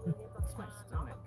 It's my stomach.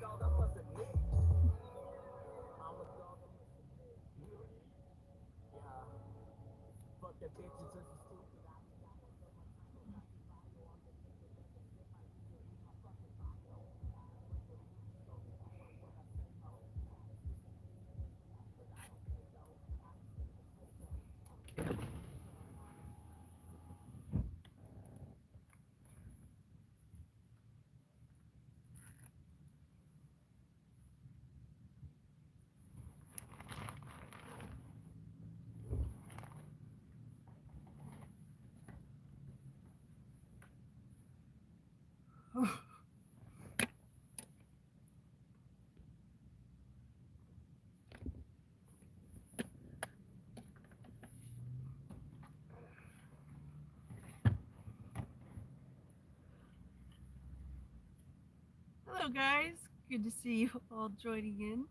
Hello, guys. Good to see you all joining in.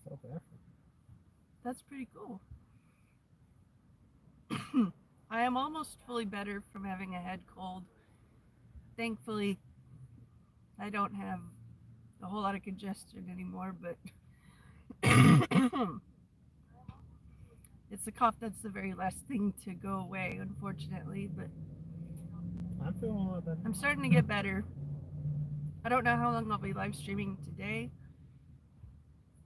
South Africa. That's pretty cool. I am almost fully better from having a head cold. Thankfully, I don't have a whole lot of congestion anymore, but it's the cough that's the very last thing to go away, unfortunately. But I'm feeling a lot better. I'm starting to get better. I don't know how long I'll be live streaming today,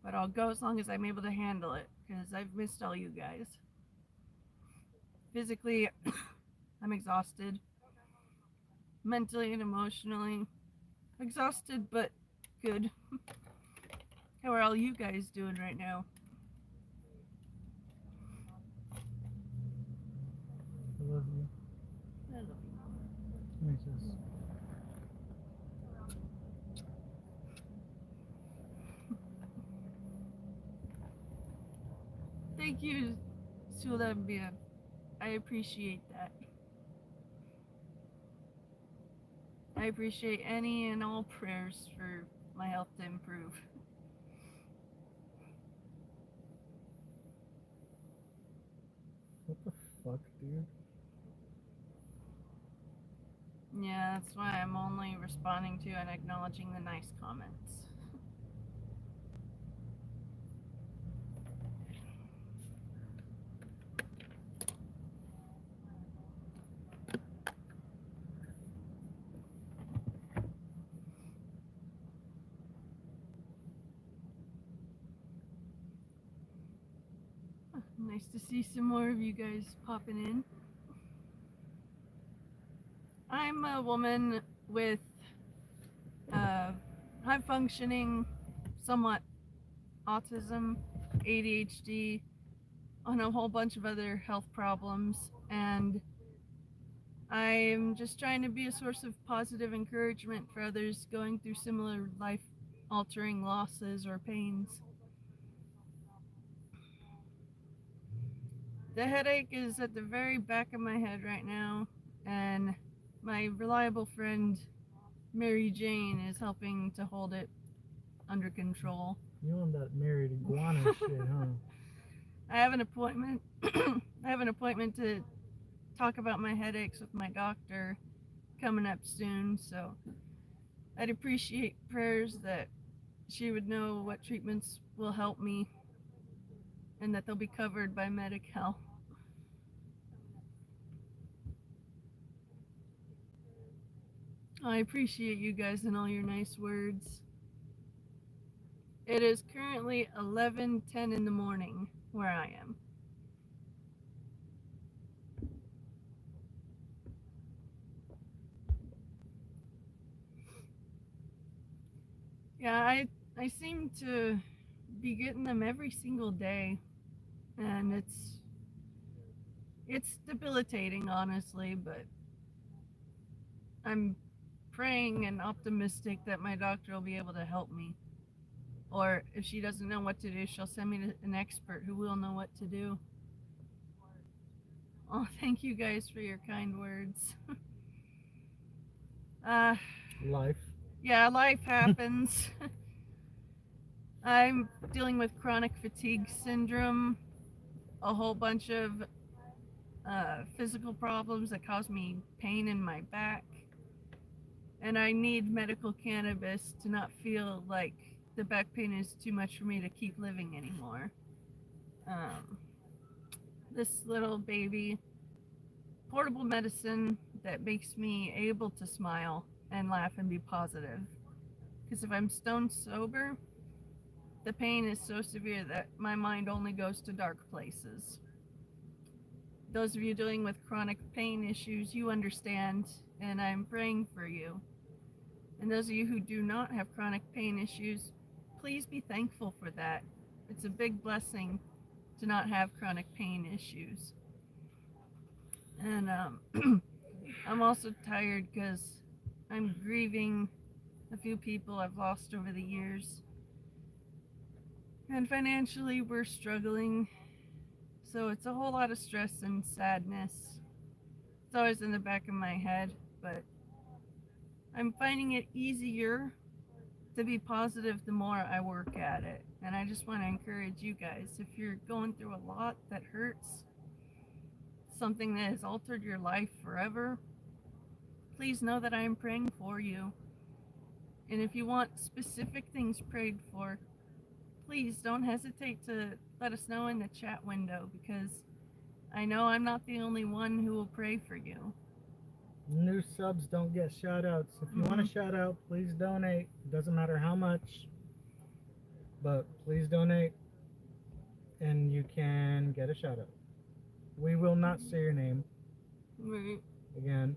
but I'll go as long as I'm able to handle it because I've missed all you guys. Physically, I'm exhausted. Mentally and emotionally, exhausted but good. How are all you guys doing right now? I love you. I love you. Let me just. Thank you, Sulambia. I appreciate that. I appreciate any and all prayers for my health to improve. What the fuck, dude? Yeah, that's why I'm only responding to and acknowledging the nice comments. Nice to see some more of you guys popping in. I'm a woman with uh, high functioning, somewhat autism, ADHD, on a whole bunch of other health problems, and I'm just trying to be a source of positive encouragement for others going through similar life altering losses or pains. The headache is at the very back of my head right now, and my reliable friend Mary Jane is helping to hold it under control. You on that married iguana shit, huh? I have an appointment. I have an appointment to talk about my headaches with my doctor coming up soon, so I'd appreciate prayers that she would know what treatments will help me and that they'll be covered by Medi-Cal. I appreciate you guys and all your nice words. It is currently 11:10 in the morning where I am. Yeah, I seem to be getting them every single day, and it's debilitating, honestly, but I'm praying and optimistic that my doctor will be able to help me. Or if she doesn't know what to do, she'll send me to an expert who will know what to do. Oh, thank you guys for your kind words. uh, Life. yeah, life happens. I'm dealing with chronic fatigue syndrome, a whole bunch of physical problems that cause me pain in my back. and I need medical cannabis to not feel like the back pain is too much for me to keep living anymore. This little baby portable medicine that makes me able to smile and laugh and be positive. Because if I'm stone sober, the pain is so severe that my mind only goes to dark places. Those of you dealing with chronic pain issues, you understand, and I'm praying for you. And those of you who do not have chronic pain issues, please be thankful for that. It's a big blessing to not have chronic pain issues. And I'm also tired because I'm grieving a few people I've lost over the years. And financially, we're struggling. So it's a whole lot of stress and sadness. It's always in the back of my head, but I'm finding it easier to be positive the more I work at it. And I just want to encourage you guys, if you're going through a lot that hurts, something that has altered your life forever, please know that I am praying for you. And if you want specific things prayed for, please don't hesitate to let us know in the chat window, because I know I'm not the only one who will pray for you. New subs don't get shout outs. If you want a shout out, please donate. It doesn't matter how much, but please donate and you can get a shout out. We will not say your name. Right. Again.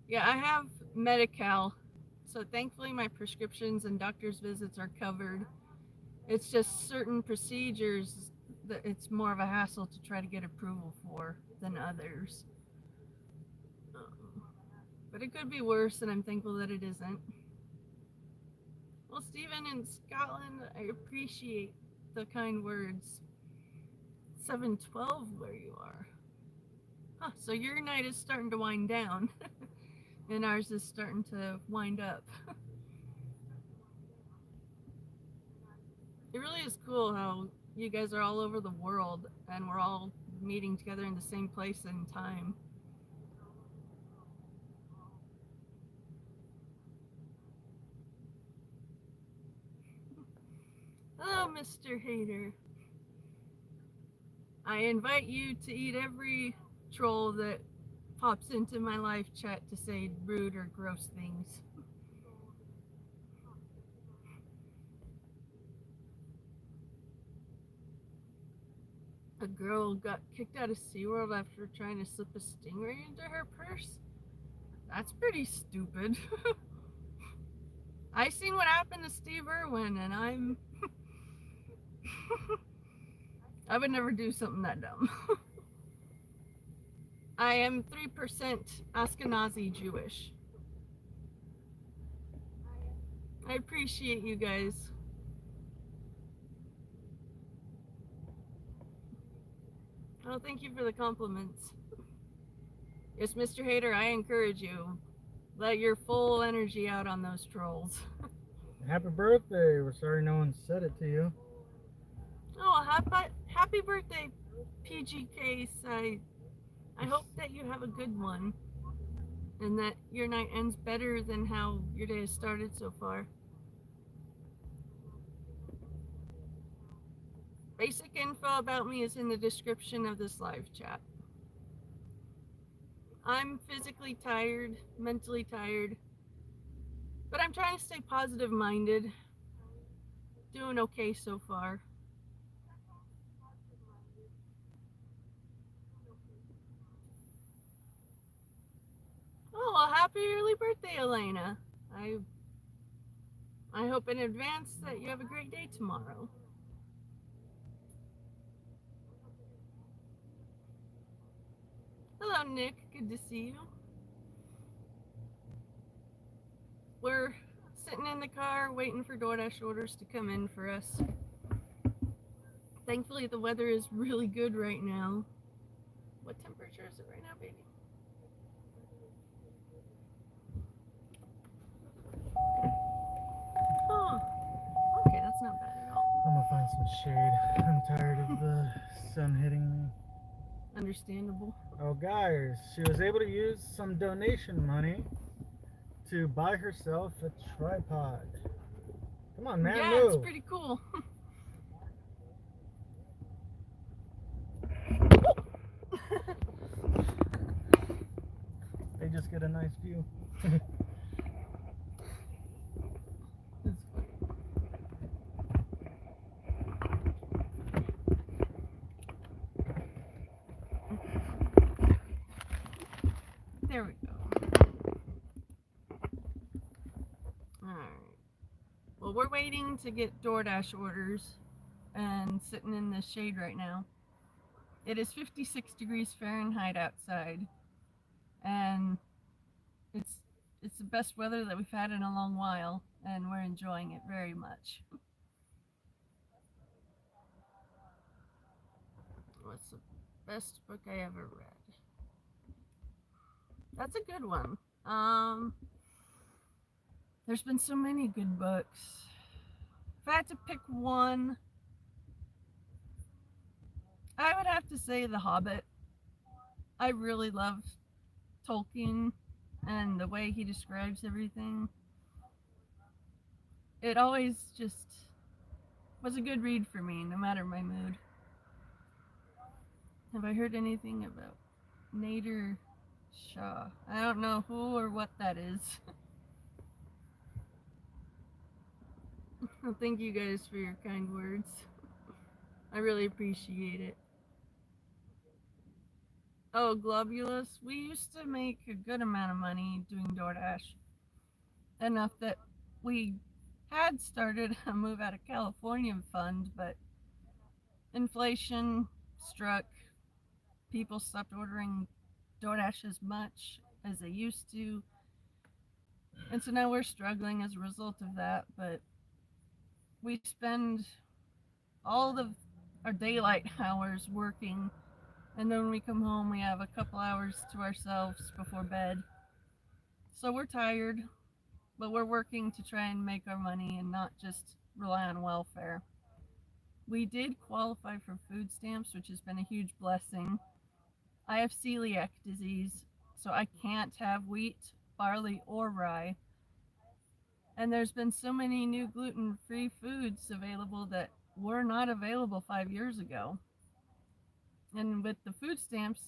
Yeah, I have Medi-Cal, so thankfully my prescriptions and doctor's visits are covered. It's just certain procedures that it's more of a hassle to try to get approval for than others. But it could be worse, and I'm thankful that it isn't. Well, Stephen in Scotland, I appreciate the kind words. 7:12 where you are. Huh, so your night is starting to wind down, and ours is starting to wind up. It really is cool how you guys are all over the world, and we're all meeting together in the same place and time. Hello, Mr. Hater. I invite you to eat every troll that pops into my live chat to say rude or gross things. A girl got kicked out of SeaWorld after trying to slip a stingray into her purse? That's pretty stupid. I seen what happened to Steve Irwin, and I would never do something that dumb. I am 3% Ashkenazi Jewish. I appreciate you guys. Oh, thank you for the compliments. Yes, Mr. Hater, I encourage you. Let your full energy out on those trolls. Happy birthday. We're sorry no one said it to you. Oh, happy birthday, PG Case. I hope that you have a good one, and that your night ends better than how your day has started so far. Basic info about me is in the description of this live chat. I'm physically tired, mentally tired, but I'm trying to stay positive minded. Doing okay so far. Oh, well, happy early birthday, Elena. I hope in advance that you have a great day tomorrow. Hello, Nick. Good to see you. We're sitting in the car waiting for DoorDash orders to come in for us. Thankfully, the weather is really good right now. What temperature is it right now, baby? Oh, okay, that's not bad at all. I'm gonna find some shade. I'm tired of the sun hitting me. Understandable. Oh, guys, she was able to use some donation money to buy herself a tripod. Come on, man, yeah, move. it's pretty cool. They just get a nice view. There we go. Alright. Well, we're waiting to get DoorDash orders and sitting in the shade right now. It is 56 degrees Fahrenheit outside, and it's the best weather that we've had in a long while, and we're enjoying it very much. What's the best book I ever read? That's a good one. There's been so many good books. If I had to pick one, I would have to say The Hobbit. I really love Tolkien and the way he describes everything. It always just was a good read for me, no matter my mood. Have I heard anything about Nader Shah? I don't know who or what that is. Well, thank you guys for your kind words. I really appreciate it. Oh, Globulus. We used to make a good amount of money doing DoorDash. Enough that we had started a move out of California fund, but inflation struck. People stopped ordering DoorDash as much as they used to. And so now we're struggling as a result of that, but we spend all of our daylight hours working, and then when we come home we have a couple hours to ourselves before bed. So we're tired, but we're working to try and make our money and not just rely on welfare. We did qualify for food stamps, which has been a huge blessing. I have celiac disease, so I can't have wheat, barley, or rye. And there's been so many new gluten-free foods available that were not available 5 years ago. And with the food stamps,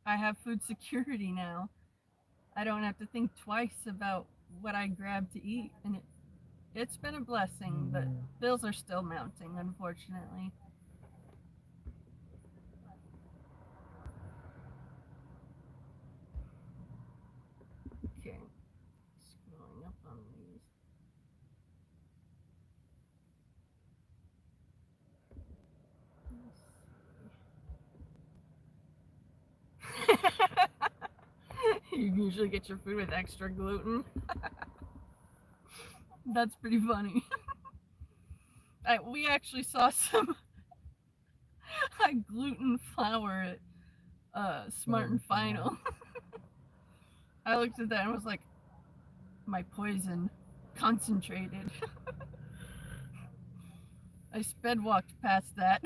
I have food security now. I don't have to think twice about what I grab to eat, and it's been a blessing, but bills are still mounting, unfortunately. Okay, scrolling up on these. You usually get your food with extra gluten. That's pretty funny. We actually saw some gluten flour at Smart and Final. I looked at that and was like, my poison concentrated. I sped walked past that.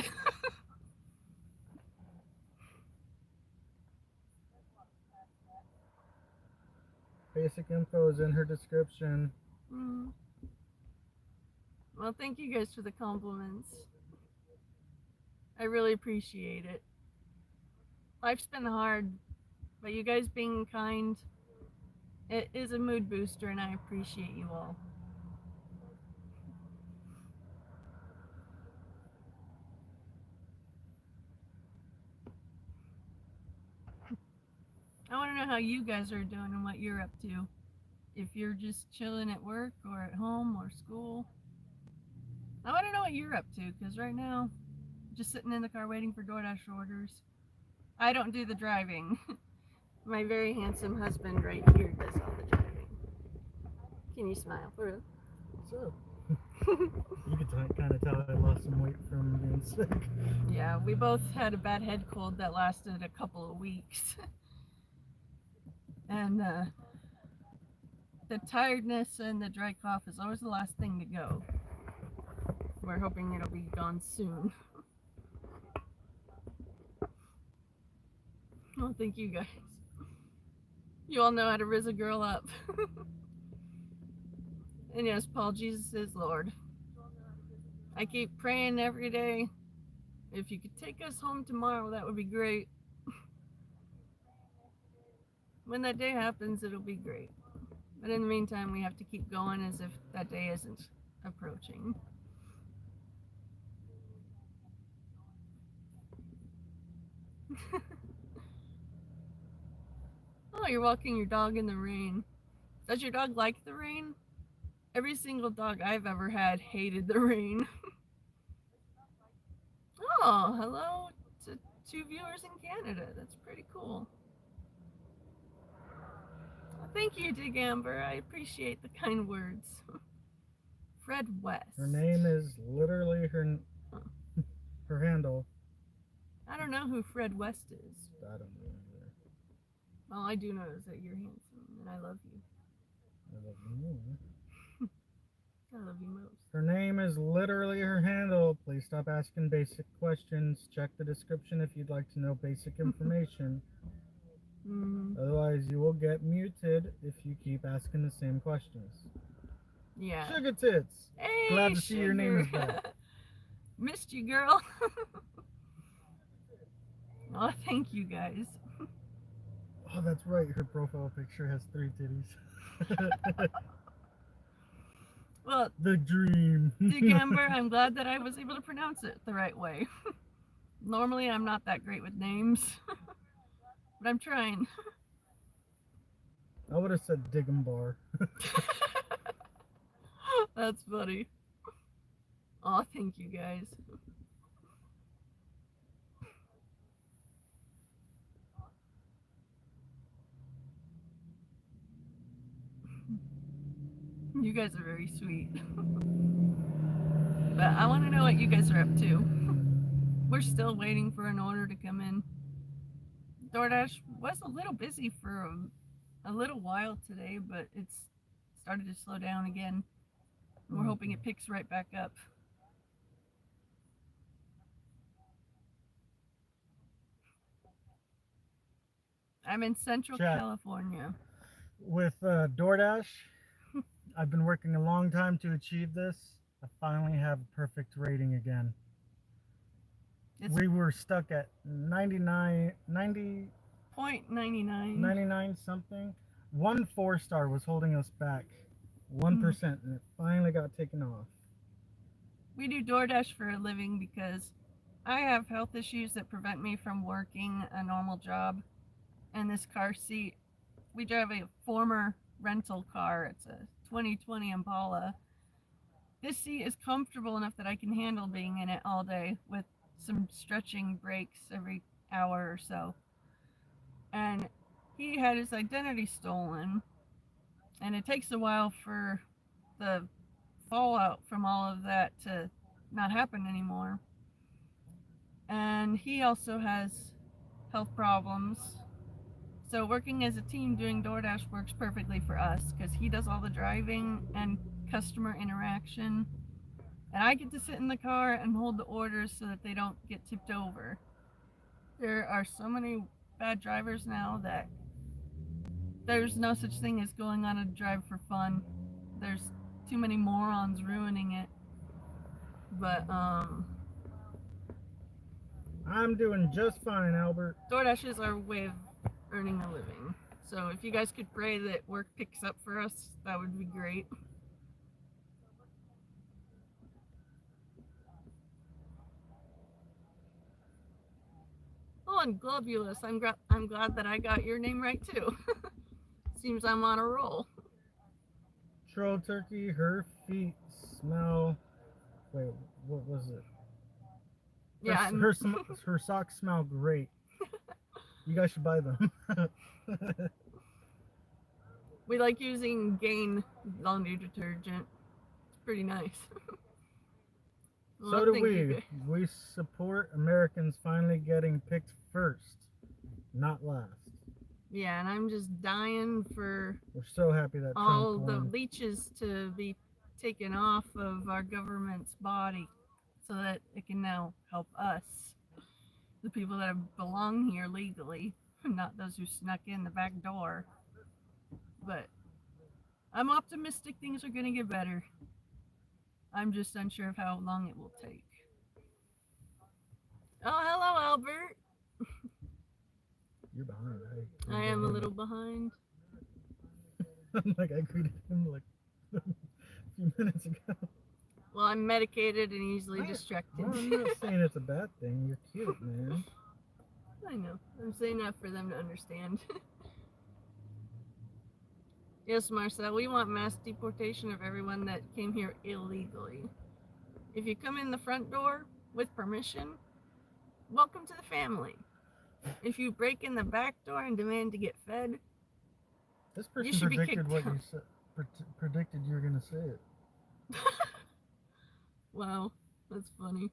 Basic info is in her description. Well, thank you guys for the compliments. I really appreciate it. Life's been hard, but you guys being kind, it is a mood booster, and I appreciate you all. I want to know how you guys are doing and what you're up to. If you're just chilling at work or at home or school. I want to know what you're up to, because right now, I'm just sitting in the car waiting for DoorDash orders. I don't do the driving. My very handsome husband right here does all the driving. Can you smile for real? What's up? You can kind of tell I lost some weight from being sick. Yeah, we both had a bad head cold that lasted a couple of weeks. And the tiredness and the dry cough is always the last thing to go. We're hoping it'll be gone soon. Oh, thank you guys. You all know how to rizz a girl up. And yes, Paul, Jesus is Lord. I keep praying every day. If you could take us home tomorrow, that would be great. When that day happens, it'll be great. But in the meantime, we have to keep going as if that day isn't approaching. Oh, you're walking your dog in the rain. Does your dog like the rain? Every single dog I've ever had hated the rain. Oh, hello to 2 viewers in Canada. That's pretty cool. Well, thank you, Dig Amber. I appreciate the kind words. Fred West. Her name is literally her handle. I don't know who Fred West is. I don't know either. All I do know is that you're handsome and I love you. I love you more. I love you most. Her name is literally her handle. Please stop asking basic questions. Check the description if you'd like to know basic information. Otherwise, you will get muted if you keep asking the same questions. Yeah. Sugar Tits. Hey, Glad to see your name is back. Missed you, girl. Oh, thank you guys. Oh, that's right. Her profile picture has 3 titties. Well, the dream. Dig Amber, I'm glad that I was able to pronounce it the right way. Normally, I'm not that great with names, but I'm trying. I would have said Dig'em-bar. That's funny. Oh, thank you guys. You guys are very sweet. But I want to know what you guys are up to. We're still waiting for an order to come in. DoorDash was a little busy for a little while today, but it's started to slow down again. We're hoping it picks right back up. I'm in Central California. With DoorDash, I've been working a long time to achieve this. I finally have a perfect rating again. We were stuck at 99 something. 1 4-star was holding us back. 1%, and it finally got taken off. We do DoorDash for a living because I have health issues that prevent me from working a normal job. And this car seat, we drive a former rental car. It's a 2020 Impala. This seat is comfortable enough that I can handle being in it all day with some stretching breaks every hour or so. And he had his identity stolen, and it takes a while for the fallout from all of that to not happen anymore. And he also has health problems. So working as a team doing DoorDash works perfectly for us because he does all the driving and customer interaction. And I get to sit in the car and hold the orders so that they don't get tipped over. There are so many bad drivers now that there's no such thing as going on a drive for fun. There's too many morons ruining it. But I'm doing just fine, Albert. DoorDash is our way of earning a living. So if you guys could pray that work picks up for us, that would be great. Oh, and Globulus, I'm glad that I got your name right too. Seems I'm on a roll. Troll turkey, her feet smell. Wait, what was it? Yeah, her socks smell great. You guys should buy them. We like using Gain laundry detergent. It's pretty nice. So do we. We support Americans finally getting picked first, not last. Yeah, and I'm just dying for We're so happy that all Trump the won. leeches to be taken off of our government's body so that it can now help us, the people that belong here legally, not those who snuck in the back door. But I'm optimistic things are going to get better. I'm just unsure of how long it will take. Oh, hello, Albert. You're behind. I am a little behind. I'm like, I greeted him like a few minutes ago. Well, I'm medicated and easily distracted. I'm not saying it's a bad thing. You're cute, man. I know. I'm saying that for them to understand. Yes, Marcel, we want mass deportation of everyone that came here illegally. If you come in the front door with permission, welcome to the family. If you break in the back door and demand to get fed, This you person should be predicted kicked what out. you said. Predicted you were gonna say it. Wow, that's funny.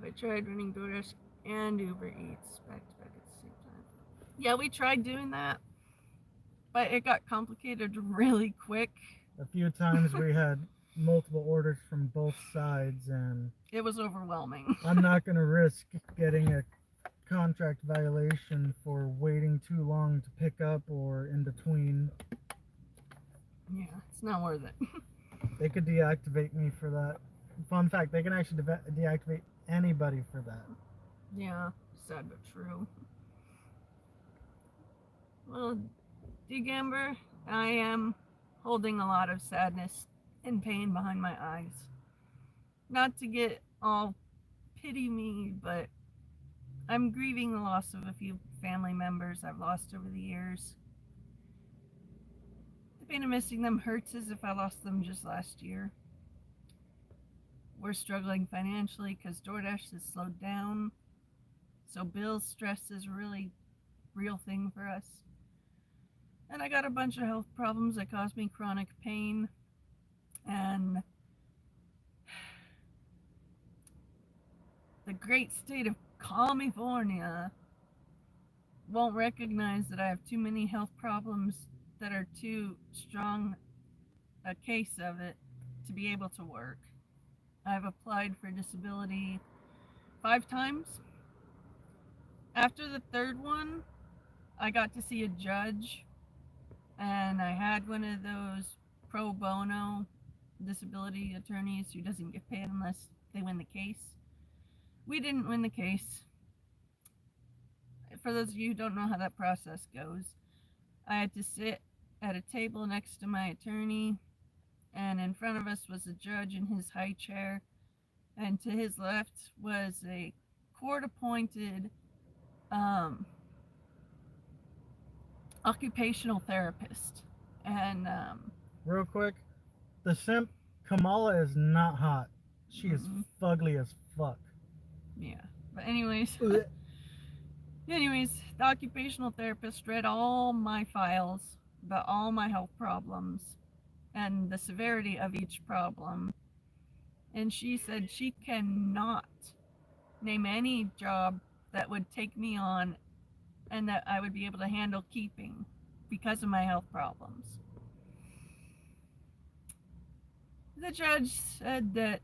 I tried running DoorDash and Uber Eats back to back at the same time. Yeah, we tried doing that, but it got complicated really quick. A few times we had multiple orders from both sides, and It was overwhelming. I'm not gonna risk getting a contract violation for waiting too long to pick up or in between. Yeah, it's not worth it. They could deactivate me for that. Fun fact, they can actually deactivate anybody for that. Yeah, sad but true. Well, Degamber, I am holding a lot of sadness and pain behind my eyes. Not to get all pity me, but I'm grieving the loss of a few family members I've lost over the years. The pain of missing them hurts as if I lost them just last year. We're struggling financially because DoorDash has slowed down, so bills stress is a really real thing for us. And I got a bunch of health problems that cause me chronic pain, and the great state of California won't recognize that I have too many health problems that are too strong a case of it to be able to work. I've applied for disability 5 times. After the third one, I got to see a judge, and I had one of those pro bono disability attorneys who doesn't get paid unless they win the case. We didn't win the case. For those of you who don't know how that process goes, I had to sit at a table next to my attorney, and in front of us was a judge in his high chair, and to his left was a court-appointed occupational therapist. And Real quick, the simp Kamala is not hot. She is fugly as fuck. Yeah. But anyways, the occupational therapist read all my files about all my health problems and the severity of each problem. And she said she cannot name any job that would take me on and that I would be able to handle keeping because of my health problems. The judge said that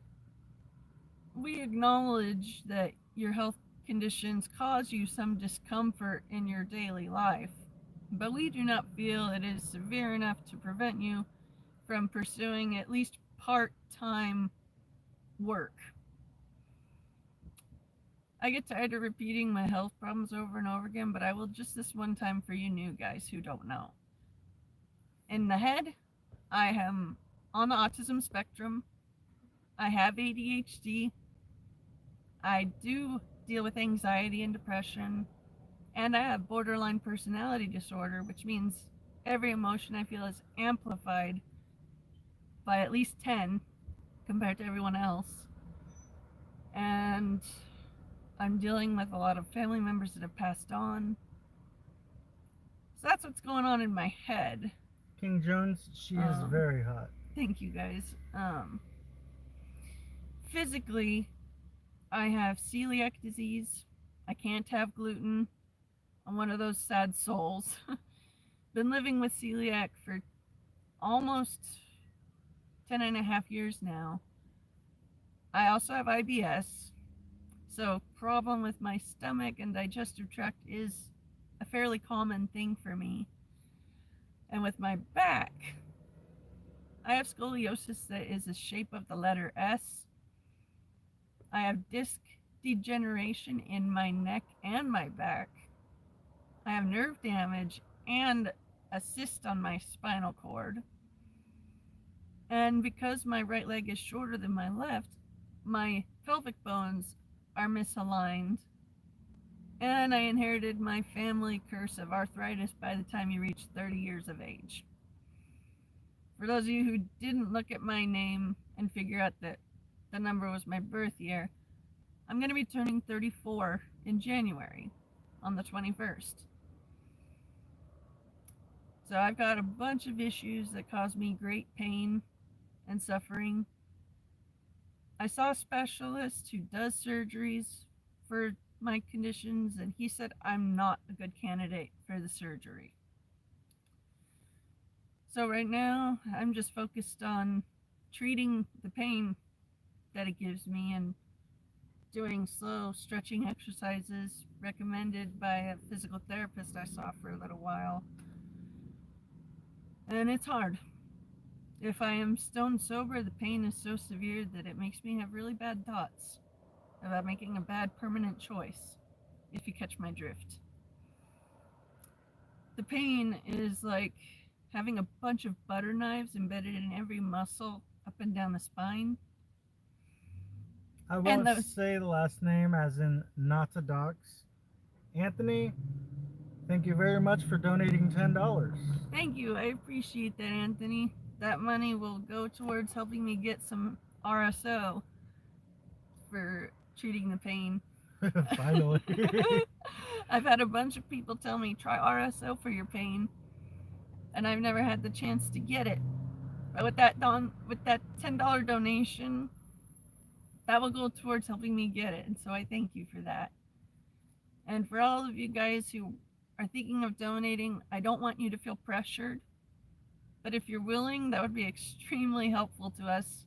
we acknowledge that your health conditions cause you some discomfort in your daily life, but we do not feel it is severe enough to prevent you from pursuing at least part-time work. I get tired of repeating my health problems over and over again, but I will just this one time for you new guys who don't know. In the head, I am on the autism spectrum. I have ADHD. I do deal with anxiety and depression. And I have borderline personality disorder, which means every emotion I feel is amplified by at least 10 compared to everyone else. And I'm dealing with a lot of family members that have passed on. So that's what's going on in my head. King Jones, she is very hot. Thank you guys. Physically, I have celiac disease. I can't have gluten. I'm one of those sad souls. Been living with celiac for almost 10 and a half years now. I also have IBS. So problem with my stomach and digestive tract is a fairly common thing for me. And with my back, I have scoliosis that is the shape of the letter S. I have disc degeneration in my neck and my back. I have nerve damage and a cyst on my spinal cord. And because my right leg is shorter than my left, my pelvic bones are misaligned. And I inherited my family curse of arthritis by the time you reach 30 years of age. For those of you who didn't look at my name and figure out that the number was my birth year, I'm going to be turning 34 in January on the 21st. So I've got a bunch of issues that cause me great pain and suffering. I saw a specialist who does surgeries for my conditions, and he said I'm not a good candidate for the surgery. So right now, I'm just focused on treating the pain that it gives me and doing slow stretching exercises recommended by a physical therapist I saw for a little while. And it's hard. If I am stone sober, the pain is so severe that it makes me have really bad thoughts about making a bad permanent choice, if you catch my drift. The pain is like having a bunch of butter knives embedded in every muscle up and down the spine. I won't say the last name as in not a dox. Anthony, thank you very much for donating $10. Thank you. I appreciate that, Anthony. That money will go towards helping me get some RSO for treating the pain. Finally. I've had a bunch of people tell me, try RSO for your pain, and I've never had the chance to get it. But with that $10 donation, that will go towards helping me get it, and so I thank you for that. And for all of you guys who are thinking of donating, I don't want you to feel pressured, but if you're willing, that would be extremely helpful to us,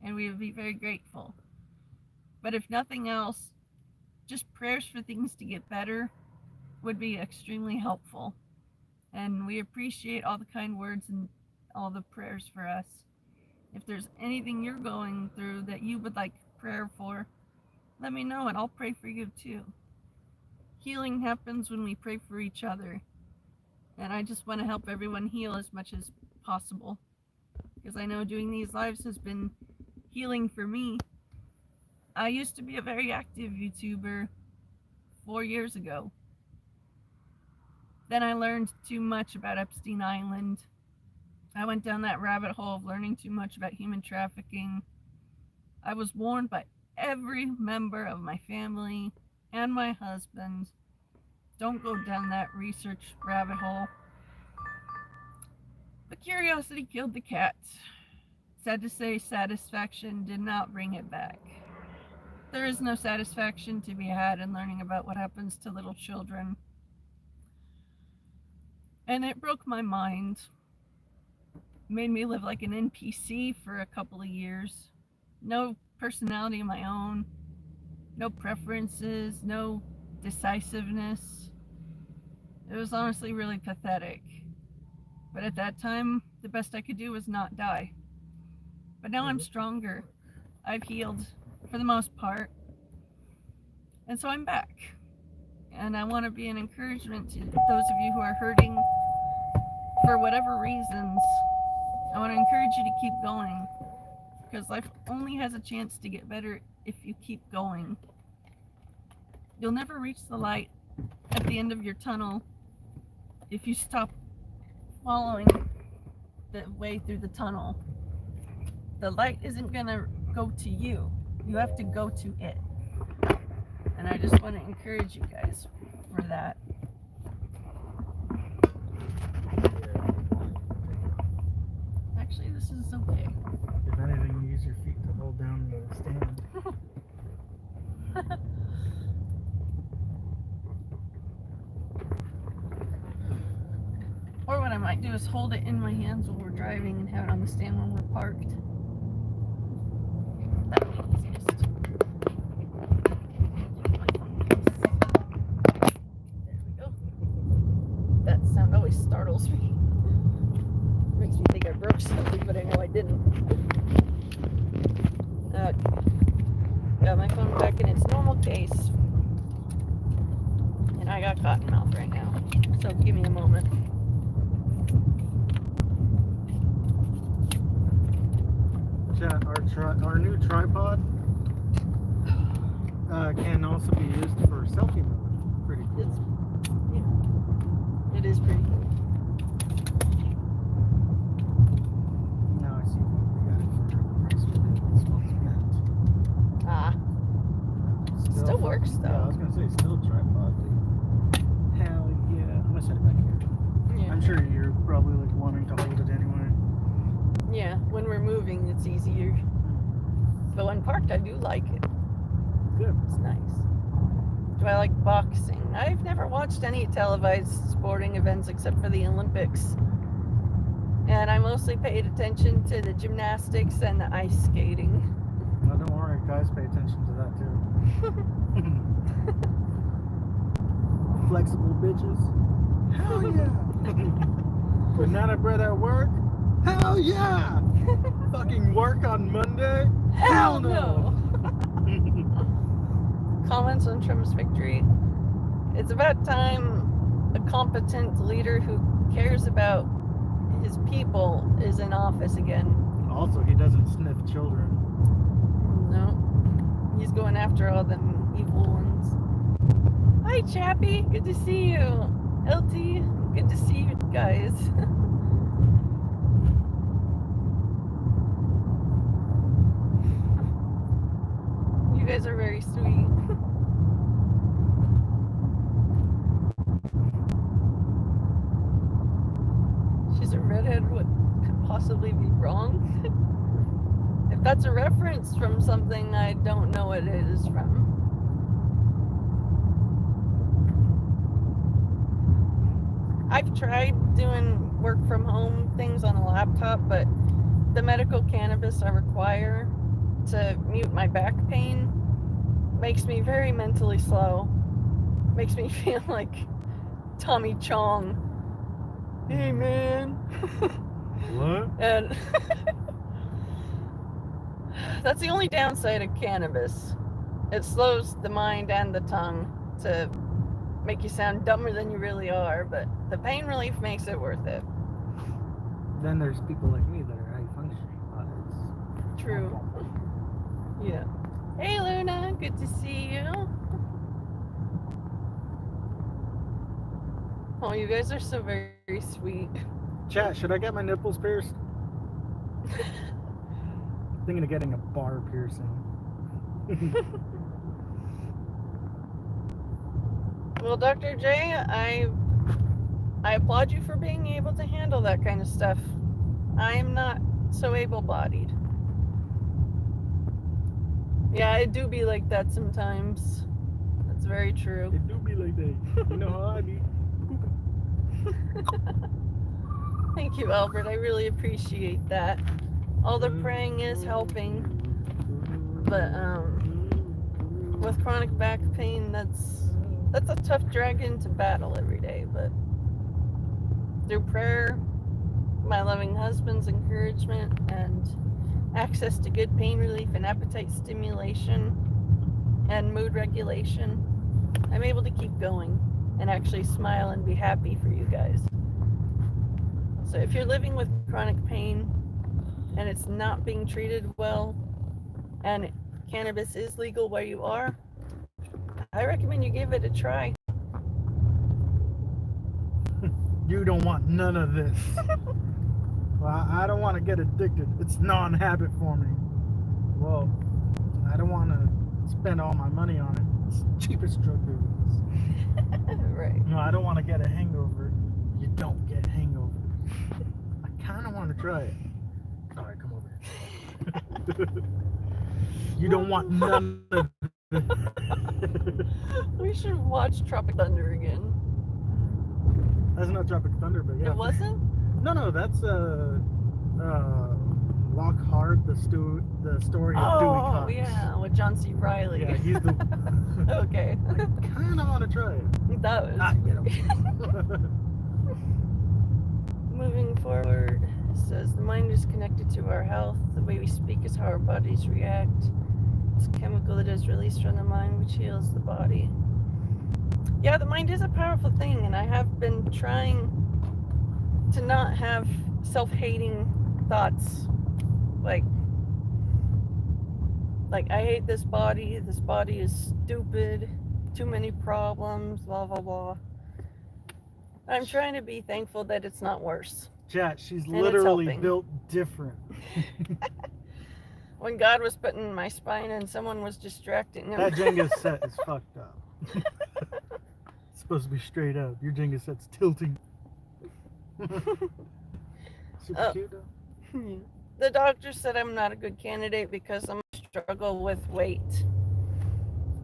and we would be very grateful. But if nothing else, just prayers for things to get better would be extremely helpful. And we appreciate all the kind words and all the prayers for us. If there's anything you're going through that you would like prayer for, let me know and I'll pray for you too. Healing happens when we pray for each other. And I just want to help everyone heal as much as possible, because I know doing these lives has been healing for me. I used to be a very active YouTuber 4 years ago. Then I learned too much about Epstein Island. I went down that rabbit hole of learning too much about human trafficking. I was warned by every member of my family and my husband, don't go down that research rabbit hole. But curiosity killed the cat. Sad to say, satisfaction did not bring it back. There is no satisfaction to be had in learning about what happens to little children. And it broke my mind. Made me live like an NPC for a couple of years. No personality of my own. No preferences. No decisiveness. It was honestly really pathetic. But at that time, the best I could do was not die. But now I'm stronger. I've healed for the most part. And so I'm back. And I want to be an encouragement to those of you who are hurting for whatever reasons. I want to encourage you to keep going, because life only has a chance to get better if you keep going. You'll never reach the light at the end of your tunnel if you stop following the way through the tunnel. The light isn't going to go to you. You have to go to it. And I just want to encourage you guys for that. Actually, this is okay. If anything, use your feet to hold down the stand. Or what I might do is hold it in my hands while we're driving and have it on the stand when we're parked. That would be easiest. There we go. startles me. Makes me think I broke something, but I know I didn't. Got my phone back in its normal case. And I got cotton mouth right now. So give me a moment. Chat, our new tripod can also be used for selfie mode. Pretty cool. It is pretty cool. Now I see what we got it for. Price for this one's meant. Ah. Still works though. Yeah, I was gonna say still tripod. Hell yeah. I'm gonna set it back here. Yeah. I'm sure you're probably like wanting to hold it anyway. Yeah, when we're moving, it's easier. But when parked, I do like it. Good. It's nice. Do I like boxing? I've never watched any televised sporting events except for the Olympics. And I mostly paid attention to the gymnastics and the ice skating. Well, don't worry, guys pay attention to that too. Flexible bitches. Hell yeah. Banana bread at work. Hell yeah. Fucking work on Monday. Hell no. Comments on Trump's victory. It's about time a competent leader who cares about his people is in office again. Also, he doesn't sniff children. No. He's going after all them evil ones. Hi, Chappie. Good to see you. LT, good to see you guys. You guys are very sweet. She's a redhead. What could possibly be wrong? If that's a reference from something, I don't know what it is from. I've tried doing work from home things on a laptop, but the medical cannabis I require to mute my back pain makes me very mentally slow. Makes me feel like Tommy Chong. Hey man. What? And that's the only downside of cannabis. It slows the mind and the tongue to make you sound dumber than you really are, but the pain relief makes it worth it. Then there's people like me that are high functioning. It's True. Yeah. Hey Luna, good to see you. Oh, you guys are so very, very sweet. Chat, should I get my nipples pierced? Thinking of getting a bar piercing. Well, Dr. J, I applaud you for being able to handle that kind of stuff. I am not so able-bodied. Yeah, I do be like that sometimes. That's very true. It do be like that. You know how I be. Thank you, Albert. I really appreciate that. All the praying is helping. But with chronic back pain, that's a tough dragon to battle every day. But through prayer, my loving husband's encouragement, and access to good pain relief and appetite stimulation and mood regulation, I'm able to keep going and actually smile and be happy for you guys. So if you're living with chronic pain and it's not being treated well, and cannabis is legal where you are, I recommend you give it a try. You don't want none of this. Well, I don't want to get addicted. It's non-habit for me. Well, I don't want to spend all my money on it. It's the cheapest drug there is. Right. No, I don't want to get a hangover. You don't get hangovers. I kind of want to try it. Alright, come over here. You don't want none of it. We should watch Tropic Thunder again. That's not Tropic Thunder, but yeah. It wasn't? No, that's Lockhart, the story of Dewey Cox. Oh, yeah, with John C. Reilly. Yeah, he's the. Okay. I kind of want to try it. That was. You know. Get him. forward. It says the mind is connected to our health. The way we speak is how our bodies react. It's a chemical that is released from the mind, which heals the body. Yeah, the mind is a powerful thing, and I have been trying to not have self-hating thoughts. Like I hate this body is stupid, too many problems, blah blah blah. I'm trying to be thankful that it's not worse. Chat, she's And literally it's built different. When God was putting my spine and someone was distracting him. That Jenga set is fucked up. It's supposed to be straight up. Your Jenga set's tilting. Super cute though. The doctor said I'm not a good candidate because I'm struggle with weight.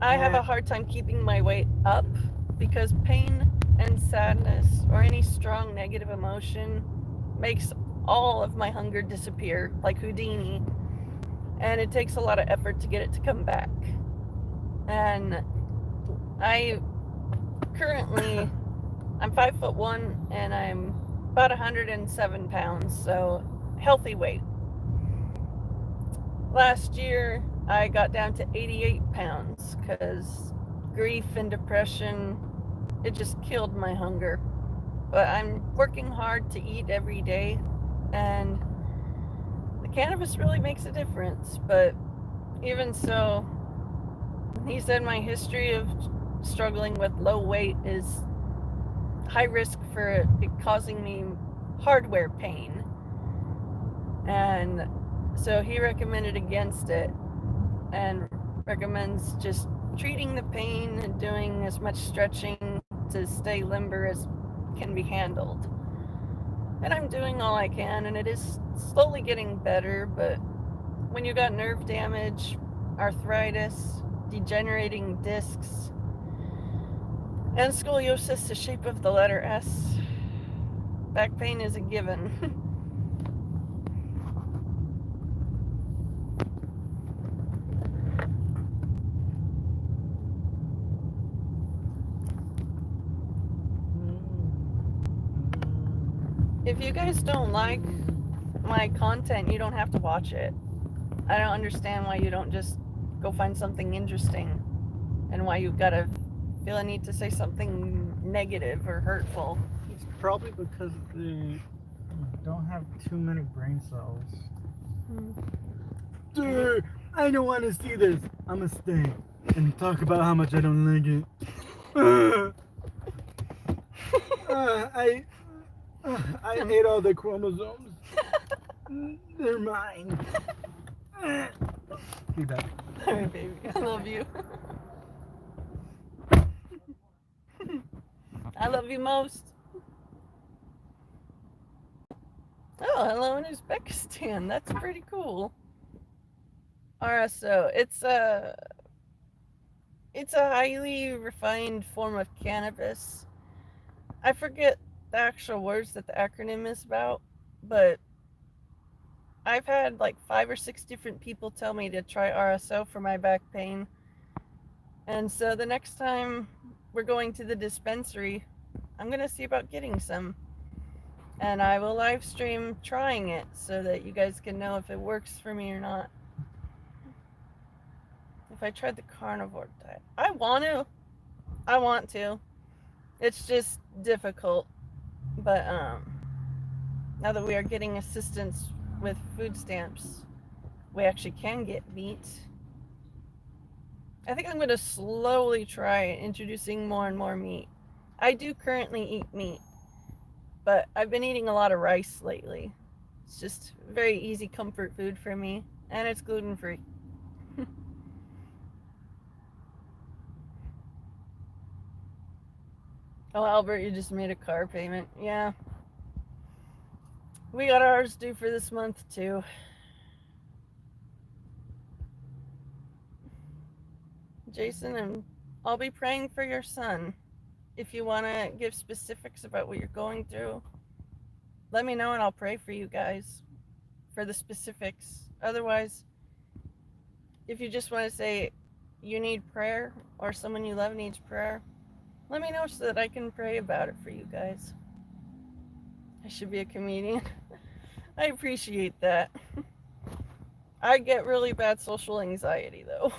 I have a hard time keeping my weight up because pain and sadness or any strong negative emotion makes all of my hunger disappear like Houdini, and it takes a lot of effort to get it to come back. And I'm 5'1" and I'm about 107 pounds, so healthy weight. Last year I got down to 88 pounds because grief and depression, it just killed my hunger. But I'm working hard to eat every day, and the cannabis really makes a difference. But even so, he said my history of struggling with low weight is high risk for it causing me hardware pain, and so he recommended against it and recommends just treating the pain and doing as much stretching to stay limber as can be handled. And I'm doing all I can, and it is slowly getting better. But when you got nerve damage, arthritis, degenerating discs, and scoliosis, the shape of the letter S, back pain is a given. If you guys don't like my content, you don't have to watch it. I don't understand why you don't just go find something interesting, and why you've got to feel a need to say something negative or hurtful. It's probably because they don't have too many brain cells. Dude, I don't want to see this. I'm gonna stay and talk about how much I don't like it. I ate all the chromosomes. They're mine. Be back. Alright, baby. I love you. I love you most. Oh, hello in Uzbekistan. That's pretty cool. RSO. It's a highly refined form of cannabis. I forget the actual words that the acronym is about, but I've had like 5 or 6 different people tell me to try RSO for my back pain. And so the next time we're going to the dispensary, I'm going to see about getting some. And I will live stream trying it so that you guys can know if it works for me or not. If I tried the carnivore diet, I want to. It's just difficult. But now that we are getting assistance with food stamps, we actually can get meat. I think I'm going to slowly try introducing more and more meat. I do currently eat meat, but I've been eating a lot of rice lately. It's just very easy comfort food for me, and it's gluten-free. Oh, Albert, you just made a car payment. Yeah. We got ours due for this month, too. Jason, and I'll be praying for your son. If you want to give specifics about what you're going through, let me know and I'll pray for you guys for the specifics. Otherwise, if you just want to say you need prayer or someone you love needs prayer, let me know so that I can pray about it for you guys. I should be a comedian. I appreciate that. I get really bad social anxiety though.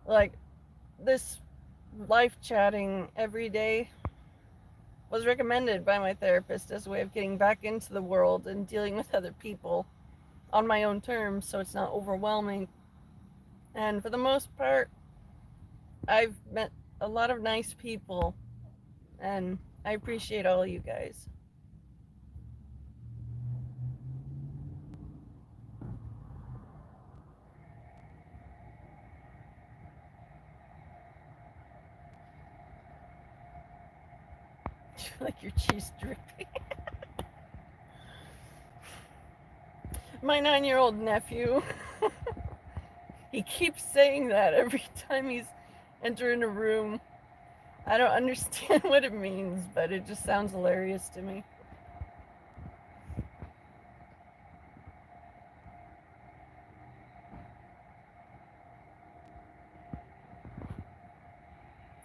Like, this live chatting every day was recommended by my therapist as a way of getting back into the world and dealing with other people on my own terms so it's not overwhelming. And for the most part, I've met a lot of nice people, and I appreciate all you guys. Like your cheese dripping. My 9-year-old nephew, he keeps saying that every time he's entering a room. I don't understand what it means, but it just sounds hilarious to me.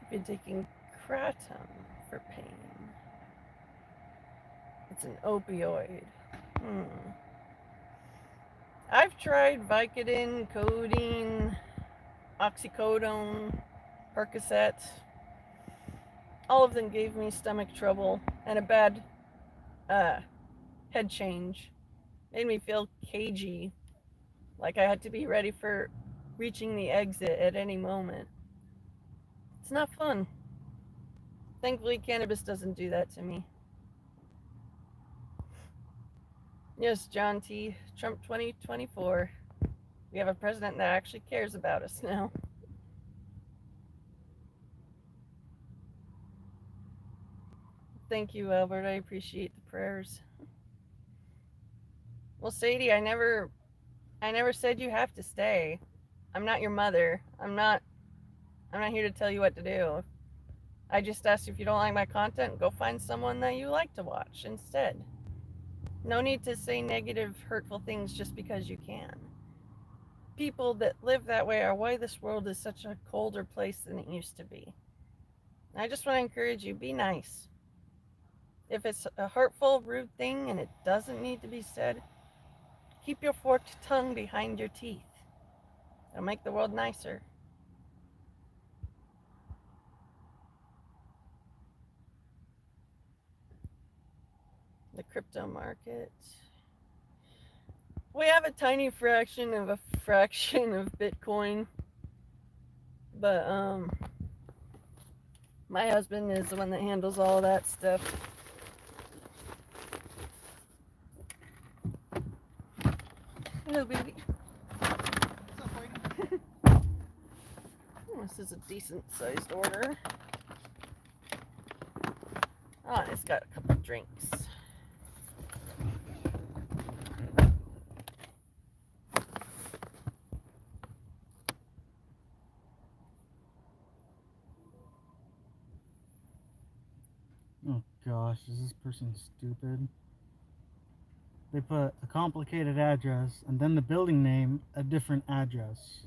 I've been taking kratom for pain. It's an opioid. I've tried Vicodin, codeine, oxycodone, Percocet. All of them gave me stomach trouble and a bad head change. Made me feel cagey, like I had to be ready for reaching the exit at any moment. It's not fun. Thankfully, cannabis doesn't do that to me. Yes, John T. Trump 2024. We have a president that actually cares about us now. Thank you, Albert. I appreciate the prayers. Well, Sadie, I never said you have to stay. I'm not your mother. I'm not here to tell you what to do. I just asked if you don't like my content, go find someone that you like to watch instead. No need to say negative, hurtful things just because you can. People that live that way are why this world is such a colder place than it used to be. I just want to encourage you, be nice. If it's a hurtful, rude thing and it doesn't need to be said, keep your forked tongue behind your teeth. It'll make the world nicer. The crypto market. We have a tiny fraction of Bitcoin, but my husband is the one that handles all that stuff. Hello, baby. What's up, lady? Oh, this is a decent sized order. Oh, and it's got a couple drinks. Oh gosh, is this person stupid? They put a complicated address and then the building name a different address.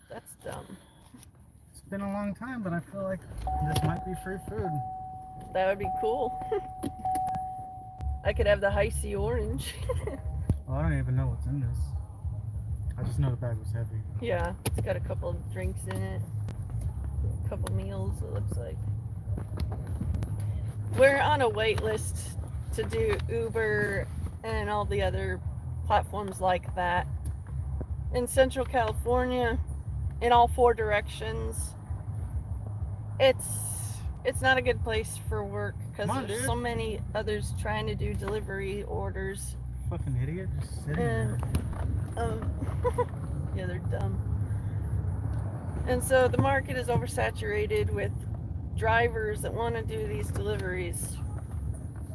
That's dumb. It's been a long time, but I feel like this might be free food. That would be cool. I could have the Hi-C orange. Well, I don't even know what's in this. I just know the bag was heavy. Yeah, it's got a couple of drinks in it. A couple meals, it looks like. We're on a wait list to do Uber and all the other platforms like that in Central California, in all 4 directions. It's not a good place for work because there's so many others trying to do delivery orders. Fucking idiot, just sitting there. Yeah, they're dumb. And so the market is oversaturated with drivers that want to do these deliveries.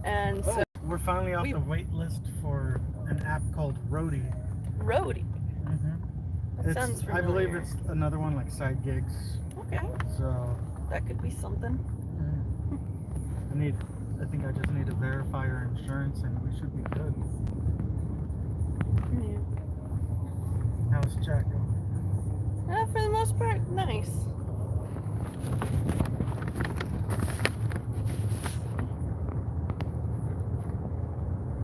And so we're finally off the wait list for an app called Roadie. Roadie? Mm-hmm. That sounds familiar. I believe it's another one like side gigs. Okay. So that could be something. I think I just need to verify your insurance and we should be good. Yeah. How's chat going? For the most part, nice.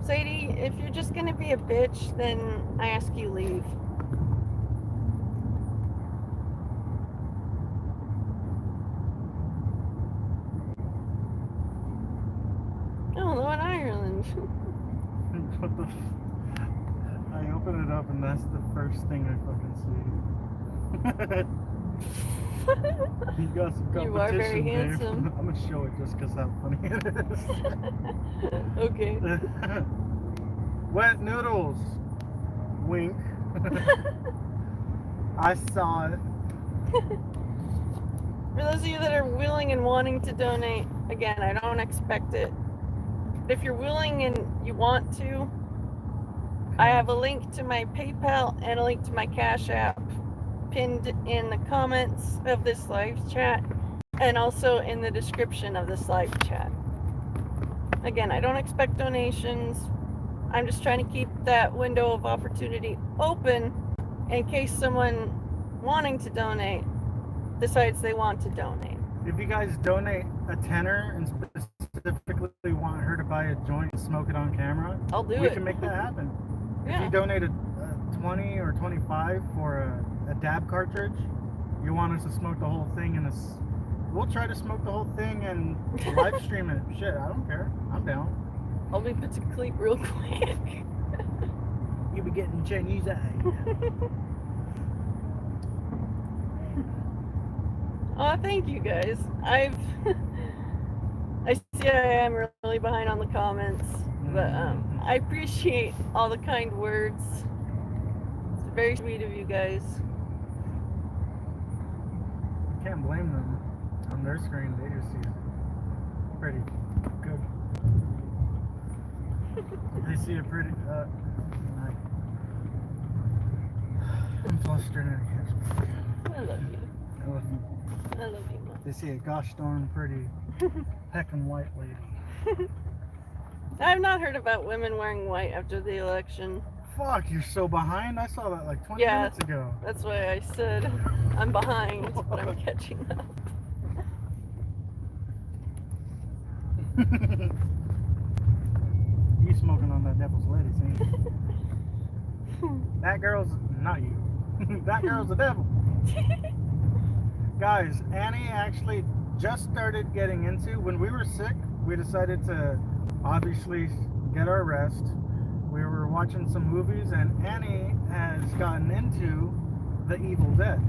Sadie, if you're just gonna be a bitch, then I ask you leave. Oh, Lord Ireland. What the I open it up and that's the first thing I fucking see. You got some competition, You are very babe. handsome. I'm gonna show it just because how funny it is. Okay. Wet noodles. Wink. I saw it. For those of you that are willing and wanting to donate, again, I don't expect it. But if you're willing and you want to, I have a link to my PayPal and a link to my Cash App pinned in the comments of this live chat and also in the description of this live chat. Again, I don't expect donations. I'm just trying to keep that window of opportunity open in case someone wanting to donate decides they want to donate. If you guys donate a tenner and specifically want her to buy a joint and smoke it on camera, I'll do we it. can make that happen. If Yeah. you donate a 20 or 25 for a dab cartridge, you want us to smoke the whole thing in this, we'll try to smoke the whole thing and live stream it. Shit, I don't care. I'm down. I'll be put to sleep real quick. You be getting Chinese eye. Oh, thank you guys. I see I am really behind on the comments, but I appreciate all the kind words. It's very sweet of you guys. Can't blame them. On their screen, they just see it pretty good. They see it pretty. I'm flustered and I love you. I love you. I love you, Mom. They see a gosh darn pretty heckin' white lady. I've not heard about women wearing white after the election. Fuck, you're so behind. I saw that like 20 Yeah. minutes ago. That's why I said I'm behind, but I'm catching up. You smoking on that devil's lettuce, ain't you? That girl's not you. That girl's the devil. Guys, Annie actually just started getting into, when we were sick, we decided to obviously get our rest. We were watching some movies and Annie has gotten into The Evil Dead.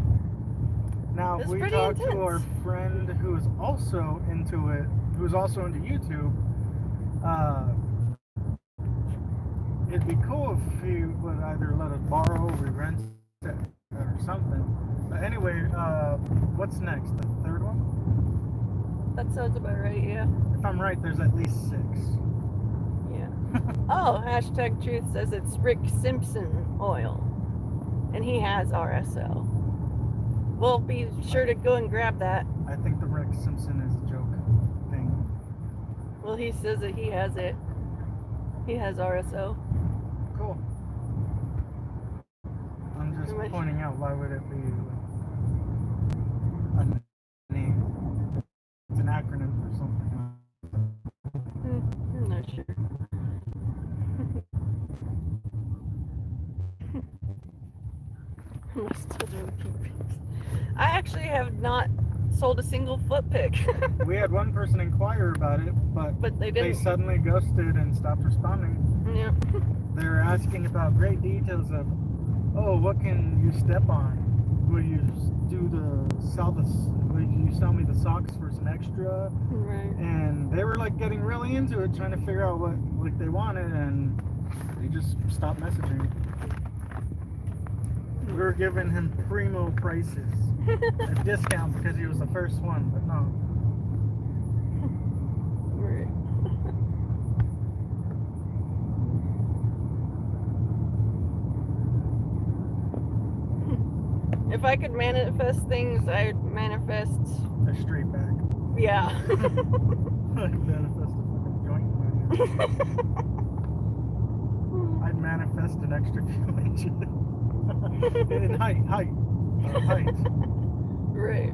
Now, It's we pretty talked to intense. our friend who is also into it, who's also into YouTube. It'd be cool if he would either let us borrow or we rent it or something. But anyway, what's next? The third one? That sounds about right, yeah. If I'm right, there's at least 6. Yeah. Oh, hashtag truth says it's Rick Simpson oil. And he has RSO. We'll be sure to go and grab that. I think the Rick Simpson is a joke thing. Well, he says that he has it. He has RSO. Cool. I'm just Am I- pointing out, why would it be a name? It's an acronym for something. I'm not sure. I'm still doing pee-pees. I actually have not sold a single foot pick. We had one person inquire about it, but But they they didn't. suddenly ghosted and stopped responding. Yeah. They were asking about great details of, oh, what can you step on? Will you will you sell me the socks for some extra? Right. And they were like getting really into it, trying to figure out what like they wanted, and they just stopped messaging. We were giving him primo prices, a discount because he was the first one, but no. Right. If I could manifest things, I'd manifest. A straight back. Yeah. I'd manifest a fucking joint in my hand. I'd manifest an extra few inches. In height. Right.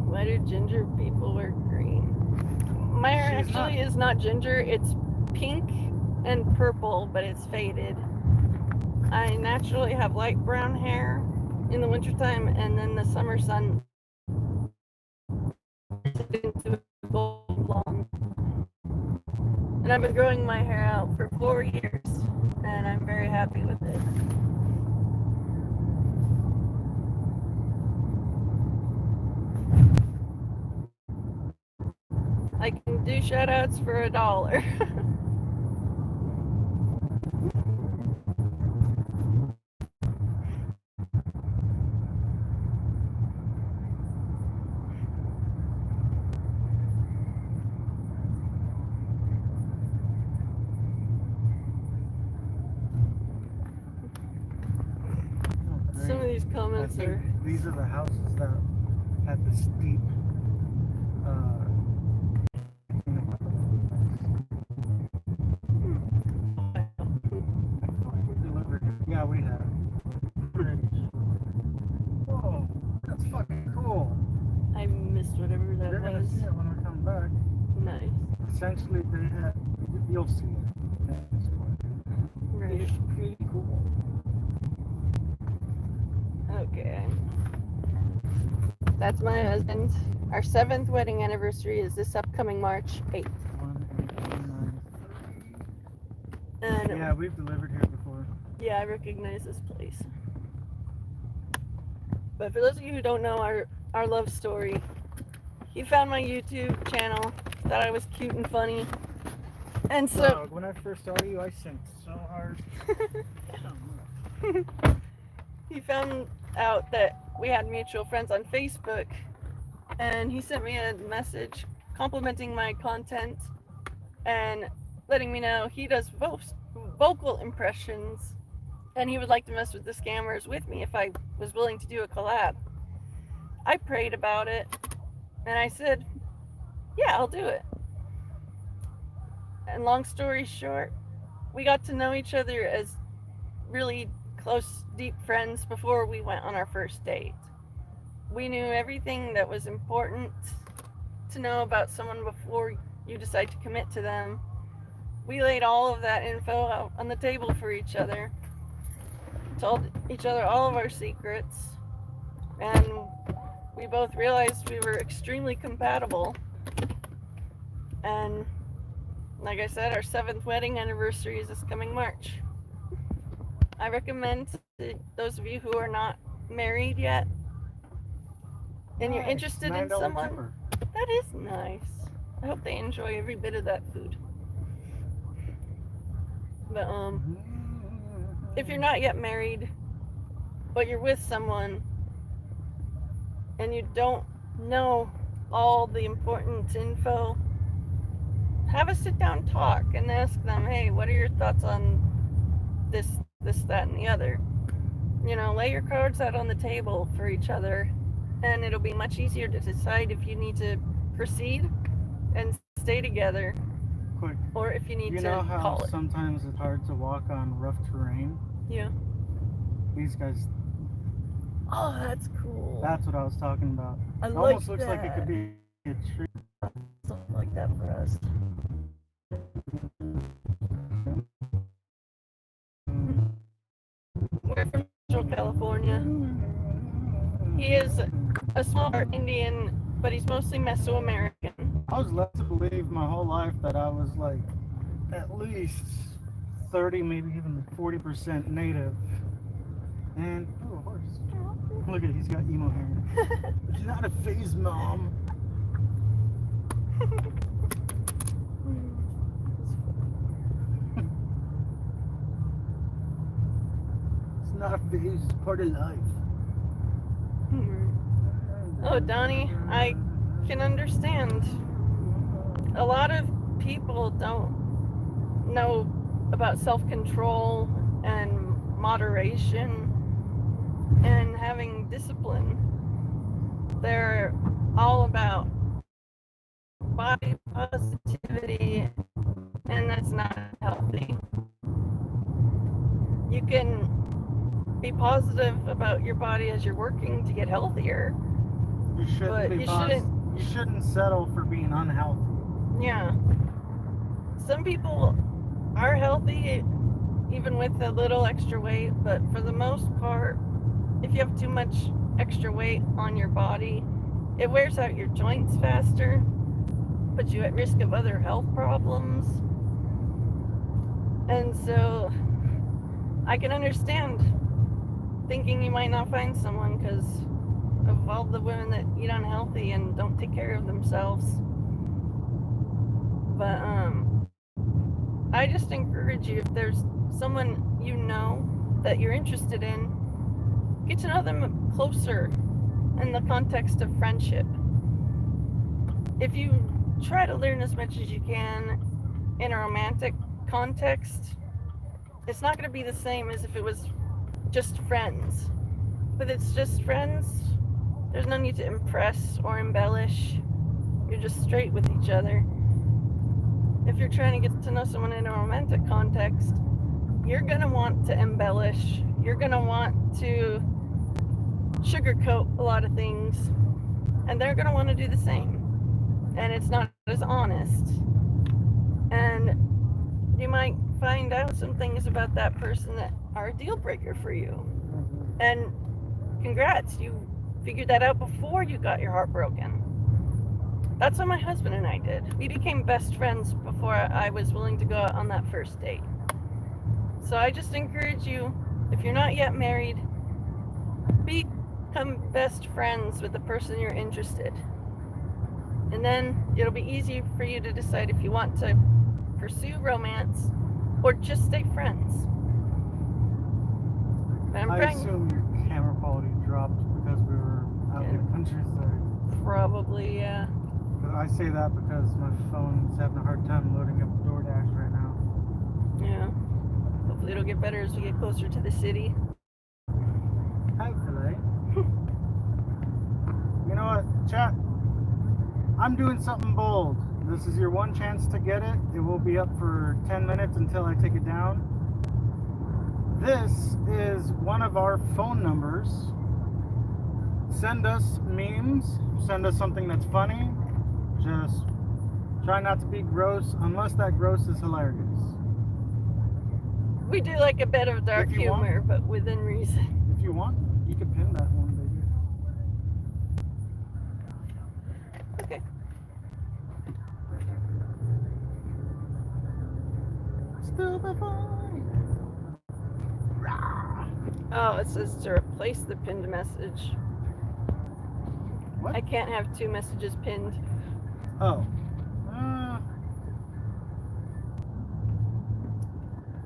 Why do ginger people wear green? actually is not ginger. It's pink and purple, but it's faded. I naturally have light brown hair in the wintertime, and then the summer sun into gold blonde. And I've been growing my hair out for 4 years, and I'm very happy with it. I can do shoutouts for $1. Some of these comments are... These are the houses that had the steep yeah, we have. Whoa, that's fucking cool. I missed whatever that They're gonna was. see it when we come back. Nice. Essentially, they had. You'll see it. Right. It's pretty cool. Okay. That's my husband. Our 7th wedding anniversary is this upcoming March 8th. 1, 8, 9, 3. And Yeah, we've delivered here before. yeah, I recognize this place. But for those of you who don't know our love story, he found my YouTube channel, thought I was cute and funny. And so Dog, when I first saw you, I synced so hard. he found out that we had mutual friends on Facebook, and he sent me a message complimenting my content and letting me know he does vocal impressions, and he would like to mess with the scammers with me if I was willing to do a collab. I prayed about it, and I said, yeah, I'll do it. And long story short, we got to know each other as really close, deep friends before we went on our first date. We knew everything that was important to know about someone before you decide to commit to them. We laid all of that info out on the table for each other, told each other all of our secrets, and we both realized we were extremely compatible. And like I said, our 7th wedding anniversary is this coming March. I recommend to those of you who are not married yet and you're interested in someone, timber. that is nice. I hope they enjoy every bit of that food. But if you're not yet married, but you're with someone and you don't know all the important info, have a sit down talk and ask them, hey, what are your thoughts on this, that, and the other? You know, lay your cards out on the table for each other, and it'll be much easier to decide if you need to proceed and stay together, Quick. or if you need You to know how call it. sometimes it's hard to walk on rough terrain? Yeah. These guys, Oh, that's cool. that's what I was talking about. I It like almost looks like it could be a tree. something like that for us. We're from Central California. He is a small part Indian, but he's mostly Mesoamerican. I was led to believe my whole life that I was like at least 30, maybe even 40% native. And, oh, a horse. Look at it, he's got emo hair. It's not a phase, Mom. It's not a phase, it's part of life. Oh, Donnie, I can understand. A lot of people don't know about self-control and moderation and having discipline. They're all about body positivity, and that's not healthy. You can be positive about your body as you're working to get healthier. You shouldn't But be you you shouldn't settle for being unhealthy. Yeah. Some people are healthy even with a little extra weight, but for the most part, if you have too much extra weight on your body, it wears out your joints faster, puts you at risk of other health problems. And so I can understand thinking you might not find someone because of all the women that eat unhealthy and don't take care of themselves. But I just encourage you, if there's someone you know that you're interested in, get to know them closer in the context of friendship. If you try to learn as much as you can in a romantic context, it's not going to be the same as if it was just friends. But it's just friends, there's no need to impress or embellish. You're just straight with each other. If you're trying to get to know someone in a romantic context, you're going to want to embellish. You're going to want to sugarcoat a lot of things. And they're going to want to do the same. And it's not as honest. And you might find out some things about that person that are a deal breaker for you. And congrats, you figured that out before you got your heart broken. That's what my husband and I did. We became best friends before I was willing to go out on that first date. So I just encourage you, if you're not yet married, become best friends with the person you're interested. And then it'll be easy for you to decide if you want to pursue romance or just stay friends. But I assume your camera quality dropped because we were out in the countryside. Probably, yeah. But I say that because my phone's having a hard time loading up DoorDash right now. Yeah. Hopefully it'll get better as we get closer to the city. Hopefully. You know what, chat? I'm doing something bold. This is your one chance to get it. It will be up for 10 minutes until I take it down. This is one of our phone numbers. Send us memes. Send us something that's funny. Just try not to be gross unless that gross is hilarious. We do like a bit of dark humor, but within reason. If you want, you can pin that one, baby. Okay. Stupid funny. Oh, it says to replace the pinned message. What? I can't have two messages pinned. Oh.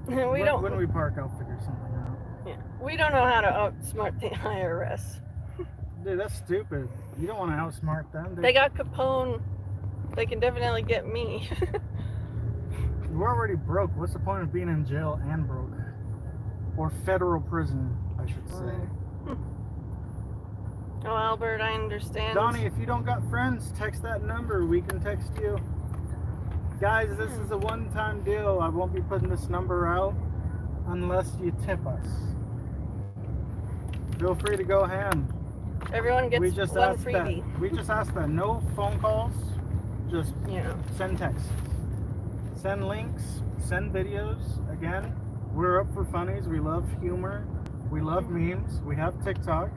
When we park, I'll figure something out. Yeah, we don't know how to outsmart the IRS. Dude, that's stupid. You don't want to outsmart them. They got Capone. They can definitely get me. We're already broke. What's the point of being in jail and broke? Or federal prison, I should say. Oh, Albert, I understand. Donnie, if you don't got friends, text that number. We can text you. Guys, this is a one-time deal. I won't be putting this number out unless you tip us. Feel free to go ham. Everyone gets one freebie. We just asked that. No phone calls. Just send texts. Send links. Send videos. Again, we're up for funnies. We love humor. We love memes. We have TikTok.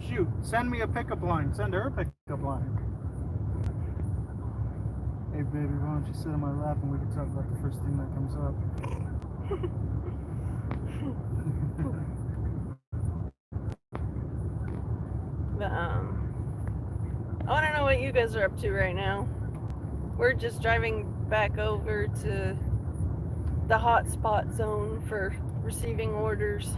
Shoot, send me a pickup line. Send her a pickup line. Hey baby, why don't you sit on my lap and we can talk about the first thing that comes up. But, I want to know what you guys are up to right now. We're just driving back over to the hotspot zone for receiving orders.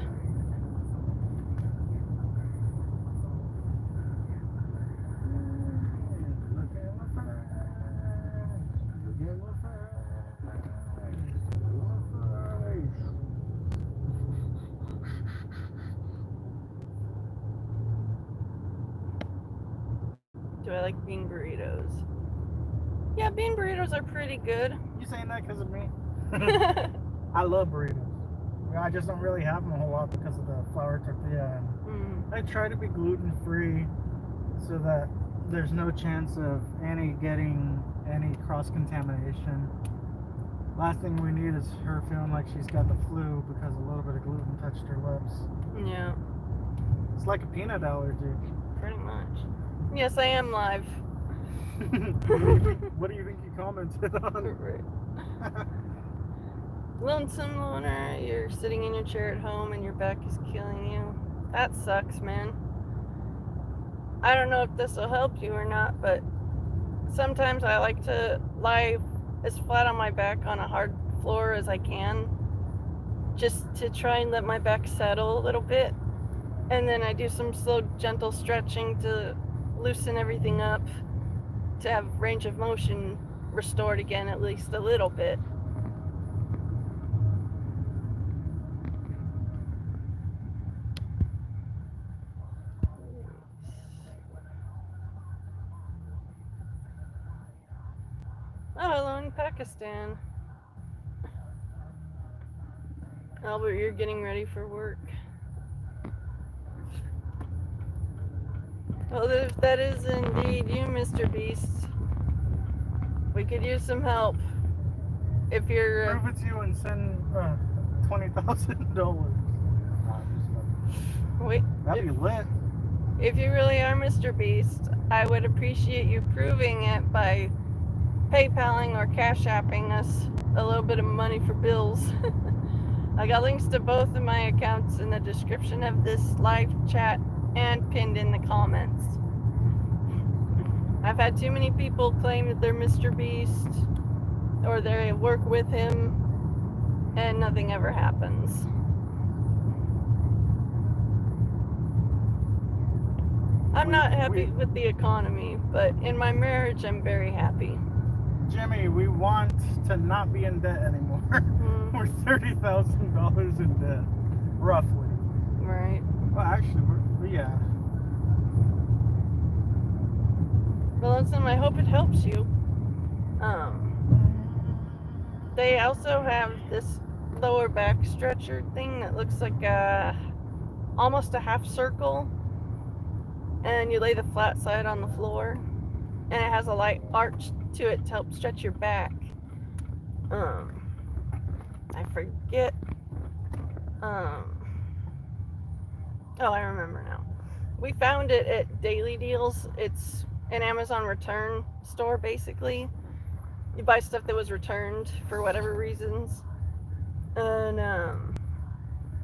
Do I like bean burritos? Yeah, bean burritos are pretty good. You saying that because of me? I love burritos. I just don't really have them a whole lot because of the flour tortilla. I try to be gluten-free. so that there's no chance of Annie getting any cross-contamination. Last thing we need is her feeling like she's got the flu because a little bit of gluten touched her lips. Yeah. It's like a peanut allergy. Pretty much. Yes, I am live. What do you think you commented on? Lonesome loner, you're sitting in your chair at home and your back is killing you. That sucks, man. I don't know if this will help you or not, but sometimes I like to lie as flat on my back on a hard floor as I can, just to try and let my back settle a little bit. And then I do some slow, gentle stretching to loosen everything up, to have range of motion restored again, at least a little bit. Oh, hello in Pakistan. Albert, you're getting ready for work. Well, if that is indeed you, Mr. Beast, we could use some help. If you're... Prove it to you and send $20,000. Wait. That'd be lit. If you really are Mr. Beast, I would appreciate you proving it by PayPaling or Cash Apping us a little bit of money for bills. I got links to both of my accounts in the description of this live chat and pinned in the comments. I've had too many people claim that they're Mr. Beast or they work with him and nothing ever happens. I'm not happy with the economy, but in my marriage I'm very happy. Jimmy, we want to not be in debt anymore. We're $30,000 in debt, roughly. Right. Well, actually, yeah. Well, listen, I hope it helps you. They also have this lower back stretcher thing that looks like almost a half circle, and you lay the flat side on the floor, and it has a light arch to it to help stretch your back. I forget. Oh, I remember now. We found it at Daily Deals. It's an Amazon return store, basically. You buy stuff that was returned for whatever reasons. And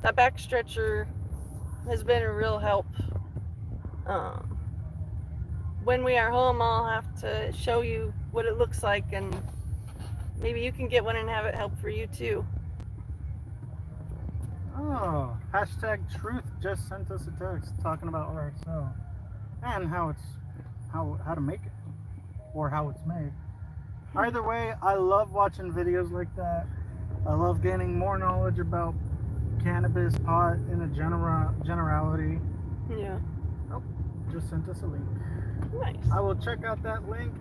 that back stretcher has been a real help. When we are home, I'll have to show you what it looks like, and maybe you can get one and have it help for you too. Oh, hashtag Truth just sent us a text talking about RSO and how to make it or how it's made. Either way, I love watching videos like that. I love gaining more knowledge about cannabis, pot in a generality. Yeah. Oh, just sent us a link. Nice. I will check out that link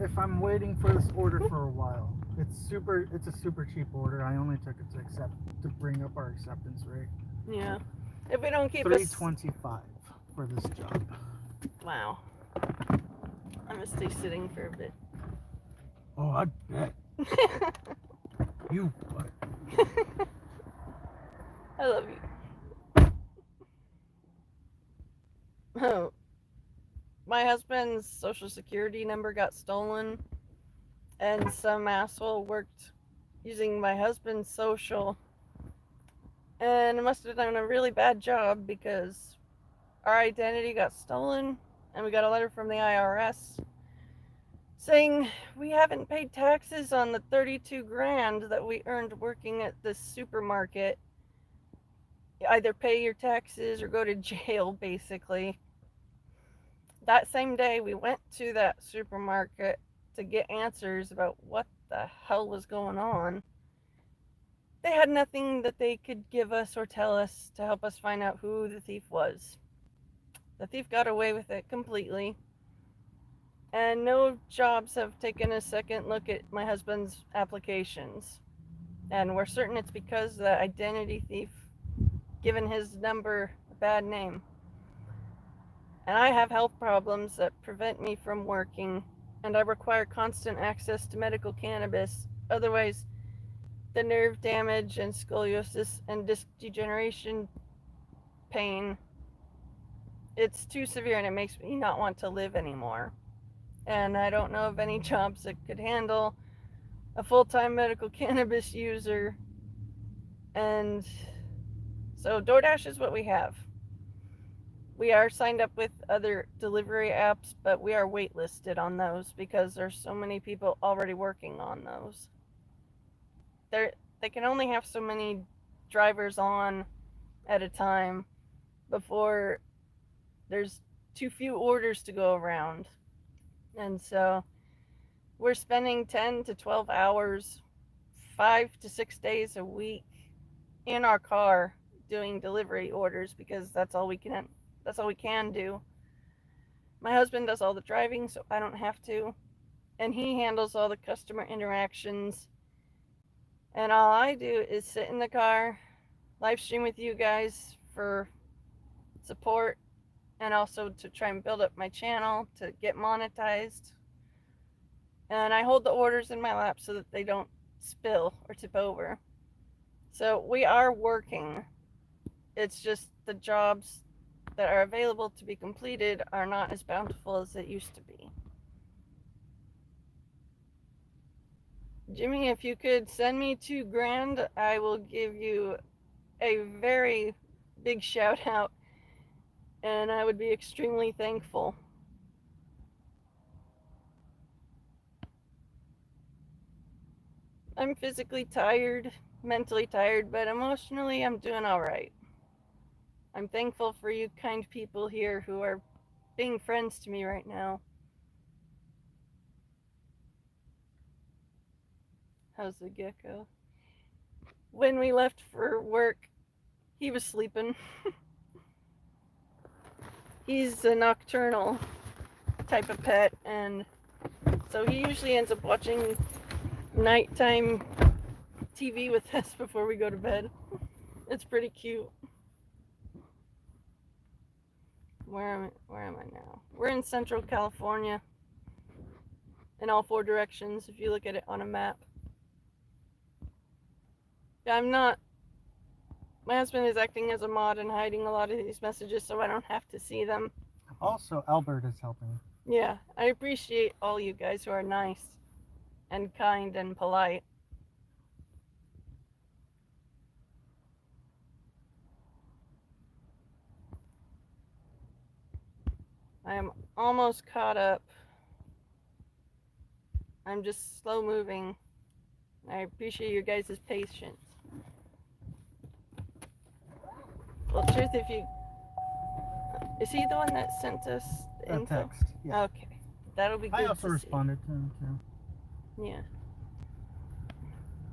if I'm waiting for this order for a while. It's a super cheap order. I only took it to bring up our acceptance rate. Yeah. If we don't keep $3.25 for this job. Wow. I'm gonna stay sitting for a bit. Oh, I bet. You what? I love you. Oh. My husband's social security number got stolen, and some asshole worked using my husband's social, and must have done a really bad job because our identity got stolen, and we got a letter from the IRS saying we haven't paid taxes on the 32 grand that we earned working at this supermarket. Either pay your taxes or go to jail, basically. That same day, we went to that supermarket to get answers about what the hell was going on. They had nothing that they could give us or tell us to help us find out who the thief was. The thief got away with it completely. And no jobs have taken a second look at my husband's applications. And we're certain it's because the identity thief given his number a bad name. And I have health problems that prevent me from working, and I require constant access to medical cannabis. Otherwise, the nerve damage and scoliosis and disc degeneration pain, it's too severe and it makes me not want to live anymore. And I don't know of any jobs that could handle a full-time medical cannabis user. And so DoorDash is what we have. We are signed up with other delivery apps, but we are waitlisted on those because there's so many people already working on those. They can only have so many drivers on at a time before there's too few orders to go around. And so we're spending 10 to 12 hours, 5 to 6 days a week in our car doing delivery orders because that's all we can do. My husband does all the driving, so I don't have to. And he handles all the customer interactions. And all I do is sit in the car, live stream with you guys for support, and also to try and build up my channel to get monetized. And I hold the orders in my lap so that they don't spill or tip over. So we are working. It's just the jobs that are available to be completed are not as bountiful as it used to be. Jimmy, if you could send me $2,000, I will give you a very big shout out, and I would be extremely thankful. I'm physically tired, mentally tired, but emotionally I'm doing all right. I'm thankful for you kind people here who are being friends to me right now. How's the gecko? When we left for work, he was sleeping. He's a nocturnal type of pet, and so he usually ends up watching nighttime TV with us before we go to bed. It's pretty cute. Where am I now? We're in Central California in all 4 directions if you look at it on a map. Yeah, my husband is acting as a mod and hiding a lot of these messages so I don't have to see them. Also, Albert is helping. Yeah, I appreciate all you guys who are nice and kind and polite. I am almost caught up. I'm just slow moving. I appreciate your guys' patience. Well, truth, is he the one that sent us the info? Text, yeah. Okay, that'll be good. I also to responded to him too. Yeah.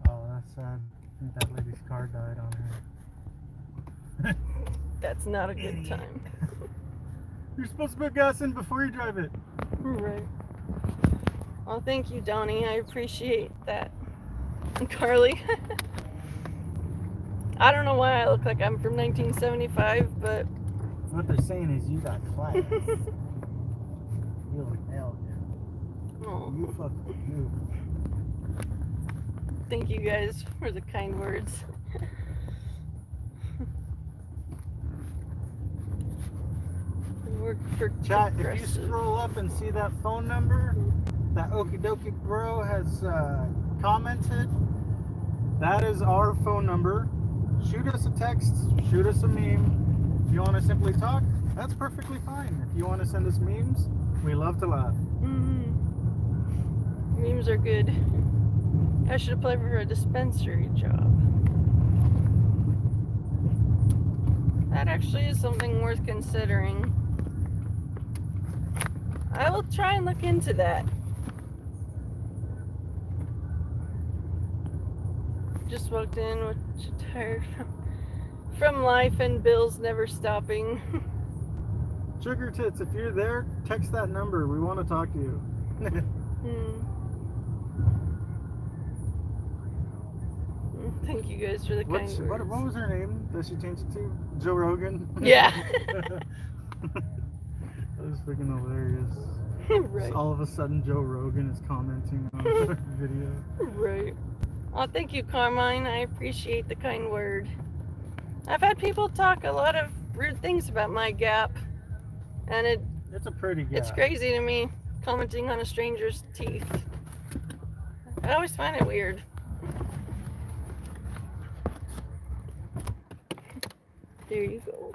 Oh, that's sad. I think that lady's car died on her. That's not a good time. You're supposed to put gas in before you drive it. Right. Well, thank you, Donnie. I appreciate that. And Carly. I don't know why I look like I'm from 1975, but what they're saying is you got class. You look elegant. Oh. You fucking do. Thank you guys for the kind words. Work for Chat, if you scroll up and see that phone number that Okydokeybro has commented, that is our phone number. Shoot us a text, shoot us a meme. If you want to simply talk, that's perfectly fine. If you want to send us memes, we love to laugh. Mm-hmm. Memes are good. I should apply for a dispensary job. That actually is something worth considering. I will try and look into that. Just walked in, which tired from life and bills never stopping. Sugar Tits, if you're there, text that number. We want to talk to you. Thank you guys for the kind words. What was her name that she changed it to? Joe Rogan? Yeah. is freaking hilarious. Right. All of a sudden, Joe Rogan is commenting on the video. Right. Oh, thank you, Carmine. I appreciate the kind word. I've had people talk a lot of rude things about my gap, and It's a pretty gap. it's crazy to me commenting on a stranger's teeth. I always find it weird. There you go.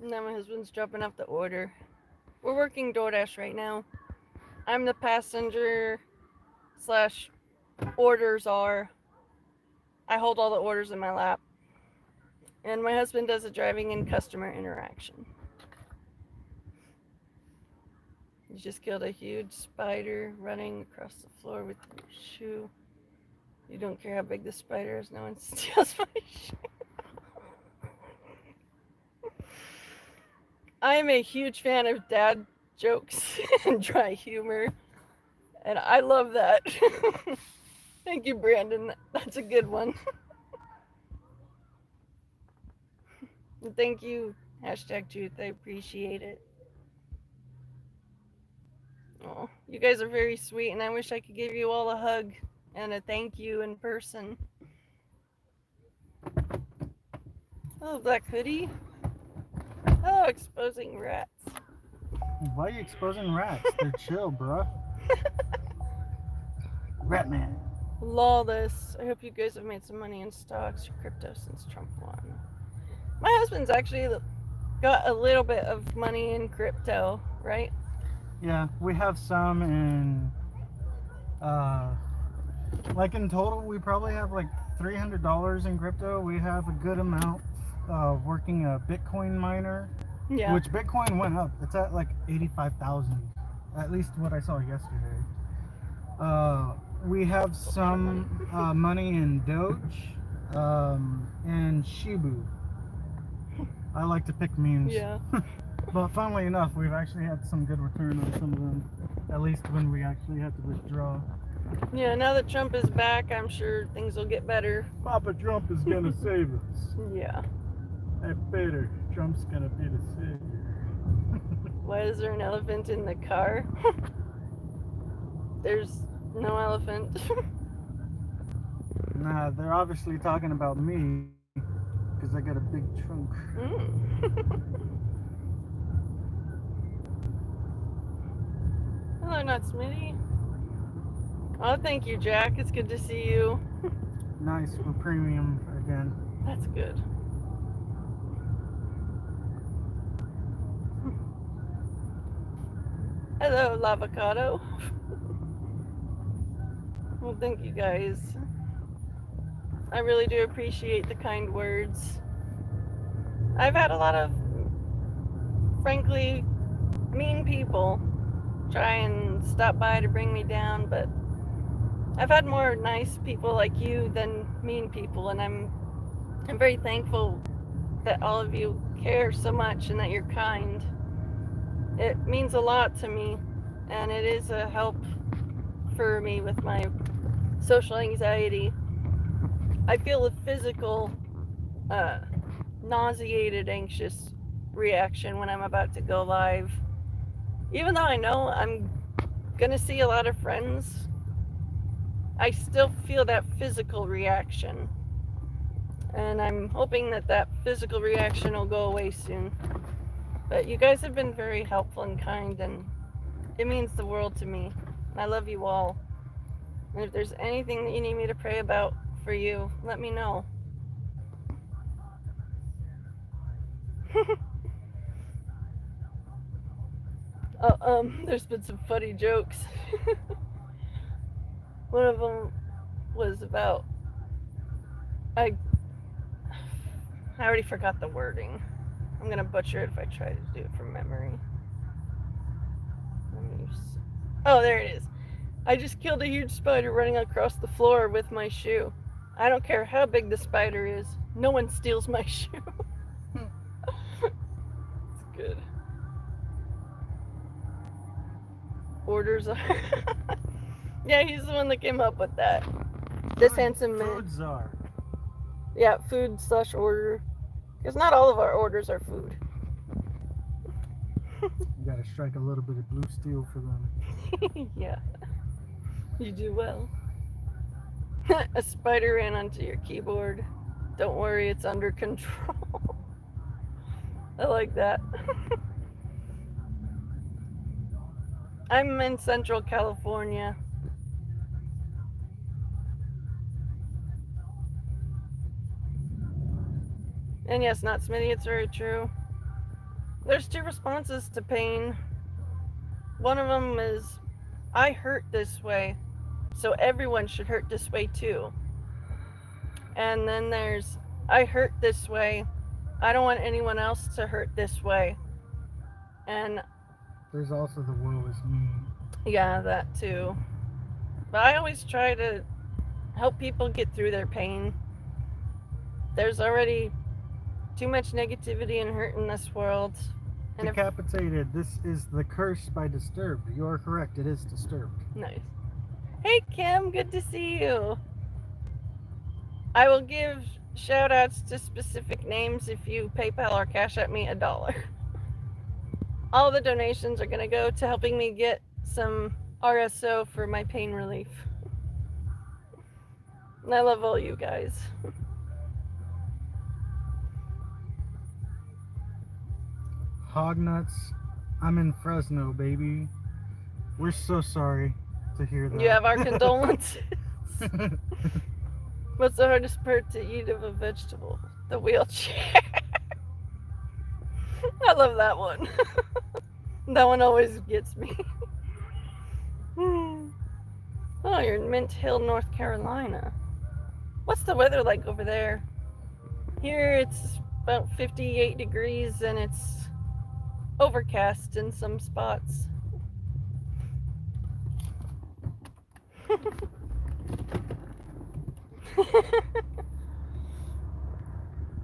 Now my husband's dropping off the order. We're working DoorDash right now. I'm the passenger / orders are. I hold all the orders in my lap. And my husband does the driving and customer interaction. You just killed a huge spider running across the floor with your shoe. You don't care how big the spider is, no one steals my shoe. I am a huge fan of dad jokes and dry humor, and I love that. Thank you, Brandon. That's a good one. And thank you, #truth. I appreciate it. Oh, you guys are very sweet, and I wish I could give you all a hug and a thank you in person. Hello, Black Hoodie. Hello, exposing rats. Why are you exposing rats? They're chill, bruh. Ratman. Lawless. I hope you guys have made some money in stocks or crypto since Trump won. My husband's actually got a little bit of money in crypto, right? Yeah, we have some in, like in total, we probably have like $300 in crypto. We have a good amount working a Bitcoin miner, Yeah. which Bitcoin went up. It's at like 85,000, at least what I saw yesterday. We have some money in Doge and Shibu. I like to pick memes. Yeah. But funnily enough, we've actually had some good return on some of them, at least when we actually had to withdraw. Yeah, now that Trump is back, I'm sure things will get better. Papa Trump is gonna save us. Yeah. Hey, Peter, Trump's gonna be the savior. Why is there an elephant in the car? There's no elephant. Nah, they're obviously talking about me, because I got a big trunk. Hello, Not Smitty. Oh, thank you, Jack. It's good to see you. Nice, we're premium again. That's good. Hello, Lavocado. Well, thank you guys. I really do appreciate the kind words. I've had a lot of, frankly, mean people try and stop by to bring me down, but I've had more nice people like you than mean people, and I'm very thankful that all of you care so much and that you're kind. It means a lot to me, and it is a help for me with my social anxiety. I feel a physical, nauseated, anxious reaction when I'm about to go live. Even though I know I'm gonna see a lot of friends, I still feel that physical reaction. And I'm hoping that that physical reaction will go away soon. But you guys have been very helpful and kind, and it means the world to me. I love you all. And if there's anything that you need me to pray about for you, let me know. There's been some funny jokes. One of them was about, I already forgot the wording. I'm gonna butcher it if I try to do it from memory. Oh, there it is. I just killed a huge spider running across the floor with my shoe. I don't care how big the spider is. No one steals my shoe. It's good. Orders are... Yeah, he's the one that came up with that. This handsome man. Food czar. Yeah, food / order. Because not all of our orders are food. You gotta strike a little bit of blue steel for them. Yeah. You do well. A spider ran onto your keyboard. Don't worry, it's under control. I like that. I'm in Central California. And yes, not Smitty, it's very true. There's two responses to pain. One of them is, I hurt this way, so everyone should hurt this way too. And then there's, I hurt this way, I don't want anyone else to hurt this way. And there's also the woe is me. Yeah, that too. But I always try to help people get through their pain. There's already too much negativity and hurt in this world. And Decapitated. This is the curse by Disturbed. You are correct. It is Disturbed. Nice. Hey Kim, good to see you. I will give shout outs to specific names if you PayPal or Cash at me $1. All the donations are going to go to helping me get some RSO for my pain relief. And I love all you guys. Hognuts, I'm in Fresno, baby. We're so sorry to hear that. You have our condolences. What's the hardest part to eat of a vegetable? The wheelchair. I love that one. That one always gets me. Oh, you're in Mint Hill, North Carolina. What's the weather like over there? Here it's about 58 degrees and it's overcast in some spots.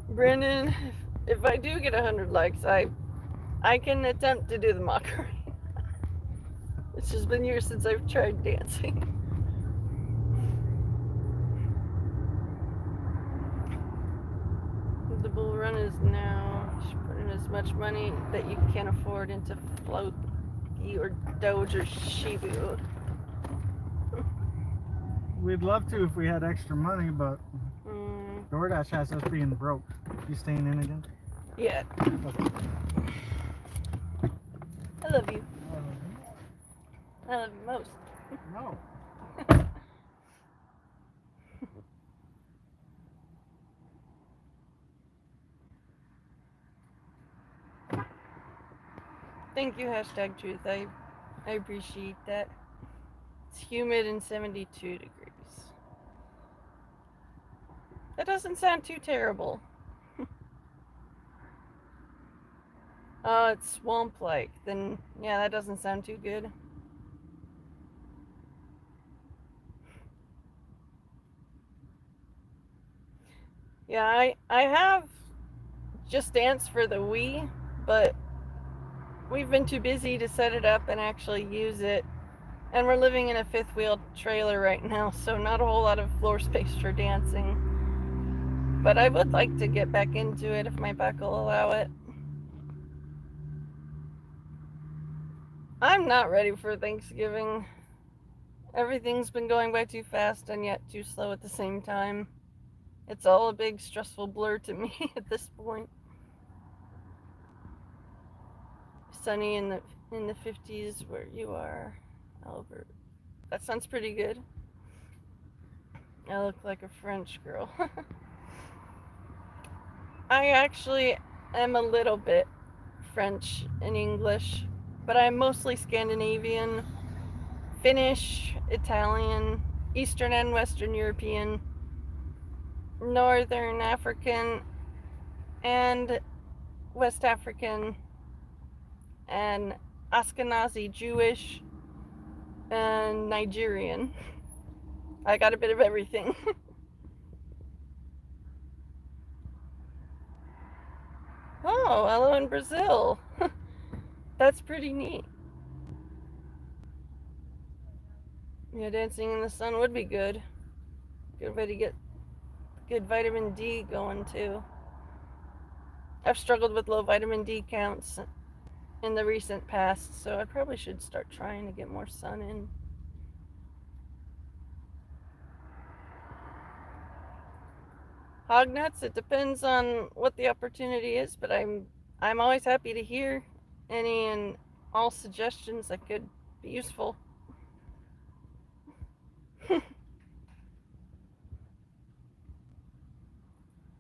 Brendan, if I do get 100 likes, I can attempt to do the mockery. It's just been years since I've tried dancing. The bull run is now putting as much money that you can afford into Floki or Doge or Shibu. We'd love to if we had extra money, but DoorDash has us being broke. You staying in again? Yeah. Okay. I love you. I love you most. No. Thank you, #truth. I appreciate that. It's humid and 72 degrees. That doesn't sound too terrible. Oh, it's swamp-like. Then, yeah, that doesn't sound too good. Yeah, I have Just Dance for the Wii, but we've been too busy to set it up and actually use it. And we're living in a fifth wheel trailer right now, so not a whole lot of floor space for dancing. But I would like to get back into it if my back will allow it. I'm not ready for Thanksgiving. Everything's been going by too fast and yet too slow at the same time. It's all a big stressful blur to me at this point. Sunny in the 50s where you are, Albert. That sounds pretty good. I look like a French girl. I actually am a little bit French and English, but I'm mostly Scandinavian, Finnish, Italian, Eastern and Western European, Northern African, and West African, and Ashkenazi Jewish, and Nigerian. I got a bit of everything. Oh, hello in Brazil. That's pretty neat. Yeah, dancing in the sun would be good. Good way to get good vitamin D going too. I've struggled with low vitamin D counts in the recent past, so I probably should start trying to get more sun in. Hog nuts, it depends on what the opportunity is, but I'm always happy to hear any and all suggestions that could be useful.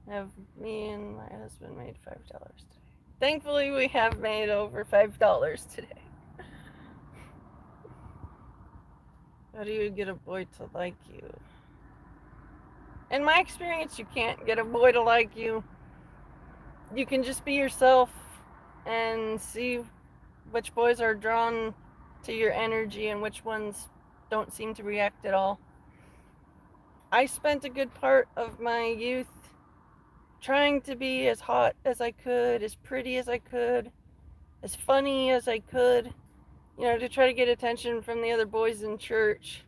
Have me and my husband made $5 today. Thankfully, we have made over $5 today. How do you get a boy to like you? In my experience, you can't get a boy to like you. You can just be yourself and see which boys are drawn to your energy and which ones don't seem to react at all. I spent a good part of my youth trying to be as hot as I could, as pretty as I could, as funny as I could, to try to get attention from the other boys in church.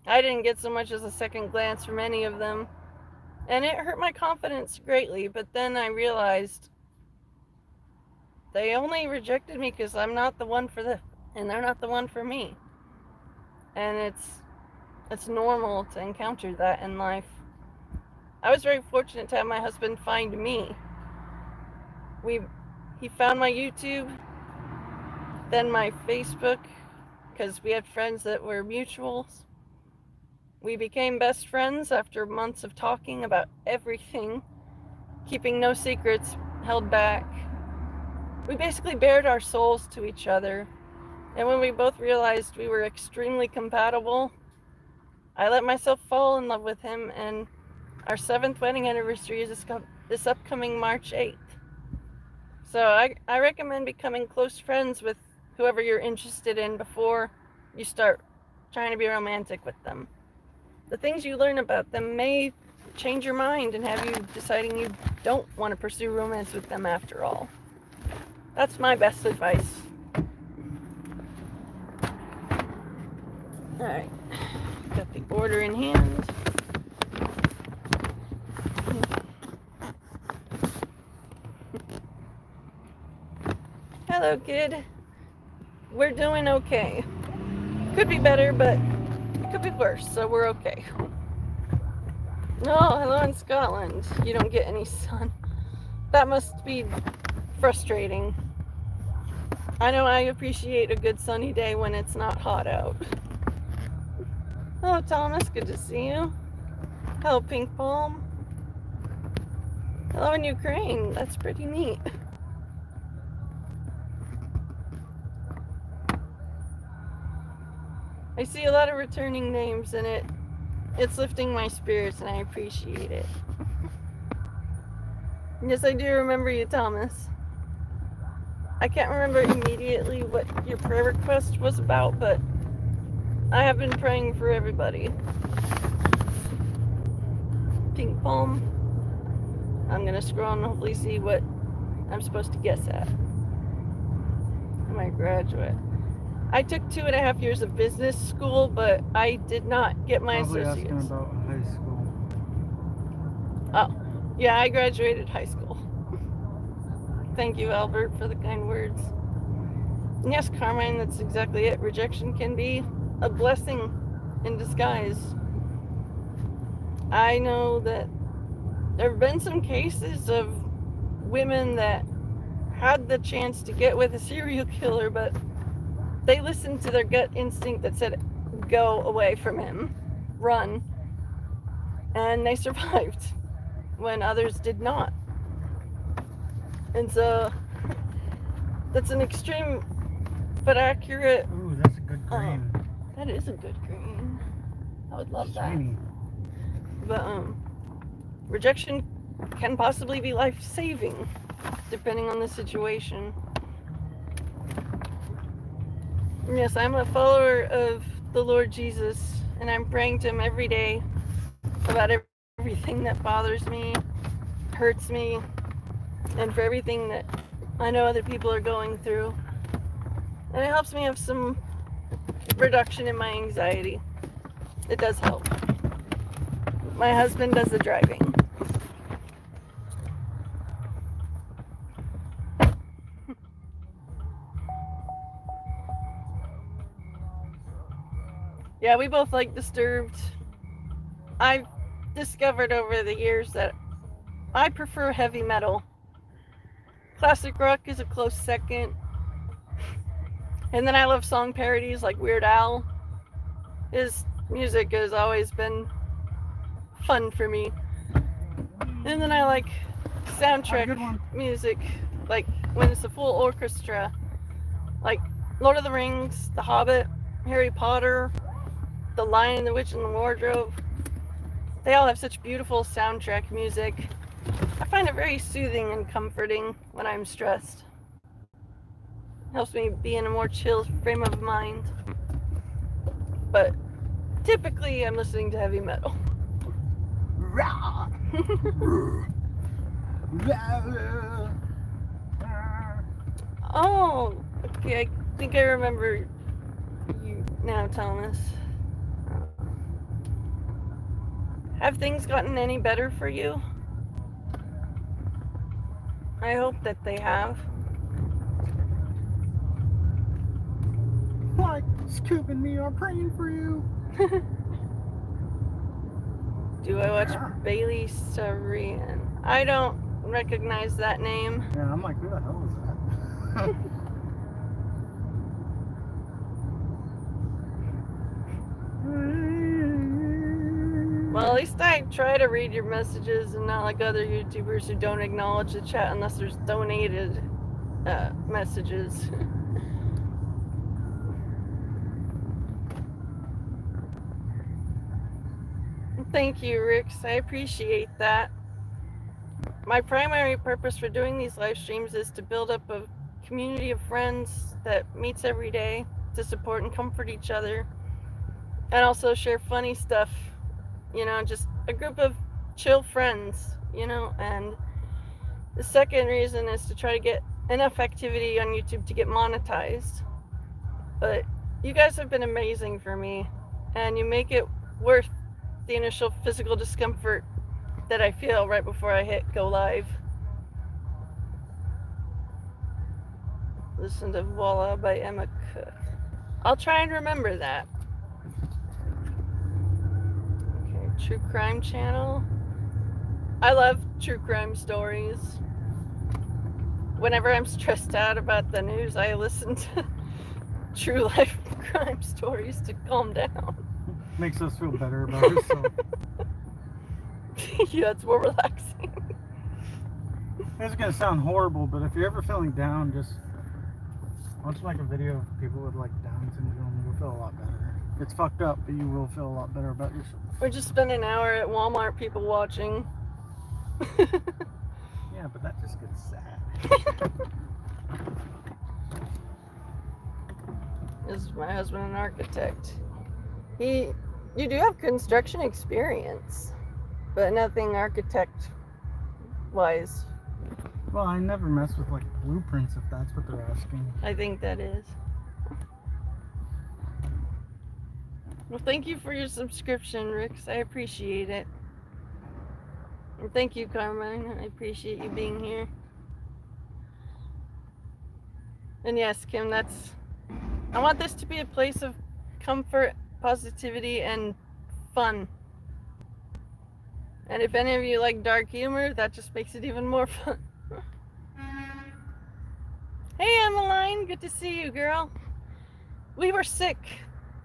I didn't get so much as a second glance from any of them, and it hurt my confidence greatly, but then I realized they only rejected me because I'm not the one for them, and they're not the one for me. And it's normal to encounter that in life. I was very fortunate to have my husband find me. He found my YouTube, then my Facebook, because we had friends that were mutuals. We became best friends after months of talking about everything, keeping no secrets held back. We basically bared our souls to each other, and when we both realized we were extremely compatible, I let myself fall in love with him, and our 7th wedding anniversary is this upcoming March 8th. So I recommend becoming close friends with whoever you're interested in before you start trying to be romantic with them. The things you learn about them may change your mind and have you deciding you don't want to pursue romance with them after all. That's my best advice. Alright, got the order in hand. Hello, kid. We're doing okay. Could be better, but it could be worse, so we're okay. Oh, hello in Scotland. You don't get any sun. That must be frustrating. I know I appreciate a good sunny day when it's not hot out. Hello, Thomas. Good to see you. Hello, Pink Palm. Hello in Ukraine. That's pretty neat. I see a lot of returning names in it. It's lifting my spirits and I appreciate it. Yes, I do remember you, Thomas. I can't remember immediately what your prayer request was about, but I have been praying for everybody. Pink Palm. I'm gonna scroll and hopefully see what I'm supposed to guess at. Am I a graduate? I took 2.5 years of business school, but I did not get my associates. Probably asking about high school. Oh, yeah, I graduated high school. Thank you, Albert, for the kind words. And yes, Carmine, that's exactly it. Rejection can be a blessing in disguise. I know that there have been some cases of women that had the chance to get with a serial killer, but they listened to their gut instinct that said, go away from him, run, and they survived when others did not. And so that's an extreme but accurate. Ooh, that's a good green. That is a good green. I would love Shiny. that. But rejection can possibly be life-saving depending on the situation. Yes, I'm a follower of the Lord Jesus, and I'm praying to him every day about everything that bothers me, hurts me, and for everything that I know other people are going through. And it helps me have some reduction in my anxiety. It does help. My husband does the driving. Yeah, we both like Disturbed. I've discovered over the years that I prefer heavy metal. Classic rock is a close second. And then I love song parodies like Weird Al. His music has always been fun for me. And then I like soundtrack music, like when it's a full orchestra, like Lord of the Rings, The Hobbit, Harry Potter, The Lion, the Witch, and the Wardrobe. They all have such beautiful soundtrack music. I find it very soothing and comforting when I'm stressed. It helps me be in a more chill frame of mind. But typically I'm listening to heavy metal. Oh, okay, I think I remember you now, Thomas. Have things gotten any better for you? I hope that they have. Like Scoop and me are praying for you. Do I watch Bailey Sarian? I don't recognize that name. Yeah, I'm like, who the hell is that? Well, at least I try to read your messages and not like other YouTubers who don't acknowledge the chat unless there's donated messages. Thank you, Rix. I appreciate that. My primary purpose for doing these live streams is to build up a community of friends that meets every day to support and comfort each other, and also share funny stuff, you know, just a group of chill friends, you know. And the second reason is to try to get enough activity on YouTube to get monetized. But you guys have been amazing for me, and you make it worth the initial physical discomfort that I feel right before I hit go live. Listen to Voila by Emma Cook. I'll try and remember that. Okay, true crime channel. I love true crime stories. Whenever I'm stressed out about the news, I listen to true life crime stories to calm down. Makes us feel better about ourselves. Yeah, it's more relaxing. It's gonna sound horrible, but if you're ever feeling down, just watch like a video of people with like Down syndrome. You'll feel a lot better. It's fucked up, but you will feel a lot better about yourself. Or just spend an hour at Walmart, people watching. Yeah, but that just gets sad. This is my husband, an architect. You do have construction experience, but nothing architect-wise. Well, I never mess with like blueprints if that's what they're asking. I think that is. Well, thank you for your subscription, Rix. I appreciate it. And thank you, Carmine. I appreciate you being here. And yes, Kim, I want this to be a place of comfort, positivity, and fun. And if any of you like dark humor, that just makes it even more fun. Hey, Emmeline, good to see you, girl. We were sick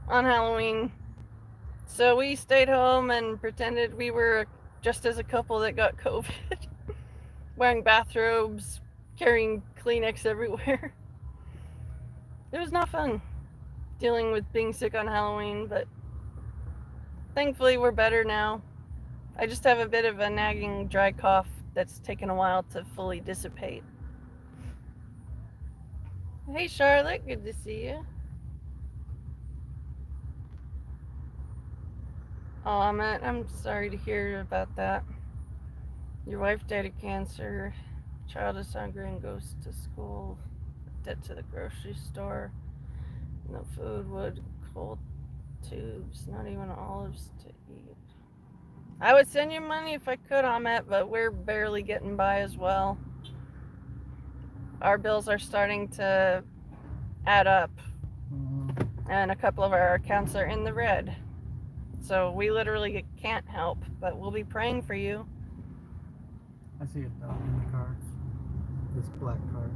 on Halloween, so we stayed home and pretended we were just as a couple that got COVID. Wearing bathrobes, carrying Kleenex everywhere. It was not fun dealing with being sick on Halloween, but thankfully we're better now. I just have a bit of a nagging dry cough that's taken a while to fully dissipate. Hey Charlotte, good to see you. Oh, I'm sorry to hear about that. Your wife died of cancer, child is hungry and goes to school, dead to the grocery store, no food, wood, cold tubes, not even olives to eat. I would send you money if I could, Ahmet, but we're barely getting by as well. Our bills are starting to add up. and a couple of our accounts are in the red. So we literally can't help, but we'll be praying for you. I see a dog in the car. This black car.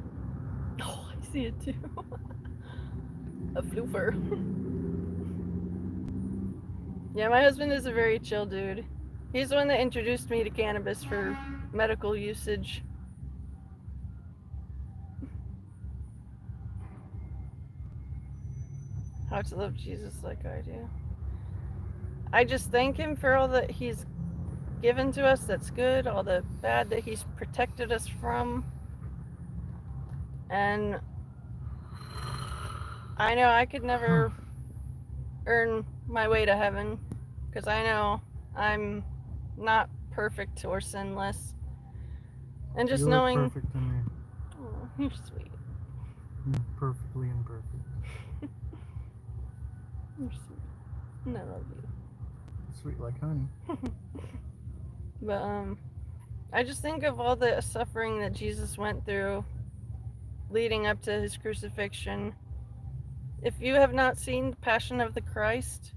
Oh, I see it too. A floofer. Yeah, my husband is a very chill dude. He's the one that introduced me to cannabis for medical usage. How to love Jesus like I do. I just thank him for all that he's given to us that's good, all the bad that he's protected us from. And I know I could never earn my way to heaven, because I know I'm not perfect or sinless. And just you knowing... look perfect to me. Oh, you're sweet. You're perfectly imperfect. You're sweet. And I love you. Sweet like honey. But I just think of all the suffering that Jesus went through leading up to his crucifixion. If you have not seen Passion of the Christ,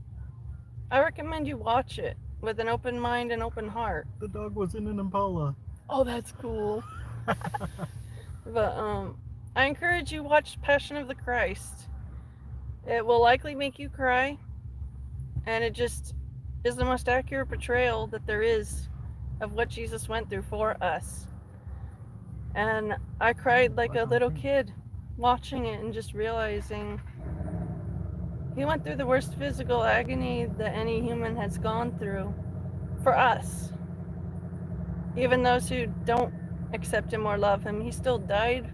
I recommend you watch it with an open mind and open heart. The dog was in an Impala. Oh, that's cool. But I encourage you watch Passion of the Christ. It will likely make you cry, and it just is the most accurate portrayal that there is of what Jesus went through for us. And I cried like a little kid watching it and just realizing he went through the worst physical agony that any human has gone through for us. Even those who don't accept him or love him, he still died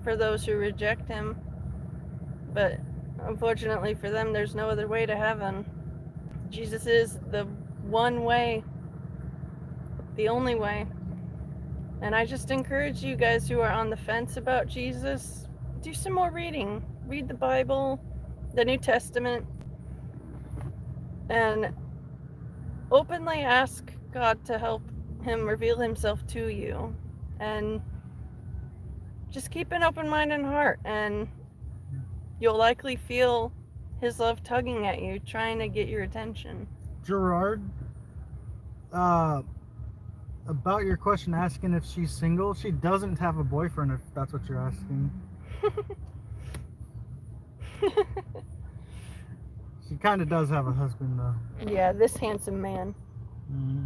for those who reject him. But unfortunately for them, there's no other way to heaven. Jesus is the one way, the only way. And I just encourage you guys who are on the fence about Jesus, do some more reading. Read the Bible, the New Testament, and openly ask God to help him reveal himself to you. And just keep an open mind and heart, and you'll likely feel his love tugging at you, trying to get your attention. Gerard, about your question asking if she's single, she doesn't have a boyfriend, if that's what you're asking. She kind of does have a husband, though. Yeah, this handsome man. Mm-hmm.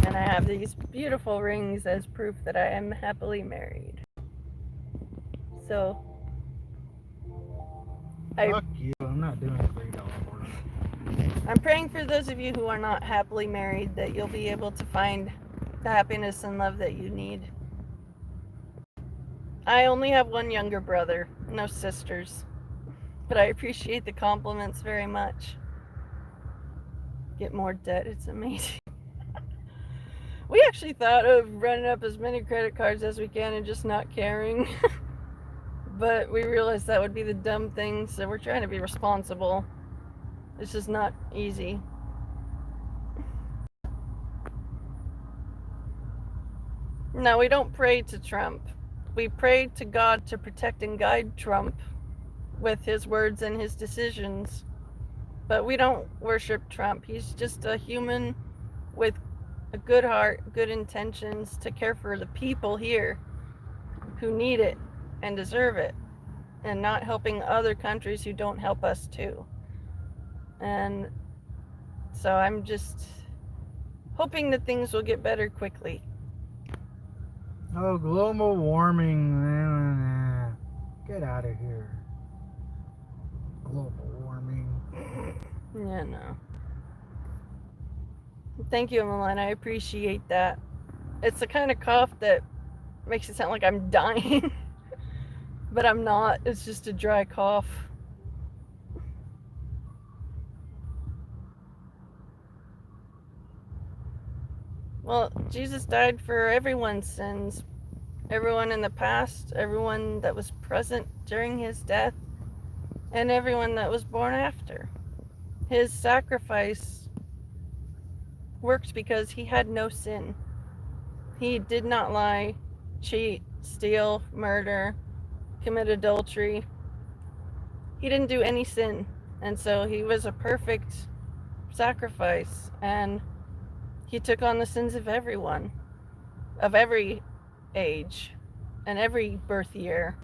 And I have these beautiful rings as proof that I am happily married. So, Fuck you, I'm not doing a $3 order. I'm praying for those of you who are not happily married that you'll be able to find the happiness and love that you need. I only have one younger brother, no sisters. But I appreciate the compliments very much. Get more debt, it's amazing. We actually thought of running up as many credit cards as we can and just not caring. But we realized that would be the dumb thing, so we're trying to be responsible. It's just not easy. No, we don't pray to Trump. We pray to God to protect and guide Trump with his words and his decisions. But we don't worship Trump. He's just a human with a good heart, good intentions to care for the people here who need it and deserve it, and not helping other countries who don't help us too. And so I'm just hoping that things will get better quickly. Oh, global warming. Get out of here. Global warming. Yeah, no. Thank you, Emmeline. I appreciate that. It's the kind of cough that makes it sound like I'm dying. But I'm not. It's just a dry cough. Well, Jesus died for everyone's sins. Everyone in the past, everyone that was present during his death, and everyone that was born after. His sacrifice worked because he had no sin. He did not lie, cheat, steal, murder, commit adultery. he didn't do any sin. And so he was a perfect sacrifice. And he took on the sins of everyone, of every age and every birth year.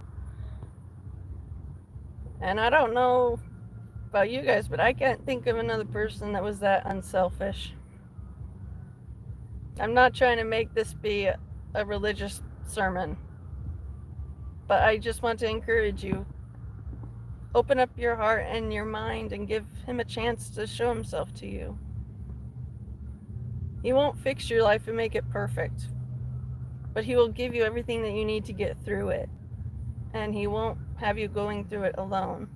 And I don't know about you guys, but I can't think of another person that was that unselfish. I'm not trying to make this be a religious sermon, but I just want to encourage you. Open up your heart and your mind and give him a chance to show himself to you. He won't fix your life and make it perfect, but he will give you everything that you need to get through it. And he won't have you going through it alone.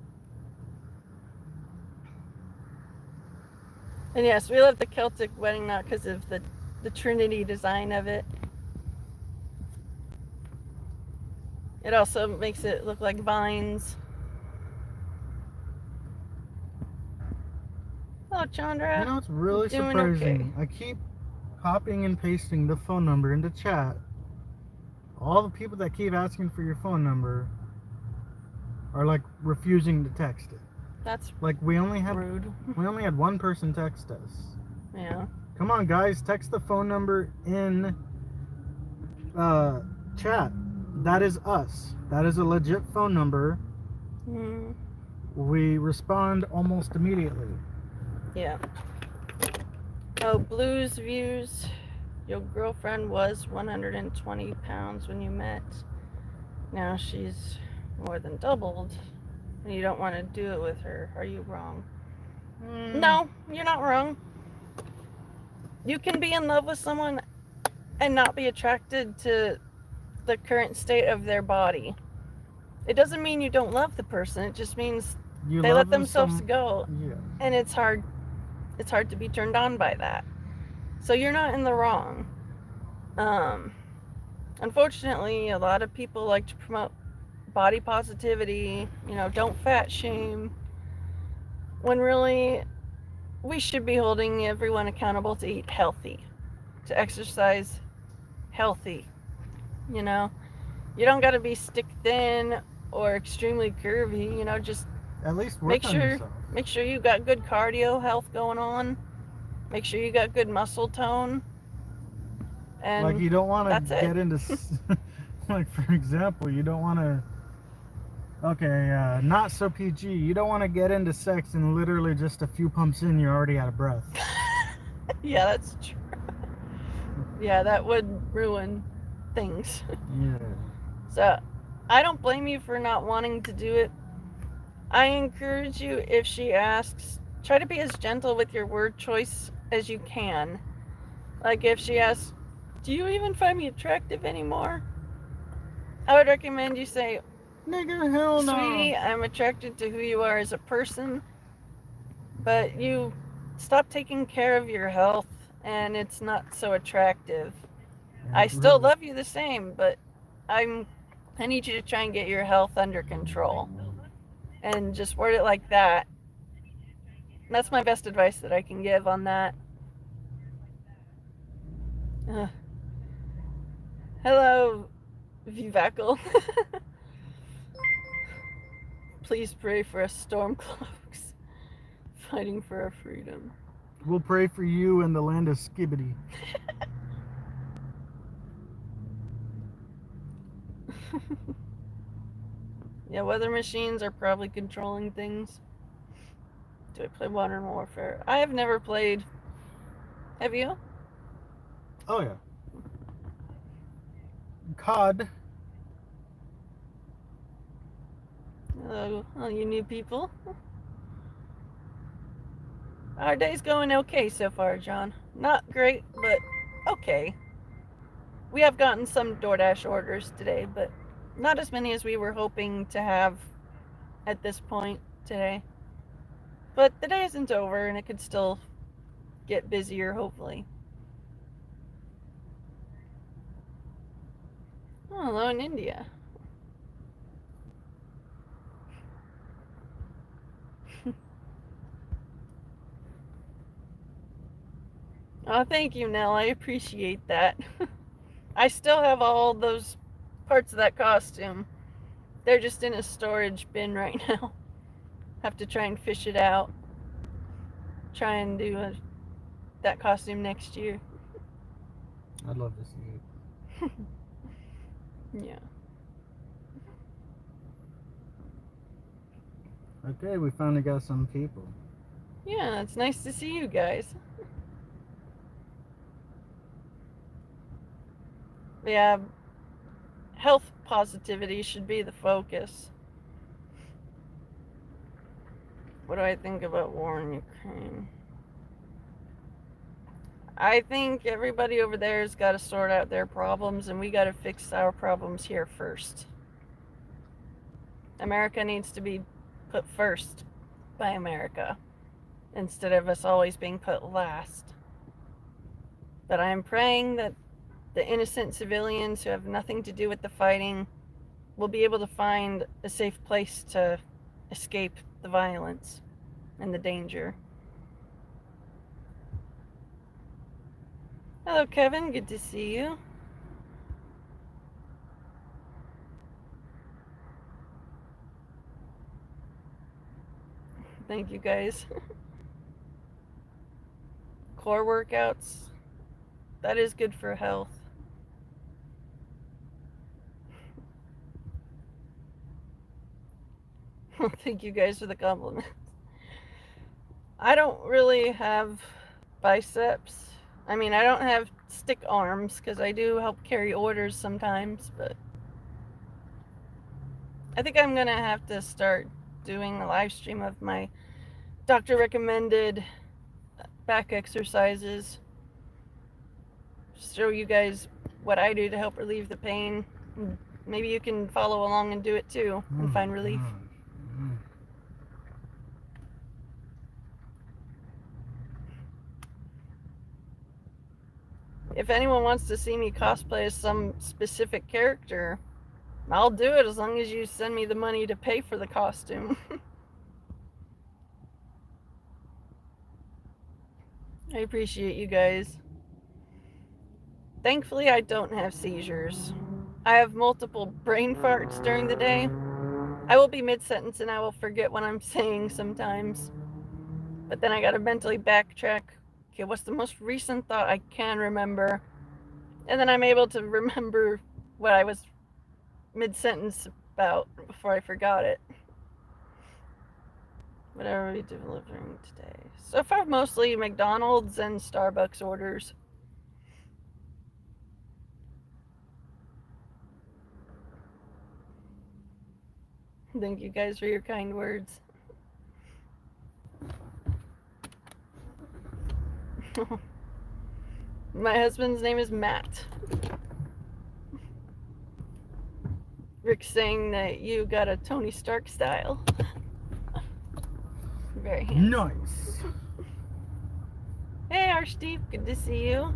And yes, we love the Celtic wedding knot because of the Trinity design of it. It also makes it look like vines. Oh, Chandra. You know, it's really doing surprising. okay. I keep copying and pasting the phone number into chat. All the people that keep asking for your phone number are like refusing to text it. That's Like we only had rude. one person text us. Yeah. Come on, guys, text the phone number in chat. That is us. That is a legit phone number. Mm, We respond almost immediately. yeah. Oh, Blues Views. Your girlfriend was 120 pounds when you met. Now she's more than doubled. And you don't want to do it with her. Are you wrong? No, you're not wrong. You can be in love with someone and not be attracted to the current state of their body. It doesn't mean you don't love the person. It just means You they love let them themselves go. Yeah. And it's hard to be turned on by that. So you're not in the wrong. Unfortunately, a lot of people like to promote body positivity, don't fat shame, when really we should be holding everyone accountable to eat healthy, to exercise healthy. You don't got to be stick thin or extremely curvy. Just At least work on yourself. make sure you got good cardio health going on. Make sure you got good muscle tone. And like you don't want to that's it. get into like for example, you don't want to not so PG. You don't want to get into sex and literally just a few pumps in you're already out of breath. Yeah, that's true. Yeah, that would ruin things. Yeah. So I don't blame you for not wanting to do it. I encourage you, if she asks, try to be as gentle with your word choice as you can. Like if she asks, do you even find me attractive anymore? I would recommend you say, Nigga, hell no. sweetie, I'm attracted to who you are as a person, but you stop taking care of your health and it's not so attractive. I still love you the same, but I need you to try and get your health under control. And just word it like that. That's my best advice that I can give on that. Hello, Vivacle. Please pray for us Stormcloaks fighting for our freedom. We'll pray for you in the land of Skibbity. Yeah, weather machines are probably controlling things. Do I play Modern Warfare? I have never played. Have you? Oh yeah. COD. Hello, all you new people. Our day's going okay so far, John. Not great, but okay. We have gotten some DoorDash orders today, but not as many as we were hoping to have at this point today. But the day isn't over and it could still get busier, hopefully. Oh, hello in India. Oh, thank you, Nell. I appreciate that. I still have all those parts of that costume. They're just in a storage bin right now. have to try and fish it out. Try and do that costume next year. I'd love to see it. Yeah. Okay, we finally got some people. Yeah, it's nice to see you guys. Yeah, health positivity should be the focus. What do I think about war in Ukraine? I think everybody over there has got to sort out their problems, and we got to fix our problems here first. America needs to be put first by America instead of us always being put last. But I am praying that the innocent civilians who have nothing to do with the fighting will be able to find a safe place to escape the violence and the danger. Hello, Kevin. Good to see you. Thank you, guys. Core workouts. That is good for health. Thank you guys for the compliment. I don't really have biceps. I mean, I don't have stick arms because I do help carry orders sometimes, but I think I'm gonna have to start doing a live stream of my doctor recommended back exercises. Show you guys what I do to help relieve the pain. Maybe you can follow along and do it too and find relief. If anyone wants to see me cosplay as some specific character, I'll do it as long as you send me the money to pay for the costume. I appreciate you guys. Thankfully, I don't have seizures. I have multiple brain farts during the day. I will be mid-sentence and I will forget what I'm saying sometimes. But then I gotta mentally backtrack. Okay, what's the most recent thought I can remember? And then I'm able to remember what I was mid-sentence about before I forgot it. What are we delivering today? So far, mostly McDonald's and Starbucks orders. Thank you guys for your kind words. My husband's name is Matt. Rick's saying that you got a Tony Stark style. Very handsome. Nice. Hey, Steve, good to see you.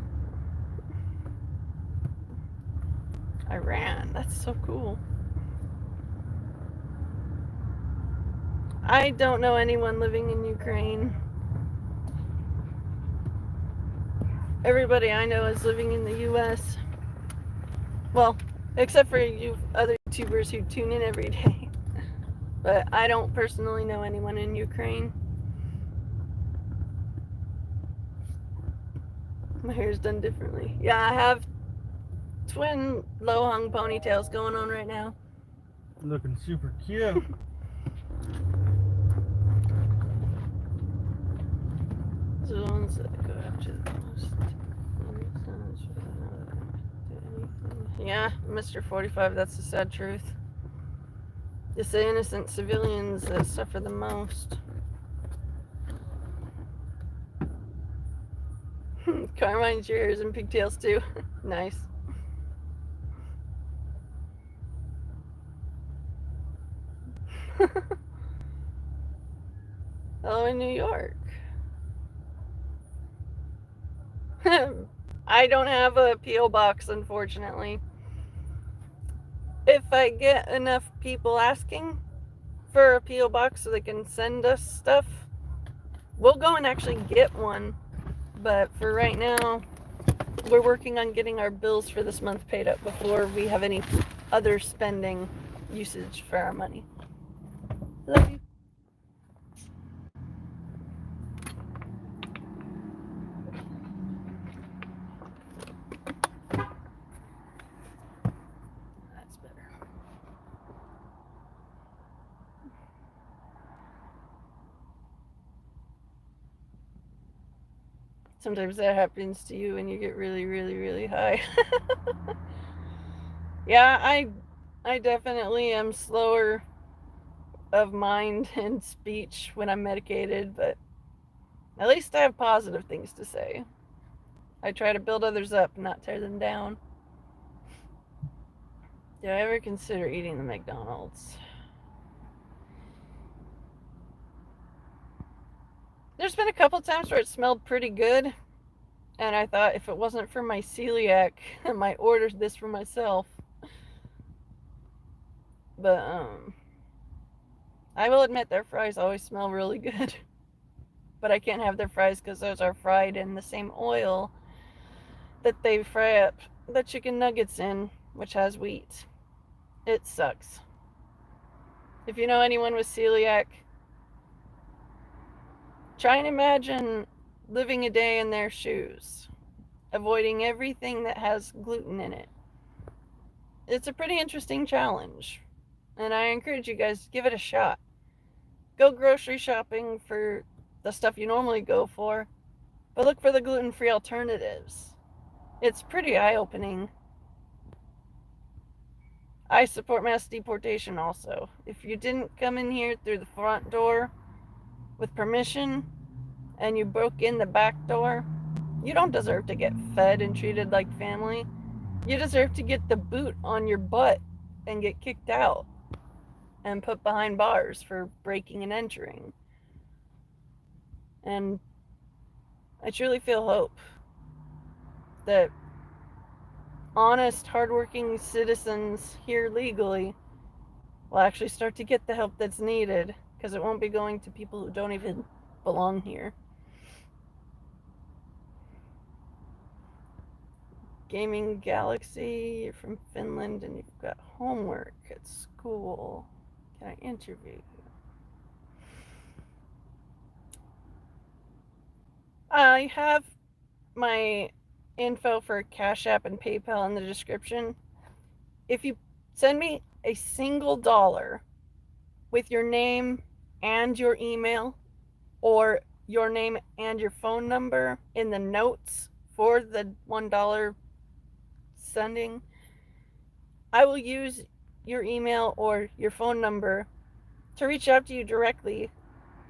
Iran, that's so cool. I don't know anyone living in Ukraine. Everybody I know is living in the US. Well, except for you other YouTubers who tune in every day. But I don't personally know anyone in Ukraine. My hair's done differently. Yeah, I have twin low-hung ponytails going on right now. Looking super cute. So the ones that go after the most. Yeah, Mr. 45, that's the sad truth. It's the innocent civilians that suffer the most. Carmine's your ears and pigtails too. Nice. Hello in New York. I don't have a P.O. box, unfortunately. If I get enough people asking for a P.O. box so they can send us stuff, we'll go and actually get one. But for right now, we're working on getting our bills for this month paid up before we have any other spending usage for our money. Love you. Sometimes that happens to you when you get really, really, really high. Yeah, I definitely am slower of mind and speech when I'm medicated, but at least I have positive things to say. I try to build others up, not tear them down. Did I ever consider eating the McDonald's? There's been a couple times where it smelled pretty good, and I thought if it wasn't for my celiac, I might order this for myself. But I will admit their fries always smell really good. But I can't have their fries because those are fried in the same oil that they fry up the chicken nuggets in, which has wheat. It sucks. If you know anyone with celiac, try and imagine living a day in their shoes, avoiding everything that has gluten in it. It's a pretty interesting challenge, and I encourage you guys to give it a shot. Go grocery shopping for the stuff you normally go for, but look for the gluten-free alternatives. It's pretty eye-opening. I support mass deportation also. If you didn't come in here through the front door with permission and you broke in the back door, you don't deserve to get fed and treated like family. You deserve to get the boot on your butt and get kicked out and put behind bars for breaking and entering. And I truly feel hope that honest, hardworking citizens here legally will actually start to get the help that's needed, because it won't be going to people who don't even belong here. Gaming Galaxy, you're from Finland and you've got homework at school. Can I interview you? I have my info for Cash App and PayPal in the description. If you send me a single $1 with your name and your email, or your name and your phone number in the notes for the $1 sending, I will use your email or your phone number to reach out to you directly,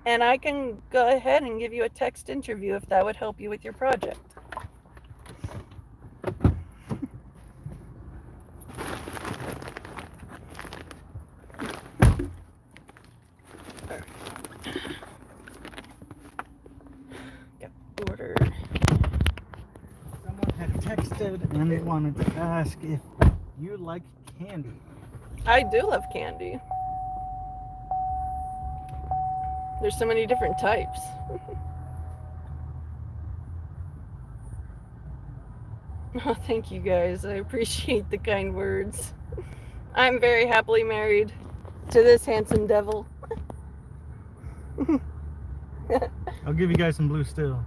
and I can go ahead and give you a text interview if that would help you with your project. Order. Someone had texted and they wanted to ask if you like candy. I do love candy. There's so many different types. Oh, thank you guys. I appreciate the kind words. I'm very happily married to this handsome devil. I'll give you guys some blue still.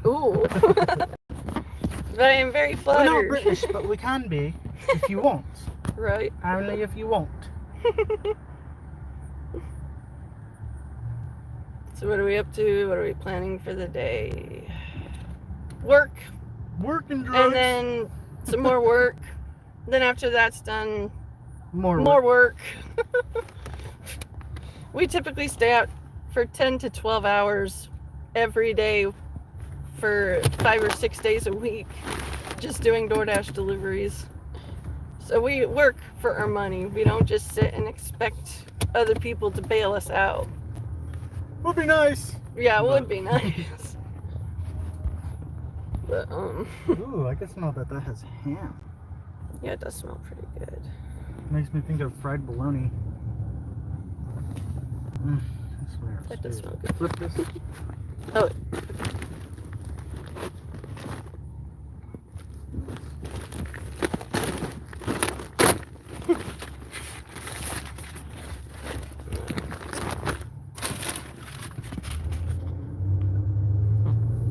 Ooh. But I am very We're flattered. not British, but we can be if you want. Right. Only if you want. So what are we up to? What are we planning for the day? Work. Work and drugs. And then some more work. Then after that's done, more work. We typically stay out for 10 to 12 hours every day for 5 or 6 days a week, just doing DoorDash deliveries. So we work for our money. We don't just sit and expect other people to bail us out. Would be nice. Yeah, it would be nice. But Ooh, I can smell that has ham. yeah, it does smell pretty good. Makes me think of fried bologna. I swear. That does smell good. Flip this. Oh.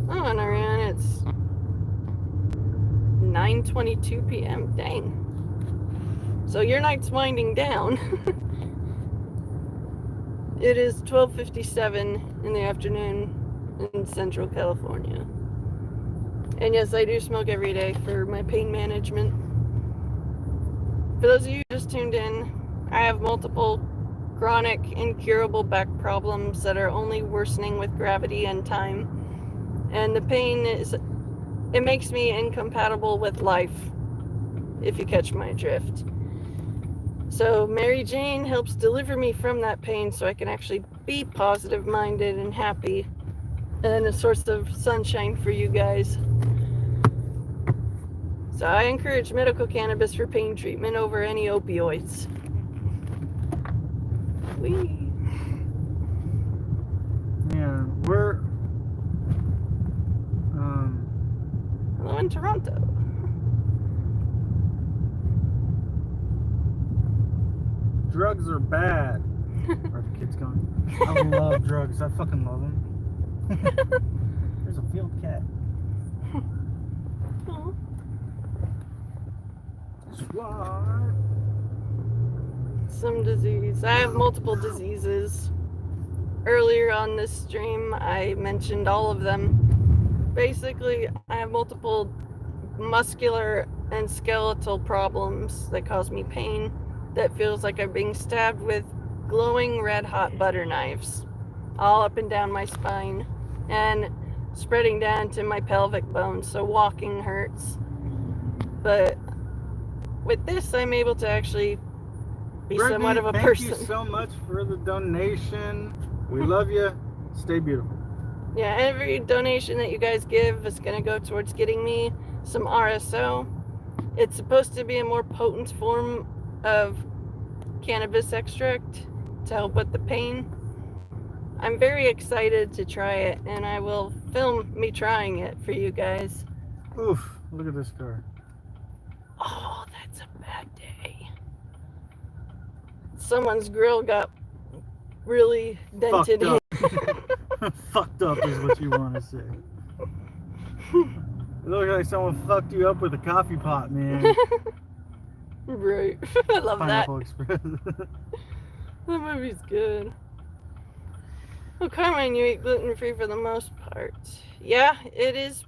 Oh, and Ariane, it's 9:22 p.m. Dang. So your night's winding down. It is 12:57 in the afternoon. in Central California. And yes, I do smoke every day for my pain management. For those of you who just tuned in, I have multiple chronic, incurable back problems that are only worsening with gravity and time. And the pain it makes me incompatible with life, if you catch my drift. So Mary Jane helps deliver me from that pain so I can actually be positive-minded and happy and a source of sunshine for you guys. So I encourage medical cannabis for pain treatment over any opioids. Whee! Yeah, we're Hello in Toronto. drugs are bad. Are the kids gone? I love drugs. I fucking love them. There's a field cat. Oh. Swat. Some disease. I have multiple diseases. Earlier on this stream, I mentioned all of them. Basically, I have multiple muscular and skeletal problems that cause me pain that feels like I'm being stabbed with glowing red hot butter knives all up and down my spine and spreading down to my pelvic bones, so walking hurts. But with this, I'm able to actually be Brittany, somewhat of a thank person. you so much for the donation. We love you. Stay beautiful. Yeah, every donation that you guys give is going to go towards getting me some RSO. It's supposed to be a more potent form of cannabis extract to help with the pain. I'm very excited to try it, and I will film me trying it for you guys. Oof, look at this car. Oh, that's a bad day. Someone's grill got really dented in. Fucked up is what you want to say. It looks like someone fucked you up with a coffee pot, man. Right. I love Pineapple that. Express. That movie's good. Well, Carmine, you eat gluten-free for the most part. Yeah, it is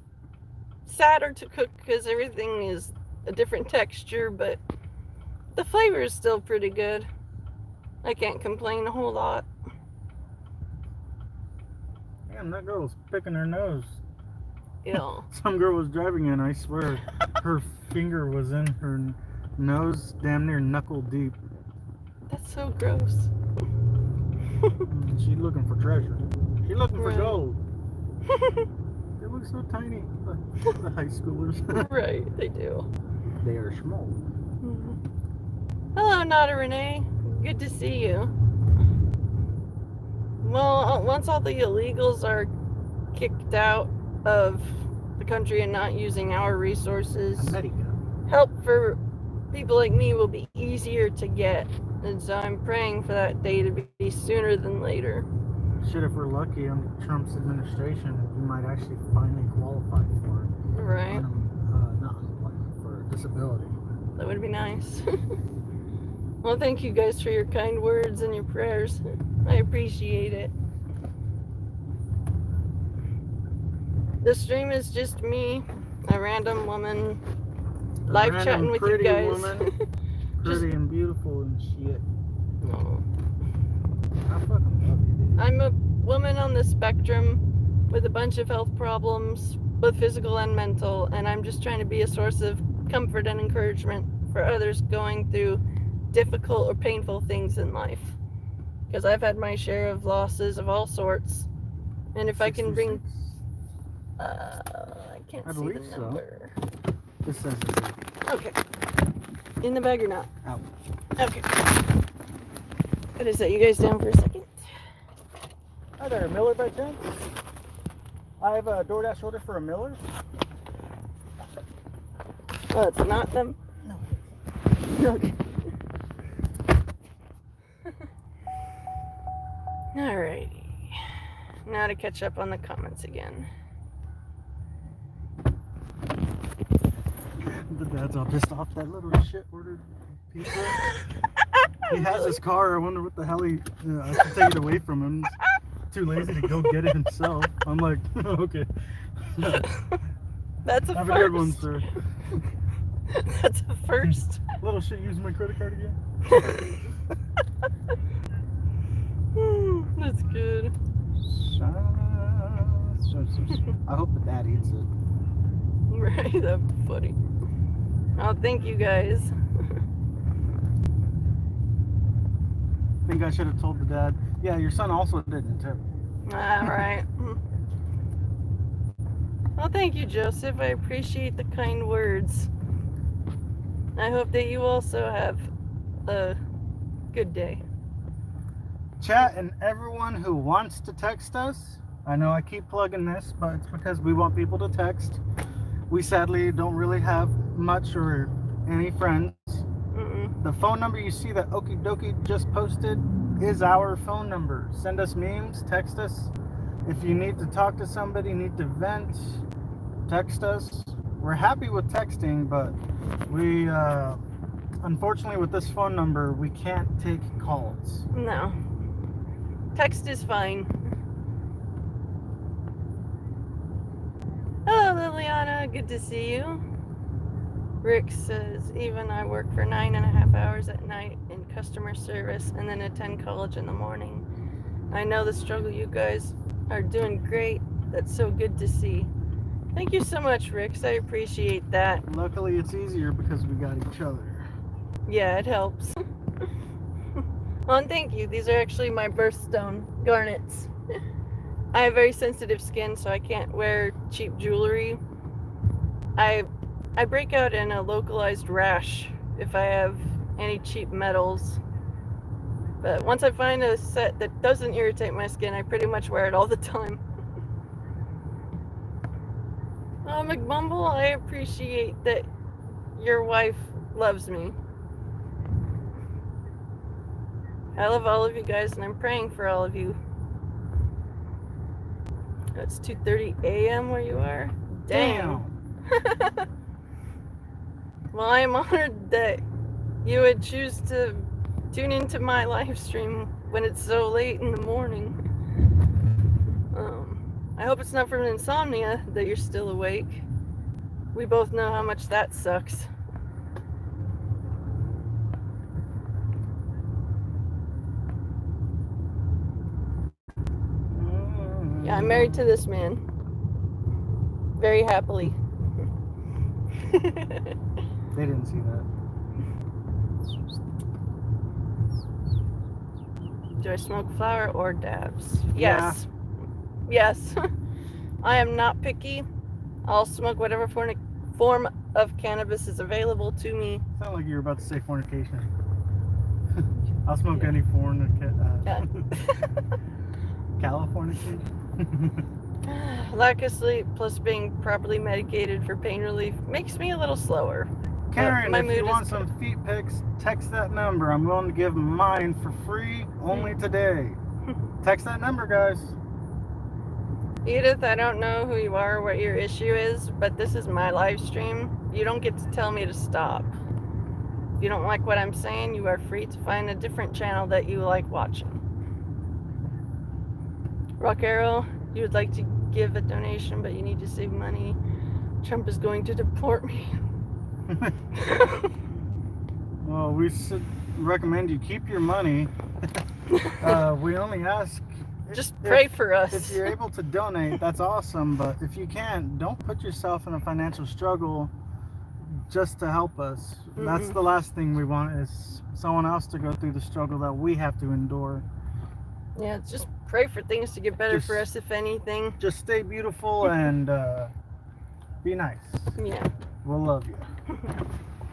sadder to cook because everything is a different texture, but the flavor is still pretty good. I can't complain a whole lot. Damn, that girl was picking her nose. Yeah. Some girl was driving in, I swear. Her finger was in her nose, damn near knuckle deep. That's so gross. She's looking for treasure. She's looking for Right. gold. They look so tiny, the high schoolers. Right, they do. They are small. Hello, Nada Renee. Good to see you. Well, once all the illegals are kicked out of the country and not using our resources, America. help for people like me will be easier to get. And so I'm praying for that day to be sooner than later. Shit, if we're lucky under Trump's administration, we might actually finally qualify for Right. not unemployment, for disability. That would be nice. Well, thank you guys for your kind words and your prayers. I appreciate it. The stream is just me, a random woman, live Random chatting with you pretty guys. woman. Pretty and beautiful and shit. Oh. I fucking love you, dude. I'm a woman on the spectrum with a bunch of health problems, both physical and mental, and I'm just trying to be a source of comfort and encouragement for others going through difficult or painful things in life. Because I've had my share of losses of all sorts. And if I can bring... 636? I can't I see believe the so. number. This says it. Okay. In the bag or not? Out. Okay. Gotta set you guys down for a second. Hi there, Miller by chance? I have a DoorDash order for a Miller. Oh, it's not them? No. Okay. Alrighty. Now to catch up on the comments again. The dad's all pissed off. That little shit ordered pizza. He has his car. I wonder what the hell he. I should take it away from him. too lazy to go get it himself. I'm like, okay. That's a Have first. a good one, sir. That's a first. Little shit using my credit card again. That's good. I hope the dad eats it. Right, that's funny. Oh, thank you guys. I think I should have told the dad. Yeah, your son also didn't tip. All right. Well, thank you, Joseph. I appreciate the kind words. I hope that you also have a good day. Chat and everyone who wants to text us. I know I keep plugging this, but it's because we want people to text. We sadly don't really have much or any friends. The phone number you see that Okydoke just posted is our phone number. Send us memes, text us. If you need to talk to somebody, need to vent, text us. We're happy with texting, but we, unfortunately with this phone number, we can't take calls. No. Text is fine. Hello, Liliana. Good to see you. Rick says, even I work for 9.5 hours at night in customer service and then attend college in the morning. I know the struggle. You guys are doing great. That's so good to see. Thank you so much, Rick. I appreciate that. Luckily, it's easier because we got each other. Yeah, it helps. Well, and thank you. These are actually my birthstone garnets. I have very sensitive skin, so I can't wear cheap jewelry. I break out in a localized rash if I have any cheap metals. But once I find a set that doesn't irritate my skin, I pretty much wear it all the time. Oh, McBumble, I appreciate that your wife loves me. I love all of you guys, and I'm praying for all of you. It's 2:30 a.m. where you are? Damn. Well, I am honored that you would choose to tune into my live stream when it's so late in the morning. I hope it's not from insomnia that you're still awake. We both know how much that sucks. Yeah, I'm married to this man. Very happily. They didn't see that. Do I smoke flower or dabs? Yeah. Yes. Yes. I am not picky. I'll smoke whatever form of cannabis is available to me. Sound like you were about to say fornication. I'll smoke any Californication. Lack of sleep plus being properly medicated for pain relief makes me a little slower. Karen, my if you mood want is some feet pics, text that number. I'm willing to give mine for free only today. Text that number, guys. Edith, I don't know who you are or what your issue is, but this is my live stream. You don't get to tell me to stop. If you don't like what I'm saying, you are free to find a different channel that you like watching. Rock Arrow, you would like to give a donation, but you need to save money. Trump is going to deport me. Well, we should recommend you keep your money. We only ask... Just pray for us. If you're able to donate, that's awesome. But if you can't, don't put yourself in a financial struggle just to help us. That's the last thing we want, is someone else to go through the struggle that we have to endure. Yeah, just pray for things to get better for us, if anything. Just stay beautiful and be nice. Yeah. We'll love you.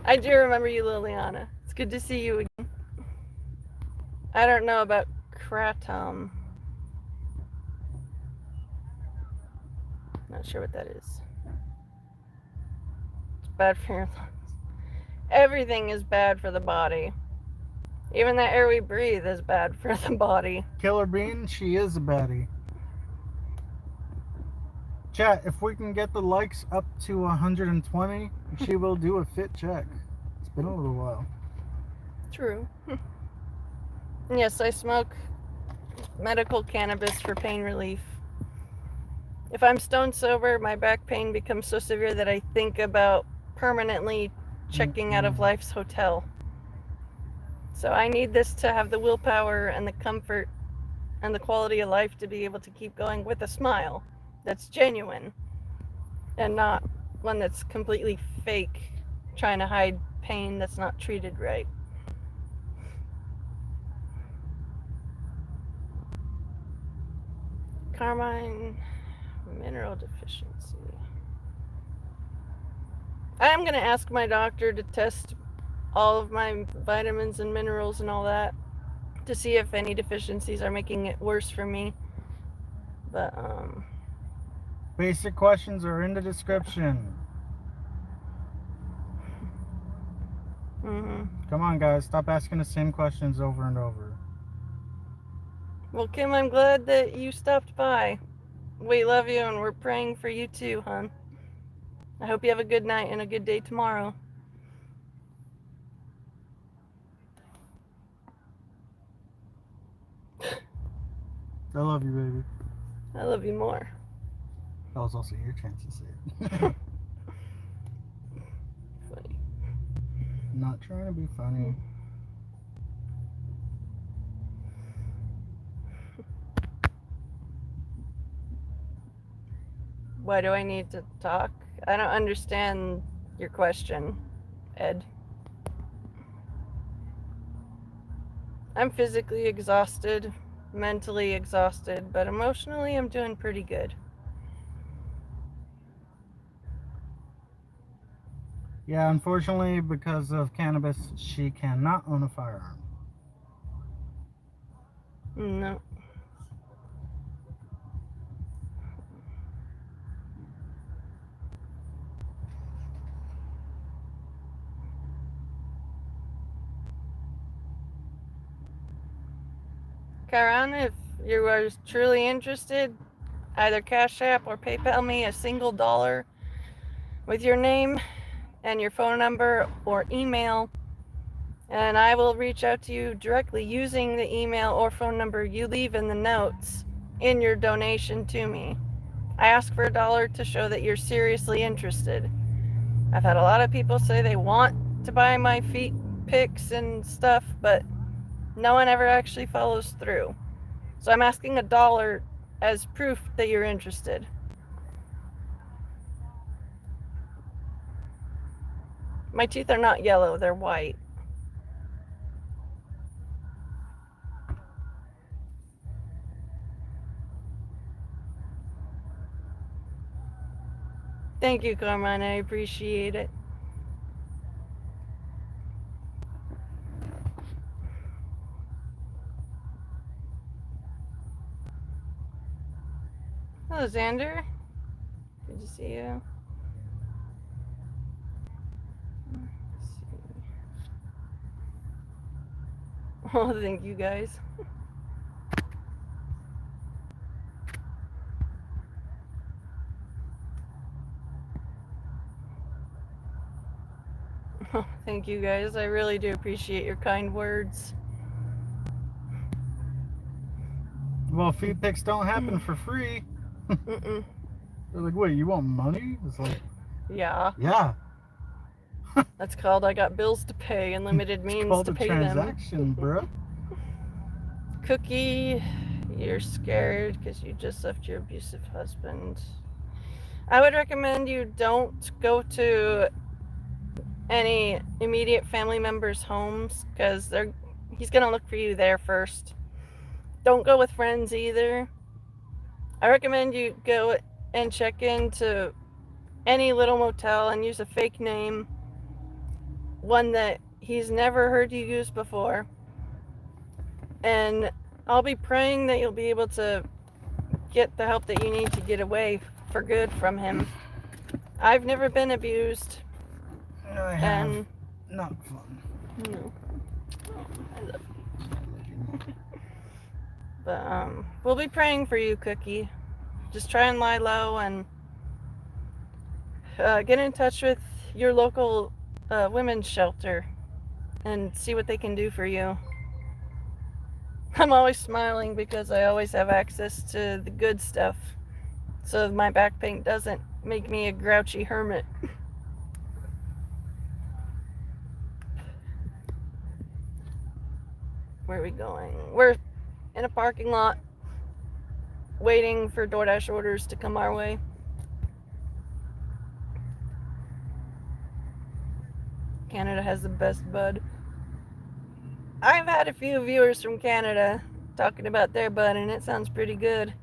I do remember you, Liliana. It's good to see you again. I don't know about kratom. Not sure what that is. It's bad for your lungs. Everything is bad for the body. Even the air we breathe is bad for the body. Killer Bean, she is a baddie. Chat, if we can get the likes up to 120, she will do a fit check. It's been a little while. True. Yes, I smoke medical cannabis for pain relief. If I'm stone sober, my back pain becomes so severe that I think about permanently checking out of life's hotel. So I need this to have the willpower and the comfort and the quality of life to be able to keep going with a smile that's genuine and not one that's completely fake, trying to hide pain that's not treated right. Carmine, mineral deficiency. I'm going to ask my doctor to test all of my vitamins and minerals and all that to see if any deficiencies are making it worse for me. But, basic questions are in the description. Come on, guys. Stop asking the same questions over and over. Well, Kim, I'm glad that you stopped by. We love you, and we're praying for you too, hon. I hope you have a good night and a good day tomorrow. I love you, baby. I love you more. That was also your chance to say it. Funny. Not trying to be funny. Why do I need to talk? I don't understand your question, Ed. I'm physically exhausted, mentally exhausted, but emotionally I'm doing pretty good. Yeah, unfortunately, because of cannabis, she cannot own a firearm. No. Karan, if you are truly interested, either Cash App or PayPal me $1 with your name and your phone number or email, and I will reach out to you directly using the email or phone number you leave in the notes in your donation to me. I ask for $1 to show that you're seriously interested. I've had a lot of people say they want to buy my feet pics and stuff, but no one ever actually follows through. So I'm asking $1 as proof that you're interested. My teeth are not yellow, they're white. Thank you, Carmine, I appreciate it. Hello, Xander. Good to see you. Let's see. Oh, thank you guys. Oh, thank you guys. I really do appreciate your kind words. Well, feed pics don't happen for free. Mm-mm. They're like, wait, you want money? It's like, Yeah. yeah. That's called I got bills to pay and limited means to pay them. It's called a transaction, bro. Cookie, you're scared because you just left your abusive husband. I would recommend you don't go to any immediate family members' homes because he's gonna look for you there first. Don't go with friends either. I recommend you go and check into any little motel and use a fake name, one that he's never heard you use before. And I'll be praying that you'll be able to get the help that you need to get away for good from him. I've never been abused. I have. And not fun. No. Oh, I love you. But we'll be praying for you, Cookie. Just try and lie low and get in touch with your local women's shelter and see what they can do for you. I'm always smiling because I always have access to the good stuff. So my back pain doesn't make me a grouchy hermit. Where are we going? We're in a parking lot waiting for DoorDash orders to come our way. Canada has the best bud. I've had a few viewers from Canada talking about their bud, and it sounds pretty good.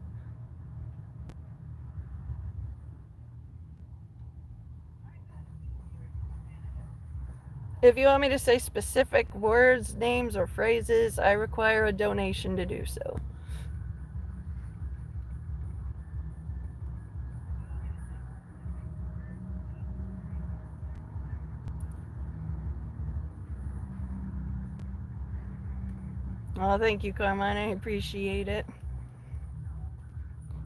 If you want me to say specific words, names, or phrases, I require a donation to do so. Oh, thank you, Carmine. I appreciate it.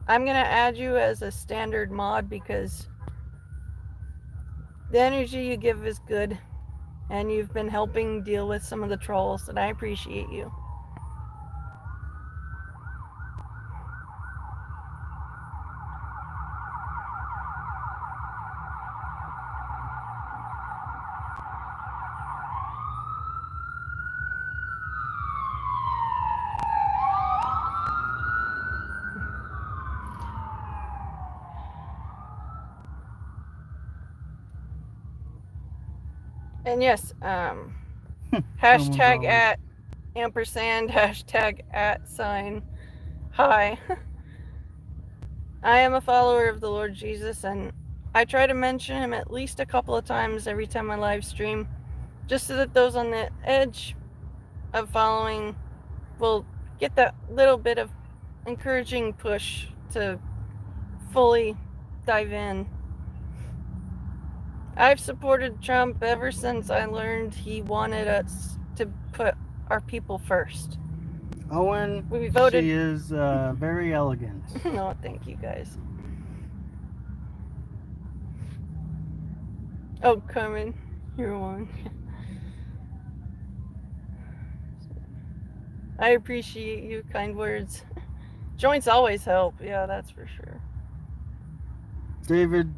I'm going to add you as a standard mod because the energy you give is good, and you've been helping deal with some of the trolls, and I appreciate you. And yes, hashtag at ampersand, hashtag at sign hi. I am a follower of the Lord Jesus, and I try to mention him at least a couple of times every time I live stream, just so that those on the edge of following will get that little bit of encouraging push to fully dive in. I've supported Trump ever since I learned he wanted us to put our people first. Owen, We voted. she is very elegant. No, thank you guys. Oh, Carmen, you're one. I appreciate you, kind words. Joints always help, yeah, that's for sure. David,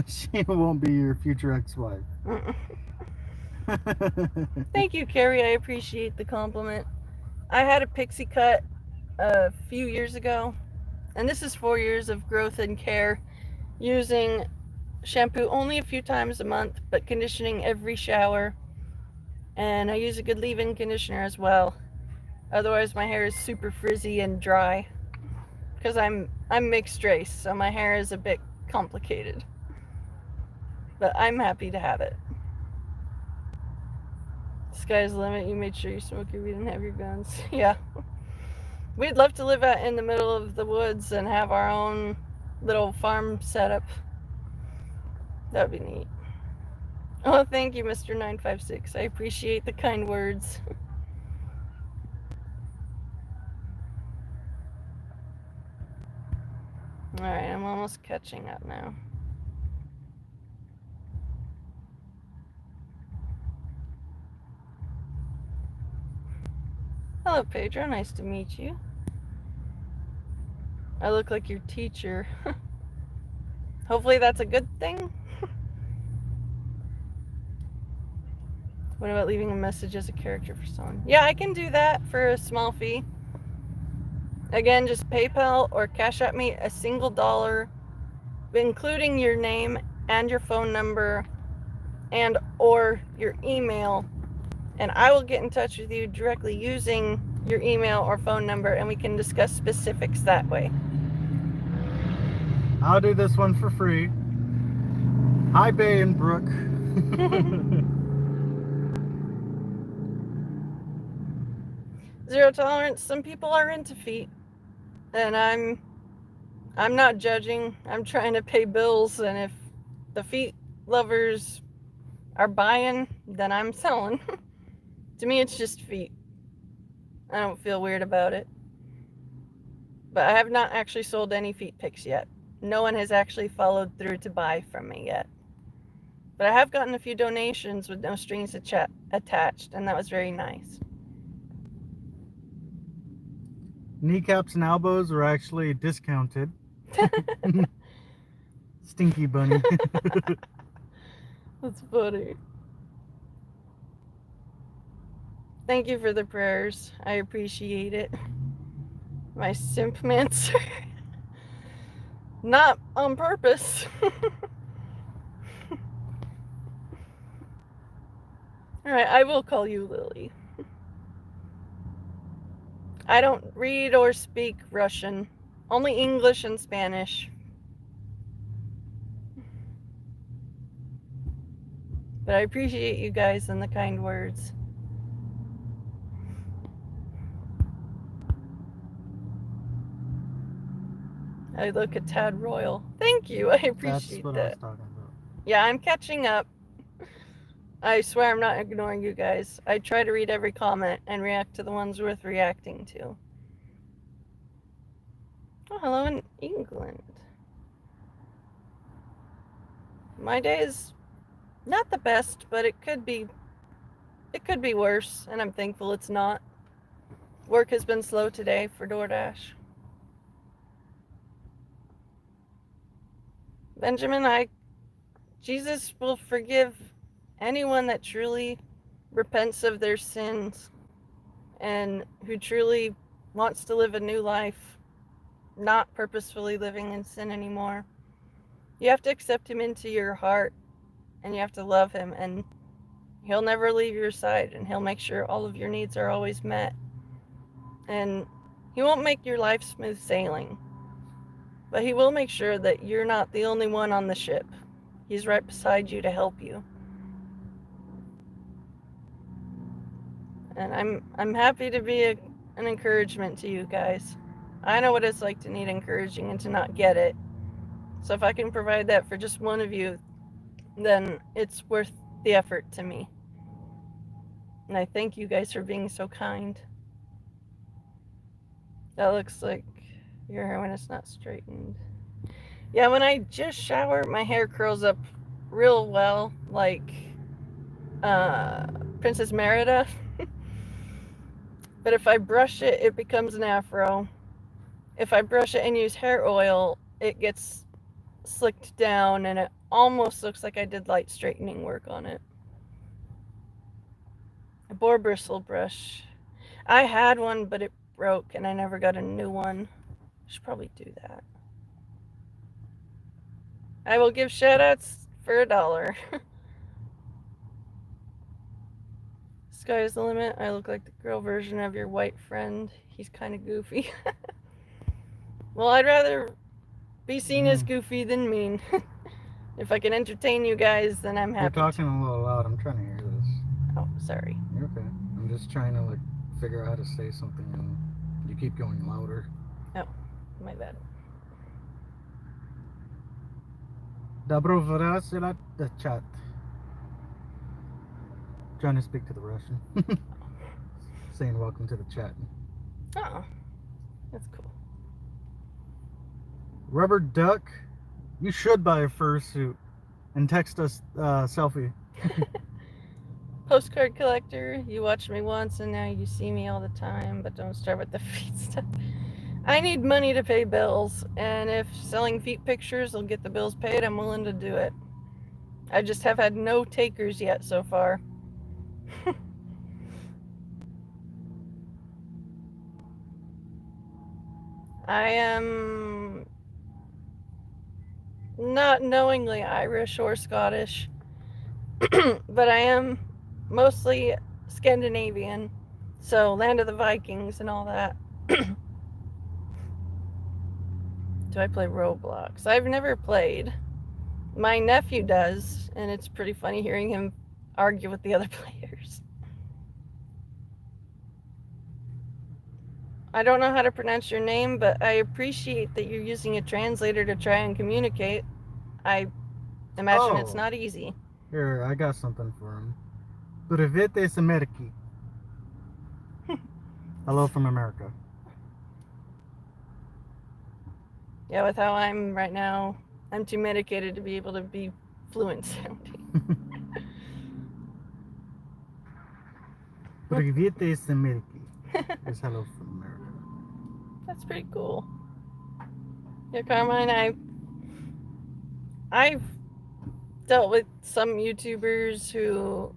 she won't be your future ex-wife. Thank you, Carrie. I appreciate the compliment. I had a pixie cut a few years ago, and this is 4 years of growth and care, using shampoo only a few times a month, but conditioning every shower. And I use a good leave-in conditioner as well. Otherwise, my hair is super frizzy and dry because I'm mixed race, so my hair is a bit complicated. But I'm happy to have it. Sky's the limit. You made sure you smoke your weed and have your guns. Yeah. We'd love to live out in the middle of the woods and have our own little farm setup. That would be neat. Oh, thank you, Mr. 956. I appreciate the kind words. Alright, I'm almost catching up now. Hello, Pedro. Nice to meet you. I look like your teacher. Hopefully that's a good thing. What about leaving a message as a character for someone? Yeah, I can do that for a small fee. Again, just PayPal or Cash App me a single dollar, including your name and your phone number and or your email, and I will get in touch with you directly using your email or phone number, and we can discuss specifics that way. I'll do this one for free. Hi, Bay and Brooke. Zero tolerance. Some people are into feet, and I'm not judging. I'm trying to pay bills, and if the feet lovers are buying, then I'm selling. To me, it's just feet. I don't feel weird about it. But I have not actually sold any feet pics yet. No one has actually followed through to buy from me yet. But I have gotten a few donations with no strings attached, and that was very nice. Kneecaps and elbows are actually discounted. Stinky bunny. That's funny. Thank you for the prayers. I appreciate it. My simp mancer. Not on purpose. Alright, I will call you Lily. I don't read or speak Russian. Only English and Spanish. But I appreciate you guys and the kind words. I look a tad royal. Thank you, I appreciate That's what that. I was talking about. Yeah, I'm catching up. I swear I'm not ignoring you guys. I try to read every comment and react to the ones worth reacting to. Oh, hello in England. My day is not the best, but it could be worse, and I'm thankful it's not. Work has been slow today for DoorDash. Benjamin, Jesus will forgive anyone that truly repents of their sins and who truly wants to live a new life, not purposefully living in sin anymore. You have to accept him into your heart, and you have to love him, and he'll never leave your side, and he'll make sure all of your needs are always met. And he won't make your life smooth sailing, but he will make sure that you're not the only one on the ship. He's right beside you to help you. And I'm happy to be an encouragement to you guys. I know what it's like to need encouraging and to not get it. So if I can provide that for just one of you, then it's worth the effort to me. And I thank you guys for being so kind. That looks like your hair when it's not straightened. Yeah, when I just shower, my hair curls up real well, like Princess Merida. But if I brush it, it becomes an afro. If I brush it and use hair oil, it gets slicked down and it almost looks like I did light straightening work on it. A boar bristle brush. I had one, but it broke and I never got a new one. I should probably do that. I will give shoutouts for $1. Sky's the limit. I look like the girl version of your white friend. He's kind of goofy. Well, I'd rather be seen as goofy than mean. If I can entertain you guys, then I'm happy. You're talking a little loud. I'm trying to hear this. Oh, sorry. You're okay. I'm just trying to figure out how to say something, and you keep going louder. Oh, my bad. Добро врасила the chat. Trying to speak to the Russian. Saying welcome to the chat. Oh, that's cool. Rubber duck, you should buy a fursuit and text us selfie. Postcard collector, you watched me once and now you see me all the time, but don't start with the feet stuff. I need money to pay bills, and if selling feet pictures will get the bills paid, I'm willing to do it. I just have had no takers yet so far. I am not knowingly Irish or Scottish, but I am mostly Scandinavian, so land of the Vikings and all that. Do I play Roblox? I've never played. My nephew does, and it's pretty funny hearing him argue with the other players. I don't know how to pronounce your name, but I appreciate that you're using a translator to try and communicate. I imagine it's not easy. Here, I got something for him. Привет из Америки. Hello from America. Yeah, with how I'm right now, I'm too medicated to be able to be fluent sounding. Привет из Америки. Is hello from America. That's pretty cool. Yeah, Carmine, I've dealt with some YouTubers who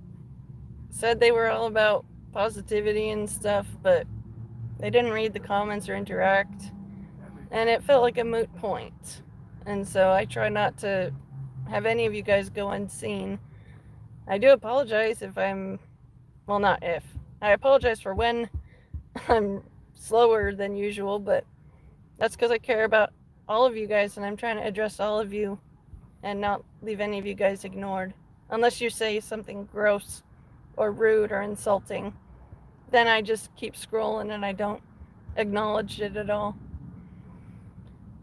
said they were all about positivity and stuff, but they didn't read the comments or interact, and it felt like a moot point. And so I try not to have any of you guys go unseen. I do apologize if I'm, well, not if. I apologize for when I'm slower than usual, but that's because I care about all of you guys, and I'm trying to address all of you and not leave any of you guys ignored. Unless you say something gross or rude or insulting, then I just keep scrolling and I don't acknowledge it at all.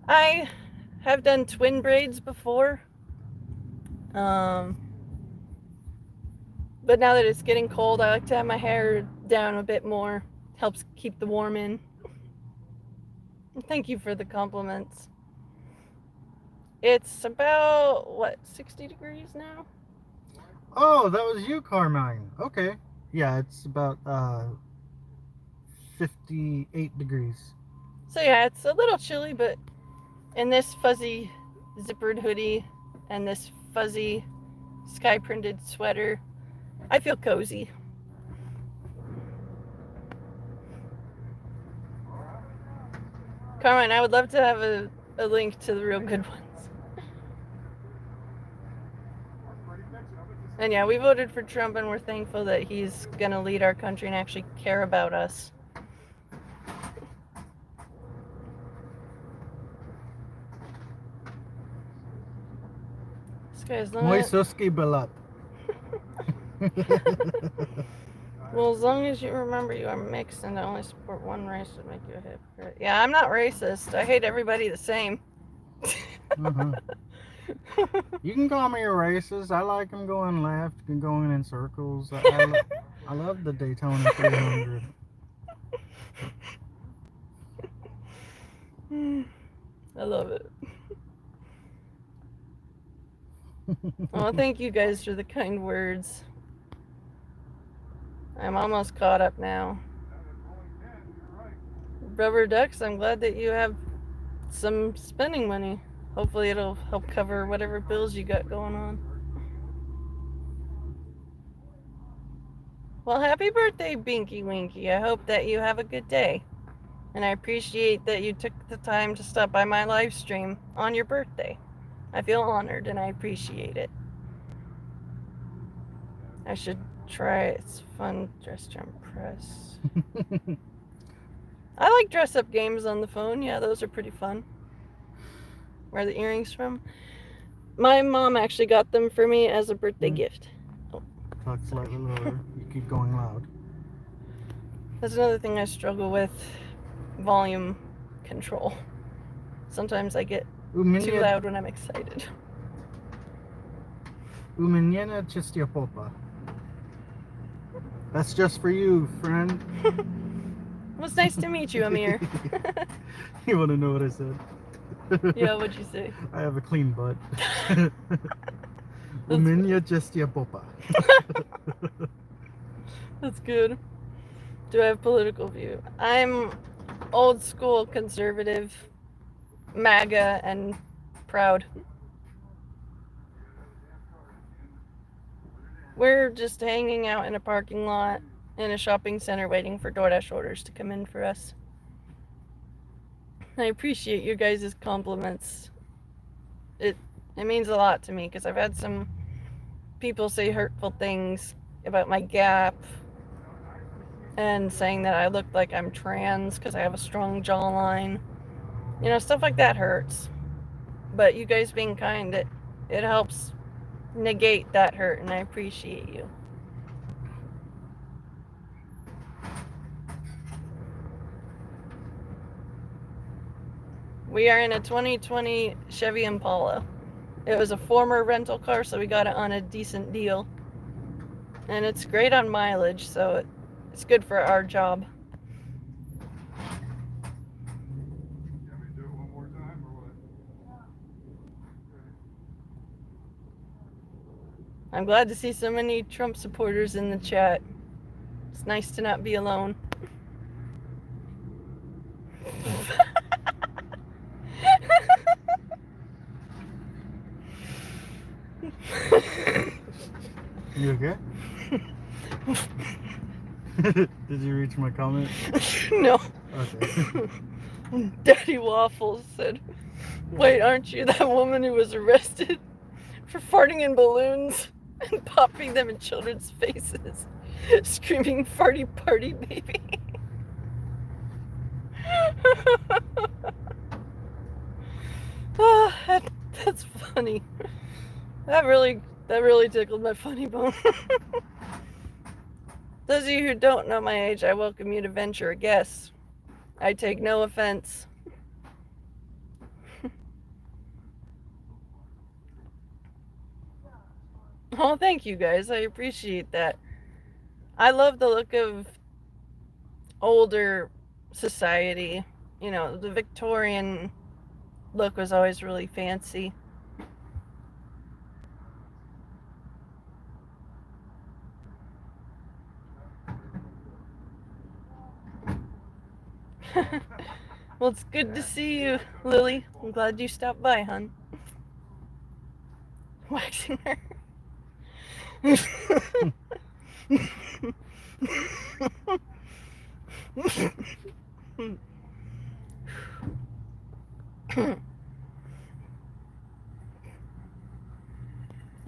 I have done twin braids before, but now that it's getting cold, I like to have my hair down a bit more. Helps keep the warm in. Thank you for the compliments. It's about, what, 60 degrees now? Oh, that was you, Carmine. Okay. Yeah, it's about 58 degrees. So yeah, it's a little chilly, but in this fuzzy zippered hoodie and this fuzzy sky printed sweater, I feel cozy. Carmine, I would love to have a link to the real good ones. And yeah, we voted for Trump, and we're thankful that he's gonna lead our country and actually care about us. This guy's not. Moi soski balat. Well, as long as you remember you are mixed and to only support one race would make you a hypocrite. Yeah, I'm not racist. I hate everybody the same. You can call me a racist. I like them going left and going in circles. I love the Daytona 300. I love it. Well, thank you guys for the kind words. I'm almost caught up now. Rubber ducks, I'm glad that you have some spending money. Hopefully it'll help cover whatever bills you got going on. Well, happy birthday, Binky Winky. I hope that you have a good day. And I appreciate that you took the time to stop by my live stream on your birthday. I feel honored and I appreciate it. I should try it. It's fun. Dress jump press. I like dress up games on the phone. Yeah, those are pretty fun. Where are the earrings from? My mom actually got them for me as a birthday gift. Oh. Talk slightly lower. You keep going loud. That's another thing I struggle with. Volume control. Sometimes I get too loud when I'm excited. Umieniena czystia popa. That's just for you, friend. Well, it's nice to meet you, Amir. You want to know what I said? Yeah, what'd you say? I have a clean butt. Umienia czystia popa. That's good. Do I have political view? I'm old school conservative, MAGA, and proud. We're just hanging out in a parking lot in a shopping center waiting for DoorDash orders to come in for us. I appreciate your guys' compliments. It means a lot to me because I've had some people say hurtful things about my gap and saying that I look like I'm trans because I have a strong jawline. You know, stuff like that hurts. But you guys being kind, it helps negate that hurt, and I appreciate you. We are in a 2020 Chevy Impala. It was a former rental car, so we got it on a decent deal. And it's great on mileage, so it's good for our job. I'm glad to see so many Trump supporters in the chat. It's nice to not be alone. You okay? Did you reach my comment? No. Okay. Daddy Waffles said, "Wait, aren't you that woman who was arrested for farting in balloons and popping them in children's faces, screaming 'farty party baby'?" Oh, that's funny. That really tickled my funny bone. Those of you who don't know my age, I welcome you to venture a guess. I take no offense. Oh, thank you guys. I appreciate that. I love the look of older society. You know, the Victorian look was always really fancy. Well, it's good to see you, Lily. I'm glad you stopped by, hon. Waxing her. I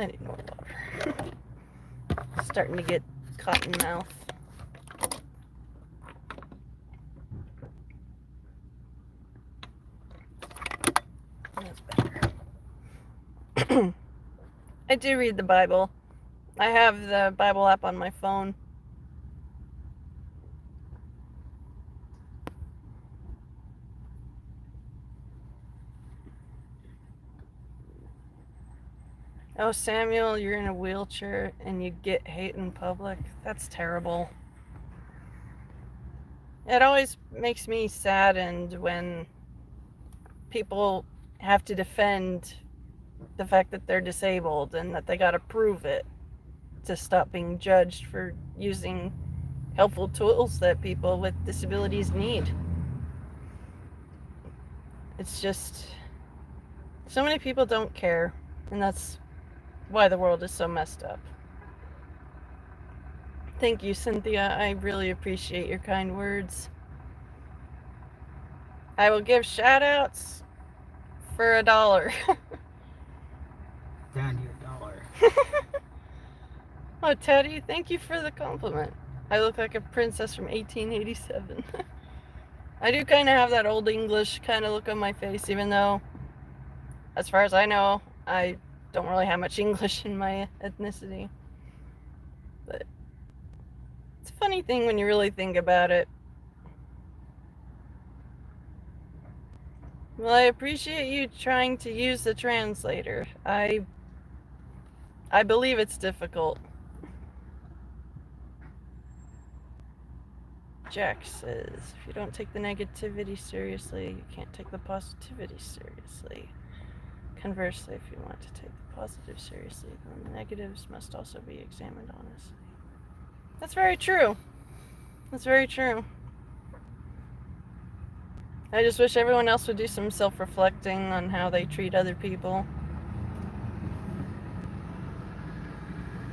need more water. Starting to get cotton mouth. That's better. I do read the Bible. I have the Bible app on my phone. Oh, Samuel, you're in a wheelchair and you get hate in public. That's terrible. It always makes me saddened when people have to defend the fact that they're disabled and that they gotta prove it to stop being judged for using helpful tools that people with disabilities need. It's just, so many people don't care, and that's why the world is so messed up. Thank you, Cynthia. I really appreciate your kind words. I will give shout-outs for $1. Down to $1. Oh, Teddy, thank you for the compliment. I look like a princess from 1887. I do kind of have that old English kind of look on my face, even though, as far as I know, I don't really have much English in my ethnicity. But it's a funny thing when you really think about it. Well, I appreciate you trying to use the translator. I believe it's difficult. Jack says, if you don't take the negativity seriously, you can't take the positivity seriously. Conversely, if you want to take the positive seriously, then the negatives must also be examined honestly. That's very true. That's very true. I just wish everyone else would do some self-reflecting on how they treat other people.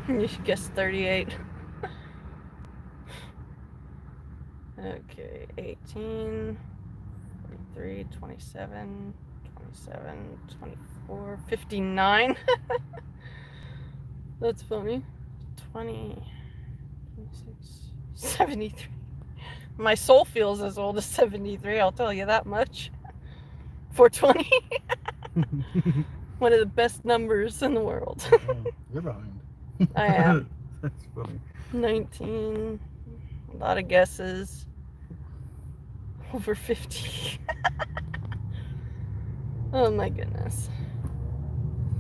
You should guess 38. Okay, 18, 43, 27, 27, 24, 59. That's funny. 20, 26, 73. My soul feels as old as 73, I'll tell you that much. 420. One of the best numbers in the world. You're behind. I am. That's funny. 19. A lot of guesses. Over 50. Oh my goodness.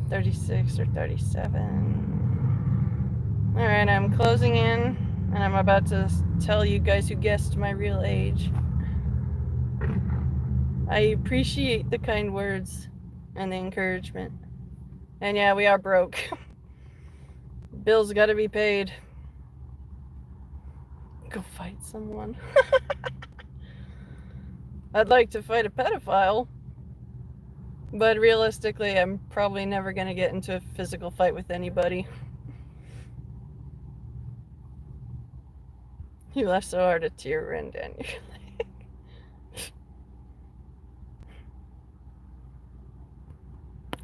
36 or 37. Alright, I'm closing in, and I'm about to tell you guys who guessed my real age. I appreciate the kind words and the encouragement. And yeah, we are broke. Bills gotta be paid. Go fight someone. I'd like to fight a pedophile, but realistically, I'm probably never gonna get into a physical fight with anybody. You laughed so hard a tear ran down your leg.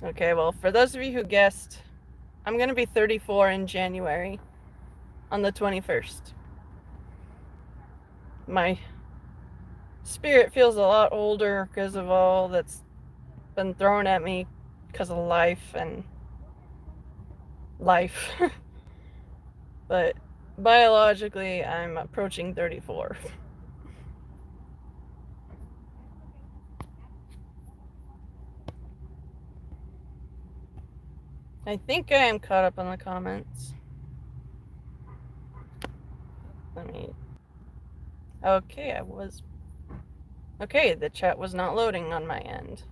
Okay, well, for those of you who guessed, I'm going to be 34 in January on the 21st. My spirit feels a lot older because of all that's been thrown at me because of life and life. But biologically, I'm approaching 34. I think I am caught up on the comments. Let me... Okay, Okay, the chat was not loading on my end.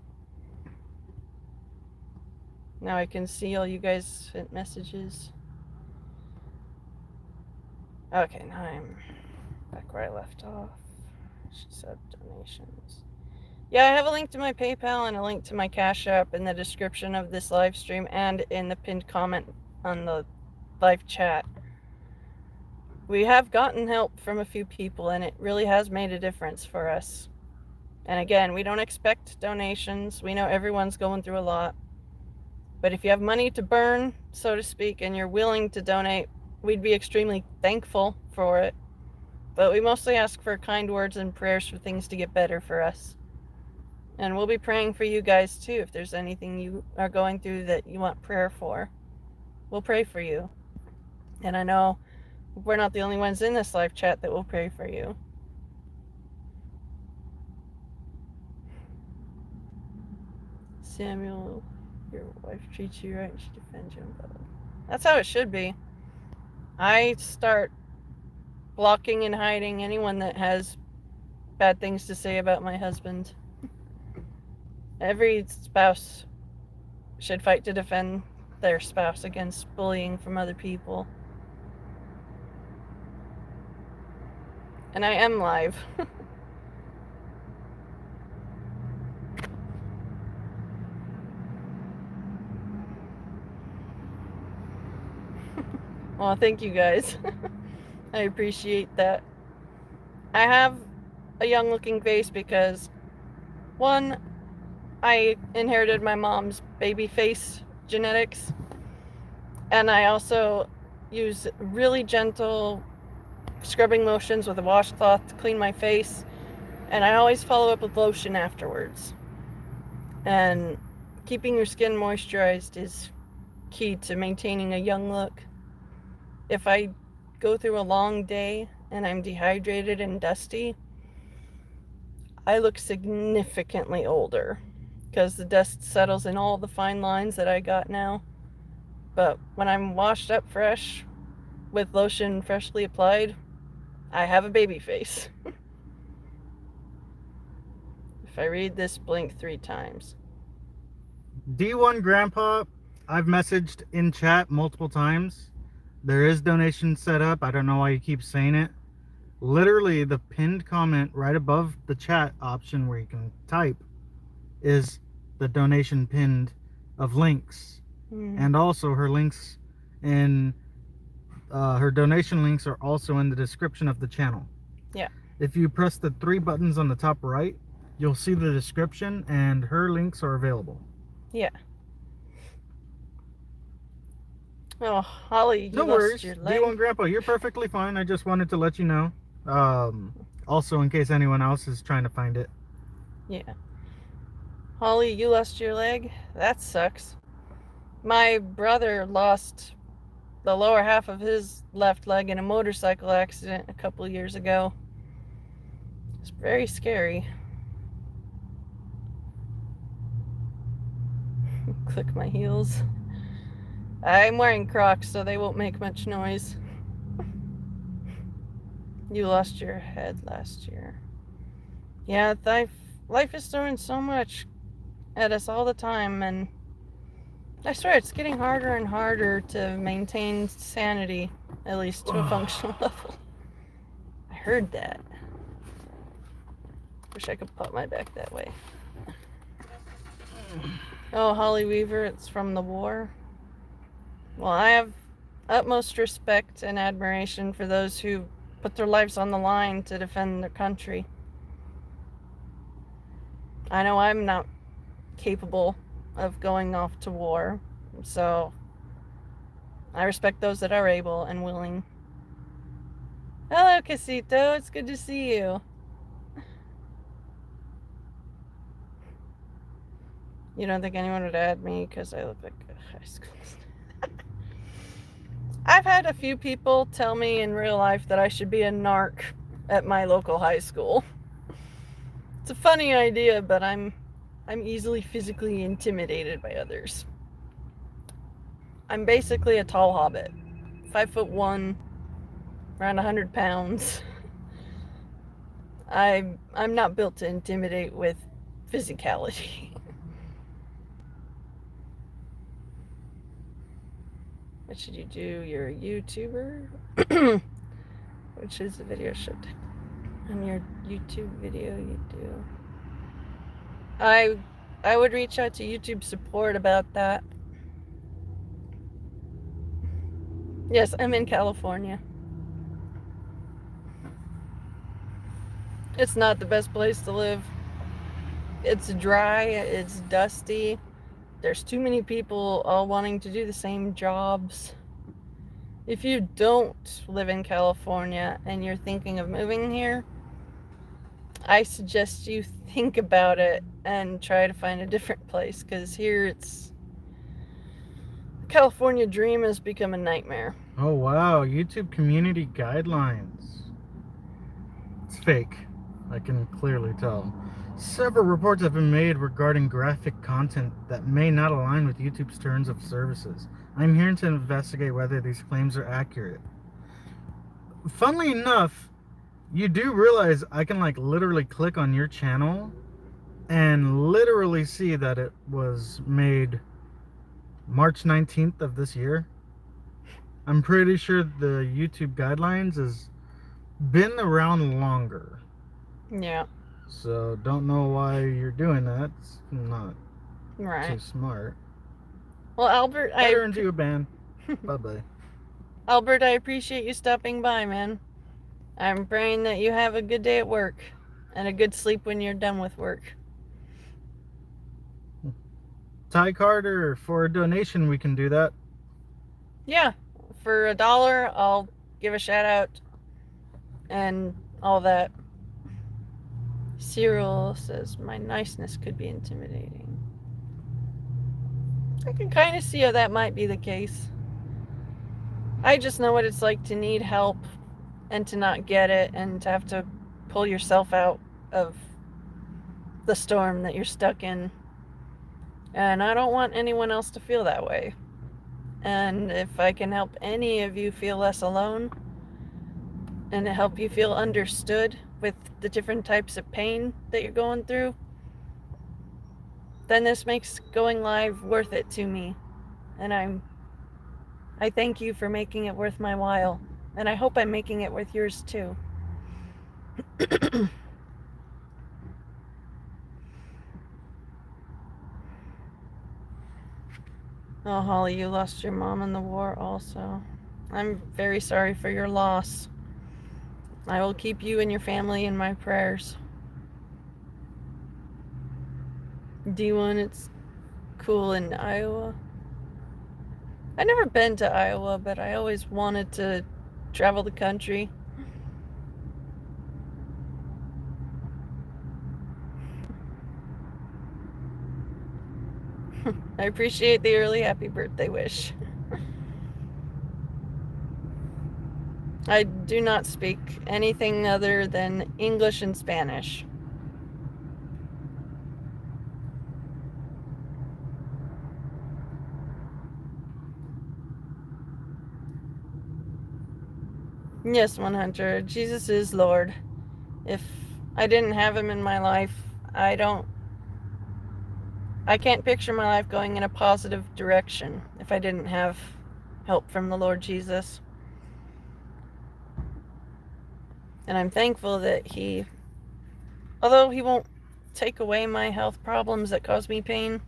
Now I can see all you guys sent messages. Okay, now I'm back where I left off. She said donations. Yeah, I have a link to my PayPal and a link to my Cash App in the description of this live stream and in the pinned comment on the live chat. We have gotten help from a few people and it really has made a difference for us. And again, we don't expect donations. We know everyone's going through a lot. But if you have money to burn, so to speak, and you're willing to donate, we'd be extremely thankful for it. But we mostly ask for kind words and prayers for things to get better for us. And we'll be praying for you guys too. If there's anything you are going through that you want prayer for, we'll pray for you. And I know we're not the only ones in this live chat that will pray for you. Samuel, your wife treats you right and she defends you. That's how it should be. I start blocking and hiding anyone that has bad things to say about my husband. Every spouse should fight to defend their spouse against bullying from other people. And I am live. Well, thank you guys. I appreciate that. I have a young looking face because, one, I inherited my mom's baby face genetics, and I also use really gentle scrubbing motions with a washcloth to clean my face, and I always follow up with lotion afterwards. And keeping your skin moisturized is key to maintaining a young look. If I go through a long day and I'm dehydrated and dusty, I look significantly older because the dust settles in all the fine lines that I got now. But when I'm washed up fresh with lotion freshly applied, I have a baby face. If I read this, blink 3 times. D1 Grandpa, I've messaged in chat multiple times. There is donation set up. I don't know why you keep saying it. Literally, the pinned comment right above the chat option where you can type is the donation pinned of links. And also her links in her donation links are also in the description of the channel. Yeah. If you press the 3 buttons on the top right, you'll see the description and her links are available. Yeah. Oh, Holly, you no lost worries. your leg. D1 Grandpa, you're perfectly fine. I just wanted to let you know. Also, in case anyone else is trying to find it. Yeah. Holly, you lost your leg? That sucks. My brother lost the lower half of his left leg in a motorcycle accident a couple years ago. It's very scary. Click my heels. I'm wearing Crocs, so they won't make much noise. You lost your head last year. Yeah, life is throwing so much at us all the time, and I swear it's getting harder and harder to maintain sanity, at least to a functional level. I heard that. Wish I could pop my back that way. Oh, Holly Weaver, it's from the war. Well, I have utmost respect and admiration for those who put their lives on the line to defend their country. I know I'm not capable of going off to war, so I respect those that are able and willing. Hello, Casito. It's good to see you. You don't think anyone would add me because I look like a high school student? I've had a few people tell me in real life that I should be a narc at my local high school. It's a funny idea, but I'm easily physically intimidated by others. I'm basically a tall hobbit. 5'1", around 100 pounds. I'm not built to intimidate with physicality. What should you do? You're a YouTuber? Which is the video should. On your YouTube video you do. I would reach out to YouTube support about that. Yes, I'm in California. It's not the best place to live. It's dry, it's dusty. There's too many people all wanting to do the same jobs. If you don't live in California and you're thinking of moving here, I suggest you think about it and try to find a different place, because here the California dream has become a nightmare. Oh wow, YouTube community guidelines. It's fake. I can clearly tell. Several reports have been made regarding graphic content that may not align with YouTube's terms of services. I'm here to investigate whether these claims are accurate. Funnily enough, you do realize I can literally click on your channel and literally see that it was made March 19th of this year. I'm pretty sure the YouTube guidelines has been around longer. Yeah. So don't know why you're doing that. It's not right. too smart. Well, Albert, I earned you a ban. Bye-bye. Albert, I appreciate you stopping by, man. I'm praying that you have a good day at work and a good sleep when you're done with work. Ty Carter, for a donation, we can do that. Yeah, for $1, I'll give a shout out and all that. Cyril says my niceness could be intimidating. I can kind of see how that might be the case. I just know what it's like to need help and to not get it and to have to pull yourself out of the storm that you're stuck in. And I don't want anyone else to feel that way. And if I can help any of you feel less alone and help you feel understood with the different types of pain that you're going through, then this makes going live worth it to me. And I thank you for making it worth my while. And I hope I'm making it worth yours too. Oh, Holly, you lost your mom in the war also. I'm very sorry for your loss. I will keep you and your family in my prayers. D1, it's cool in Iowa. I've never been to Iowa, but I always wanted to travel the country. I appreciate the early happy birthday wish. I do not speak anything other than English and Spanish. Yes, 100. Jesus is Lord. If I didn't have him in my life, I can't picture my life going in a positive direction if I didn't have help from the Lord Jesus. And I'm thankful that although he won't take away my health problems that cause me pain,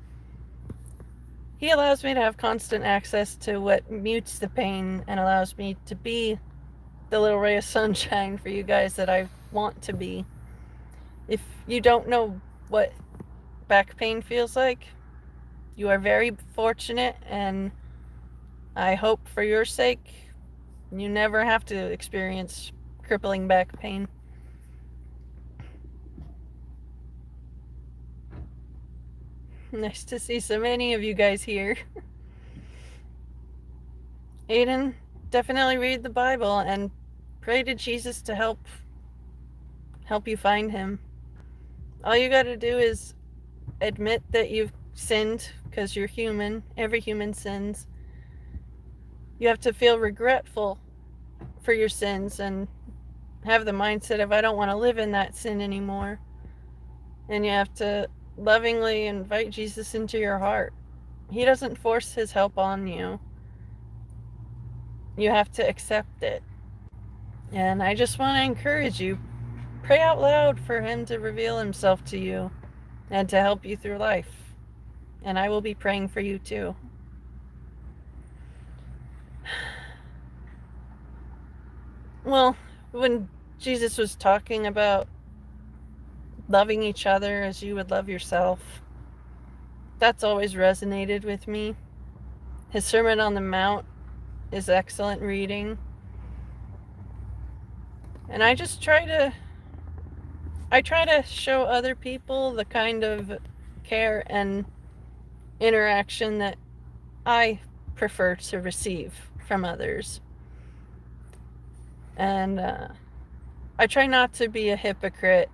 he allows me to have constant access to what mutes the pain and allows me to be the little ray of sunshine for you guys that I want to be. If you don't know what back pain feels like, you are very fortunate, and I hope for your sake you never have to experience crippling back pain. Nice to see so many of you guys here. Aiden, definitely read the Bible and pray to Jesus to help you find him. All you gotta do is admit that you've sinned, because you're human. Every human sins. You have to feel regretful for your sins and have the mindset of, I don't want to live in that sin anymore. And you have to lovingly invite Jesus into your heart. He doesn't force his help on you. You have to accept it. And I just want to encourage you, pray out loud for him to reveal himself to you and to help you through life. And I will be praying for you too. Well, when Jesus was talking about loving each other as you would love yourself, that's always resonated with me. His Sermon on the Mount is excellent reading. And I try to show other people the kind of care and interaction that I prefer to receive from others. And I try not to be a hypocrite,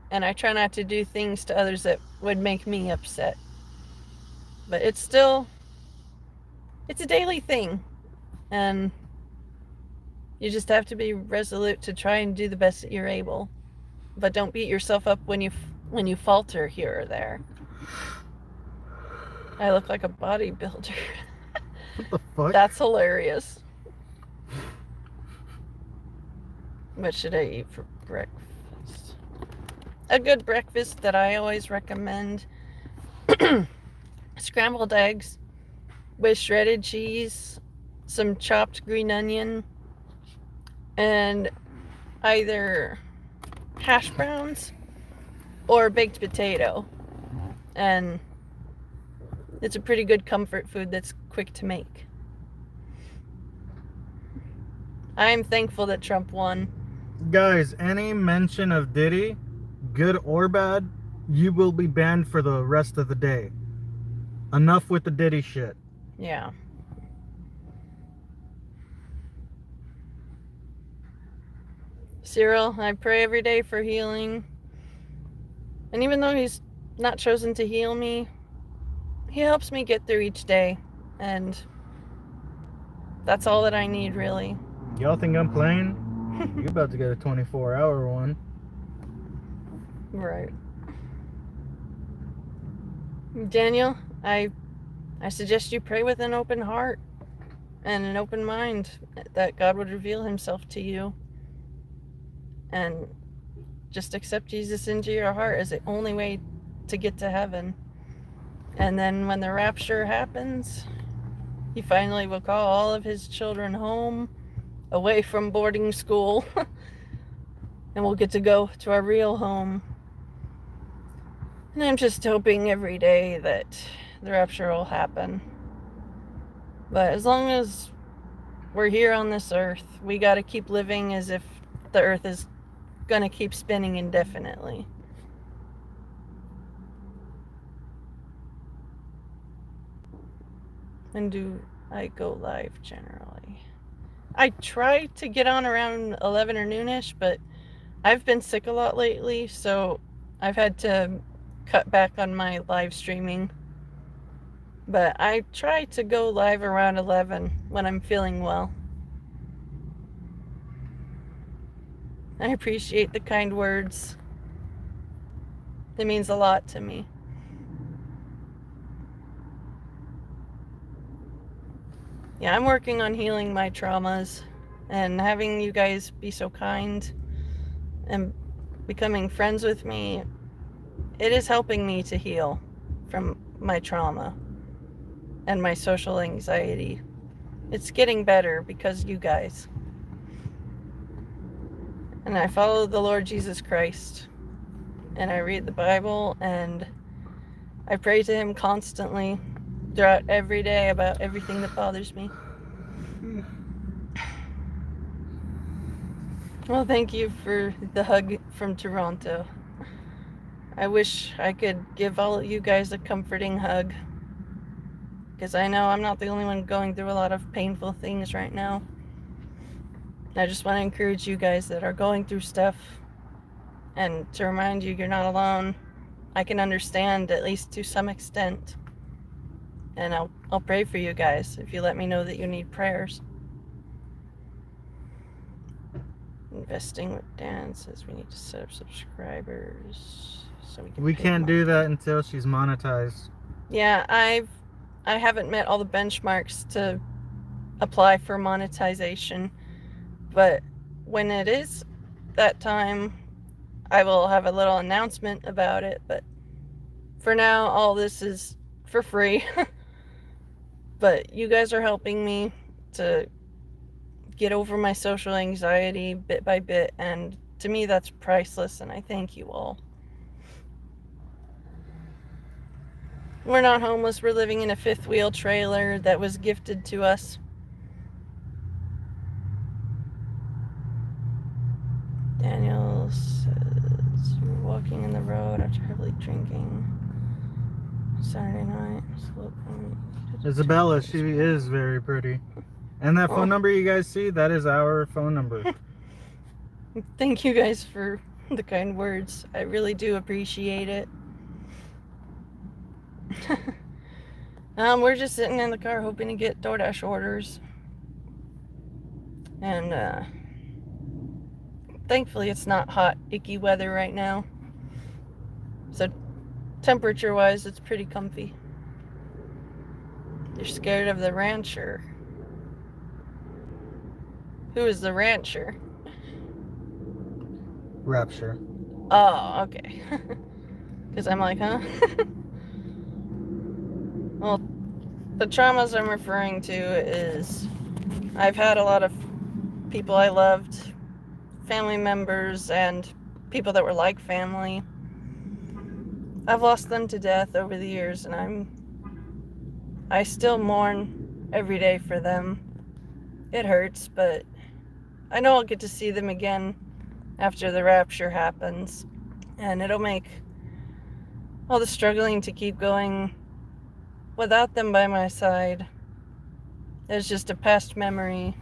and I try not to do things to others that would make me upset. But it's a daily thing, and you just have to be resolute to try and do the best that you're able. But don't beat yourself up when you falter here or there. I look like a bodybuilder. What the fuck? That's hilarious. What should I eat for breakfast? A good breakfast that I always recommend: scrambled eggs with shredded cheese, some chopped green onion, and either hash browns or baked potato. And it's a pretty good comfort food that's quick to make. I'm thankful that Trump won. Guys, any mention of Diddy, good or bad, you will be banned for the rest of the day. Enough with the Diddy shit. Yeah. Cyril, I pray every day for healing. And even though he's not chosen to heal me, he helps me get through each day. And that's all that I need, really. Y'all think I'm playing? You about to get a 24-hour one. Right. Daniel, I suggest you pray with an open heart and an open mind, that God would reveal himself to you. And just accept Jesus into your heart as the only way to get to heaven. And then when the rapture happens, he finally will call all of his children home, away from boarding school, and we'll get to go to our real home. And I'm just hoping every day that the rapture will happen. But as long as we're here on this earth, we got to keep living as if the earth is going to keep spinning indefinitely. And do I go live generally? I try to get on around 11 or noonish, but I've been sick a lot lately, so I've had to cut back on my live streaming. But I try to go live around 11 when I'm feeling well. I appreciate the kind words. It means a lot to me. Yeah, I'm working on healing my traumas, and having you guys be so kind and becoming friends with me, it is helping me to heal from my trauma and my social anxiety. It's getting better because you guys. And I follow the Lord Jesus Christ. And I read the Bible, and I pray to Him constantly throughout every day about everything that bothers me. Well, thank you for the hug from Toronto. I wish I could give all of you guys a comforting hug, because I know I'm not the only one going through a lot of painful things right now. I just want to encourage you guys that are going through stuff, and to remind you you're not alone. I can understand, at least to some extent. And I'll pray for you guys if you let me know that you need prayers. Investing with Dan says we need to set up subscribers so we can't do that until she's monetized. Yeah, I haven't met all the benchmarks to apply for monetization, but when it is that time, I will have a little announcement about it. But for now, all this is for free. But you guys are helping me to get over my social anxiety bit by bit, and to me that's priceless, and I thank you all. We're not homeless. We're living in a fifth wheel trailer that was gifted to us. Daniel says you were walking in the road after heavily drinking Saturday night. Isabella, she is very pretty. And that phone number you guys see, that is our phone number. Thank you guys for the kind words. I really do appreciate it. We're just sitting in the car hoping to get DoorDash orders. And thankfully it's not hot, icky weather right now. So temperature-wise, it's pretty comfy. You're scared of the rancher. Who is the rancher? Rapture. Oh, okay. Because I'm like, huh? Well, the traumas I'm referring to is I've had a lot of people I loved, family members, and people that were like family. I've lost them to death over the years, and I still mourn every day for them. It hurts, but I know I'll get to see them again after the rapture happens, and it'll make all the struggling to keep going without them by my side as just a past memory,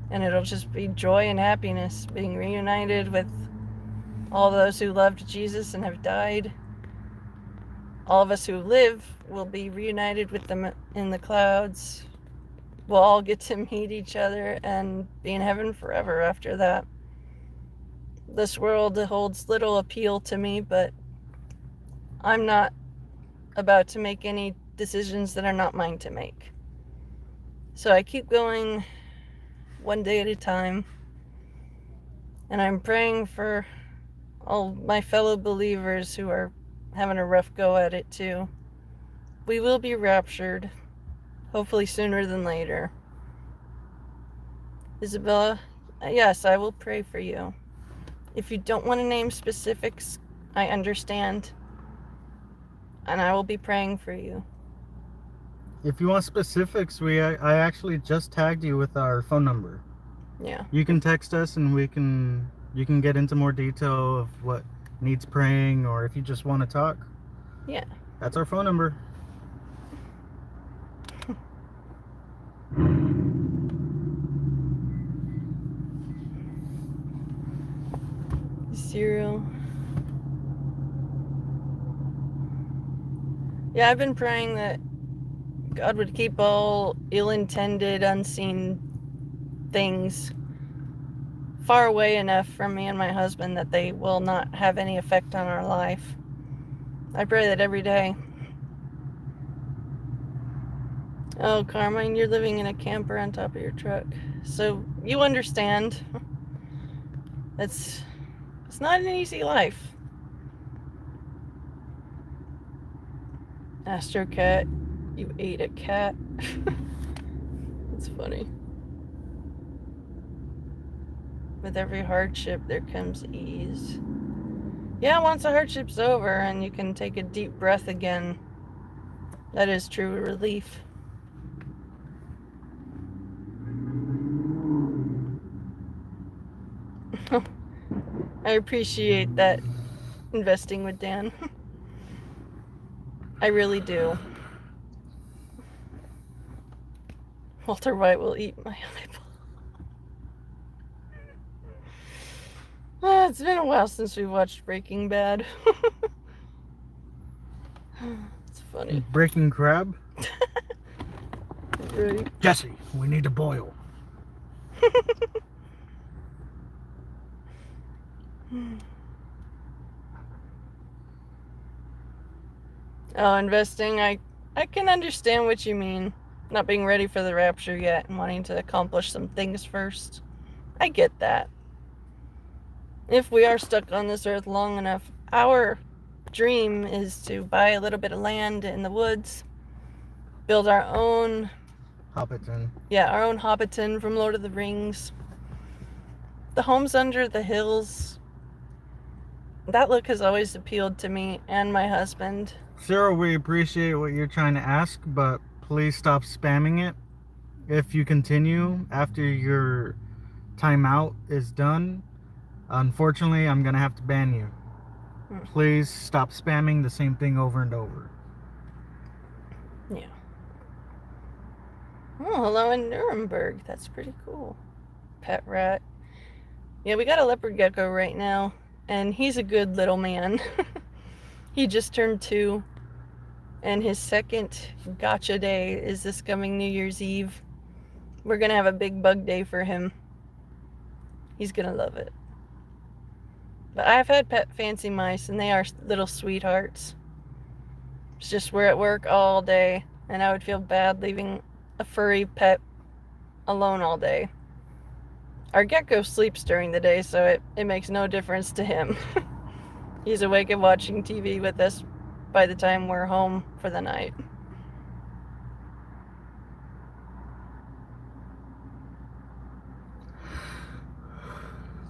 and it'll just be joy and happiness being reunited with all those who loved Jesus and have died. All of us who live will be reunited with them in the clouds. We'll all get to meet each other and be in heaven forever after that. This world holds little appeal to me, but I'm not about to make any decisions that are not mine to make. So I keep going one day at a time, and I'm praying for all my fellow believers who are having a rough go at it too. We will be raptured, hopefully sooner than later. Isabella, yes, I will pray for you. If you don't want to name specifics, I understand. And I will be praying for you. If you want specifics, I actually just tagged you with our phone number. Yeah. You can text us and you can get into more detail of what needs praying, or if you just want to talk. Yeah. That's our phone number. Cereal. Yeah, I've been praying that God would keep all ill-intended, unseen things far away enough from me and my husband that they will not have any effect on our life. I pray that every day. Oh, Carmine, you're living in a camper on top of your truck. So you understand. It's not an easy life. Astro Cat, you ate a cat. It's funny. With every hardship, there comes ease. Yeah, once the hardship's over and you can take a deep breath again, that is true relief. I appreciate that investing with Dan. I really do. Walter White will eat my eyeball. It's been a while since we watched Breaking Bad. It's funny. Breaking crab? Right. Jesse, we need to boil. Oh, investing, I can understand what you mean. Not being ready for the rapture yet and wanting to accomplish some things first. I get that. If we are stuck on this earth long enough, our dream is to buy a little bit of land in the woods, build our own Hobbiton. Yeah, our own Hobbiton from Lord of the Rings. The homes under the hills. That look has always appealed to me and my husband. Sarah, we appreciate what you're trying to ask, but please stop spamming it. If you continue after your timeout is done, unfortunately, I'm going to have to ban you. Please stop spamming the same thing over and over. Yeah. Oh, hello in Nuremberg. That's pretty cool. Pet rat. Yeah, we got a leopard gecko right now, and he's a good little man. He just turned 2, and his second gotcha day is this coming New Year's Eve. We're gonna have a big bug day for him. He's gonna love it. But I've had pet fancy mice, and they are little sweethearts. It's just we're at work all day, and I would feel bad leaving a furry pet alone all day. Our gecko sleeps during the day, so it makes no difference to him. He's awake and watching TV with us by the time we're home for the night.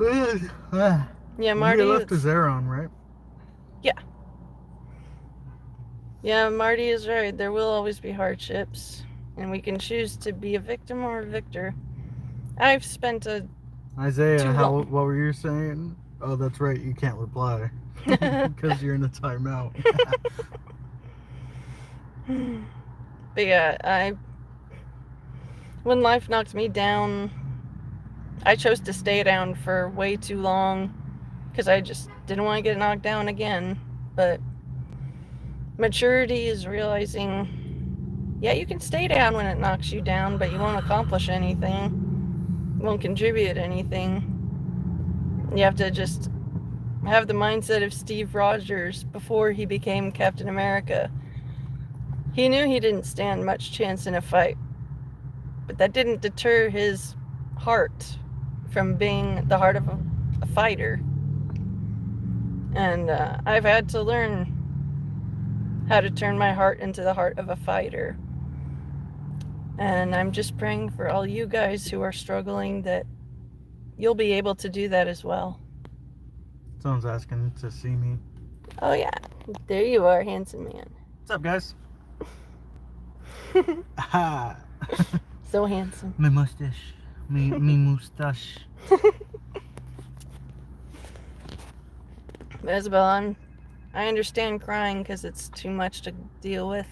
Yeah, Marty. You left his air on, right? Yeah. Yeah, Marty is right. There will always be hardships, and we can choose to be a victim or a victor. I've spent Isaiah, what were you saying? Oh, that's right. You can't reply because you're in a timeout. But yeah, when life knocked me down, I chose to stay down for way too long because I just didn't want to get knocked down again. But maturity is realizing, yeah, you can stay down when it knocks you down, but you won't accomplish anything. You won't contribute anything. You have to just have the mindset of Steve Rogers before he became Captain America. He knew he didn't stand much chance in a fight, but that didn't deter his heart from being the heart of a fighter. And I've had to learn how to turn my heart into the heart of a fighter. And I'm just praying for all you guys who are struggling that you'll be able to do that as well. Someone's asking to see me. Oh yeah, there you are, handsome man. What's up, guys? So handsome. My mustache. Me mustache. Isabel, I understand crying because it's too much to deal with.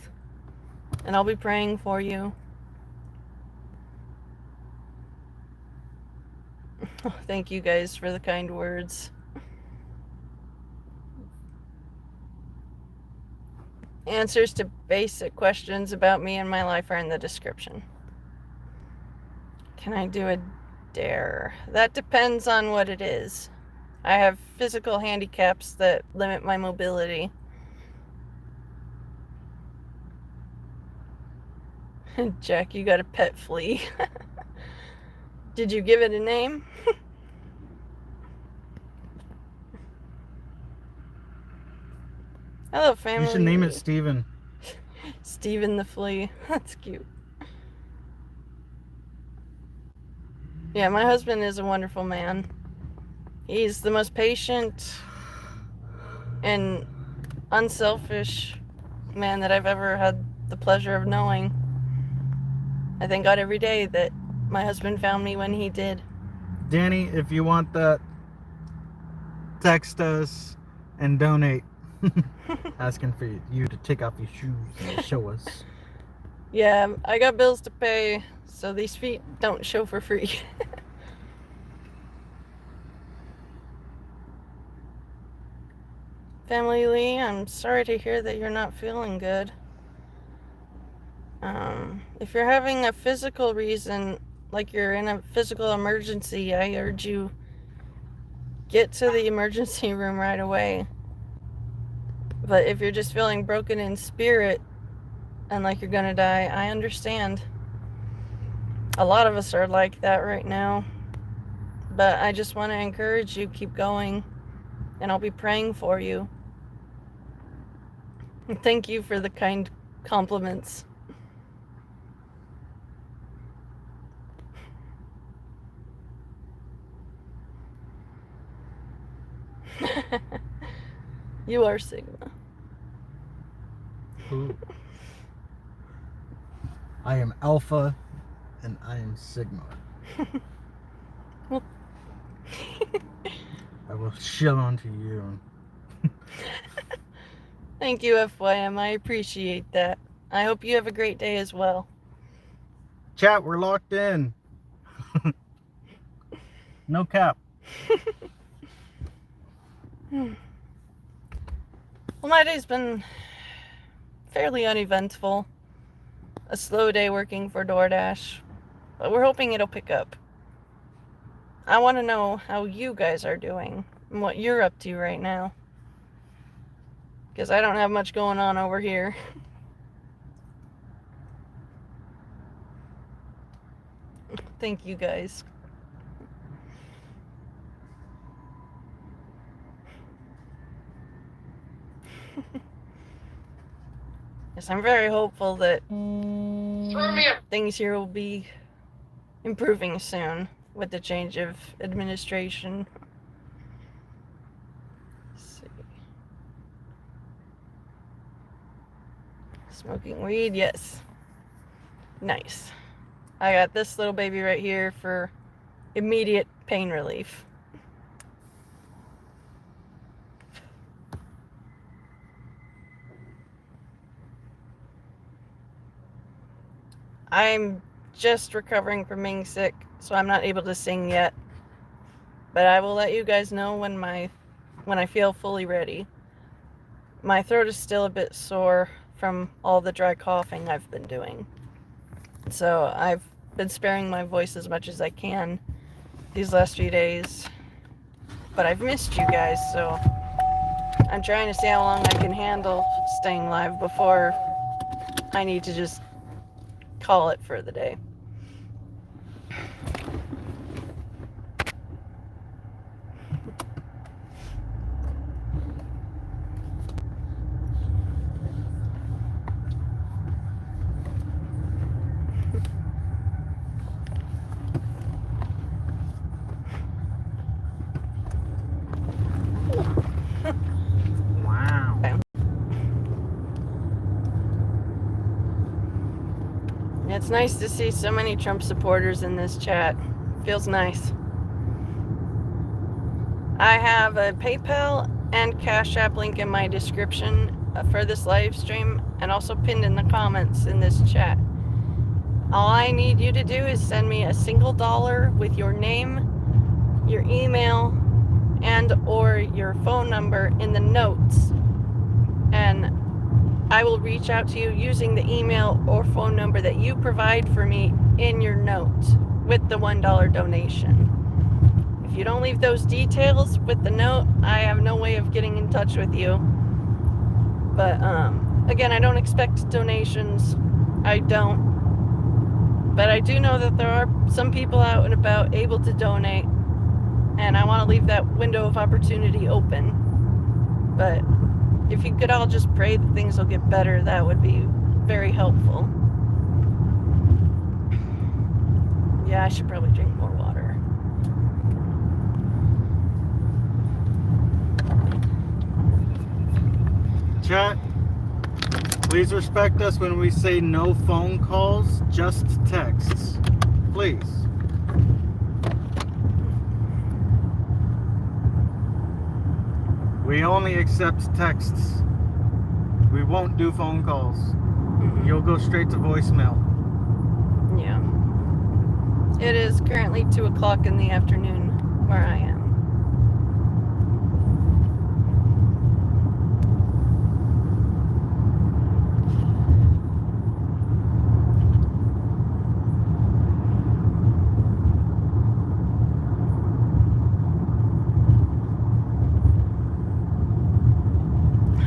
And I'll be praying for you. Thank you guys for the kind words. Answers to basic questions about me and my life are in the description. Can I do a dare? That depends on what it is. I have physical handicaps that limit my mobility. Jack, you got a pet flea. Did you give it a name? Hello, family. You should name it Steven. Steven the flea. That's cute. Yeah, my husband is a wonderful man. He's the most patient and unselfish man that I've ever had the pleasure of knowing. I thank God every day that my husband found me when he did. Danny, if you want that, text us and donate. Asking for you to take off your shoes and show us. Yeah, I got bills to pay, so these feet don't show for free. Family Lee, I'm sorry to hear that you're not feeling good. If you're having a physical reason, like you're in a physical emergency, I urge you get to the emergency room right away. But if you're just feeling broken in spirit and like you're gonna die, I understand. A lot of us are like that right now. But I just want to encourage you, keep going, and I'll be praying for you. Thank you for the kind compliments. You are Sigma. Ooh. I am Alpha and I am Sigma. Well, I will shill onto you. thank you, FYM. I appreciate that. I hope you have a great day as well. Chat, we're locked in. No cap. Well, my day's been fairly uneventful. A slow day working for DoorDash, but we're hoping it'll pick up. I want to know how you guys are doing and what you're up to right now, because I don't have much going on over here. Thank you guys. Yes, I'm very hopeful that things here will be improving soon with the change of administration. Let's see. Smoking weed, yes. Nice. I got this little baby right here for immediate pain relief. I'm just recovering from being sick, so I'm not able to sing yet. But I will let you guys know when I feel fully ready. My throat is still a bit sore from all the dry coughing I've been doing. So I've been sparing my voice as much as I can these last few days. But I've missed you guys, so I'm trying to see how long I can handle staying live before I need to just call it for the day. Wow. It's nice to see so many Trump supporters in this chat. Feels nice. I have a PayPal and Cash App link in my description for this live stream, and also pinned in the comments in this chat. All I need you to do is send me a single dollar with your name, your email, and or your phone number in the notes, and I will reach out to you using the email or phone number that you provide for me in your note with the $1 donation. If you don't leave those details with the note, I have no way of getting in touch with you. But again, I don't expect donations. I don't. But I do know that there are some people out and about able to donate, and I want to leave that window of opportunity open. But if you could all just pray that things will get better, that would be very helpful. Yeah, I should probably drink more water. Chat, please respect us when we say no phone calls, just texts. Please. We only accept texts. We won't do phone calls. Mm-mm. You'll go straight to voicemail. Yeah. It is currently 2 o'clock in the afternoon where I am.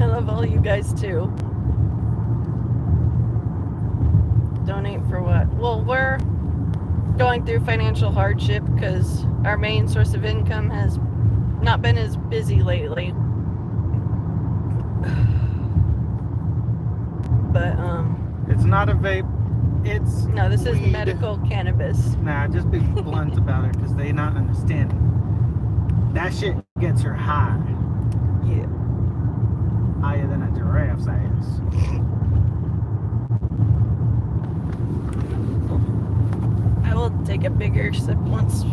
I love all you guys too. Donate for what? Well, we're going through financial hardship because our main source of income has not been as busy lately. But It's not a vape. It's no, this is weed. medical cannabis. Nah, just be blunt about it because they not understanding. That shit gets her high. Yeah. Higher than a giraffe's ass. I will take a bigger sip once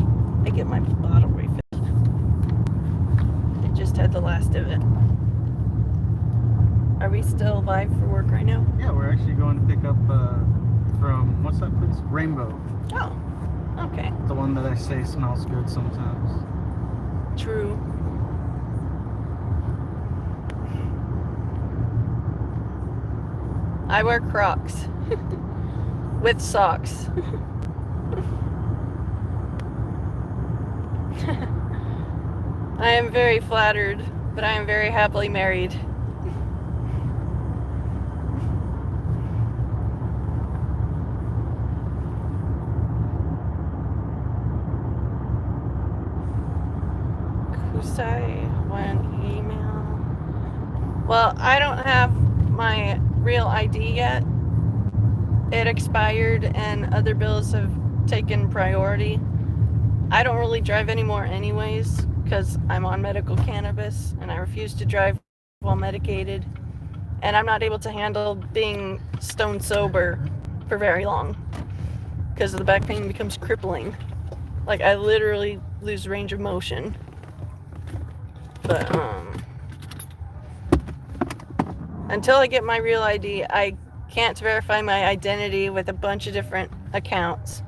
I get my bottle refilled. I just had the last of it. Are we still live for work right now? Yeah, we're actually going to pick up from, what's that place? Rainbow. Oh, okay. The one that I say smells good sometimes. True. I wear Crocs with socks. I am very flattered, but I am very happily married. Kusai, when email. Well, I don't have my real ID yet. It expired and other bills have taken priority. I don't really drive anymore anyways because I'm on medical cannabis and I refuse to drive while medicated, and I'm not able to handle being stone sober for very long because the back pain becomes crippling. Like, I literally lose range of motion. But until I get my real ID, I can't verify my identity with a bunch of different accounts.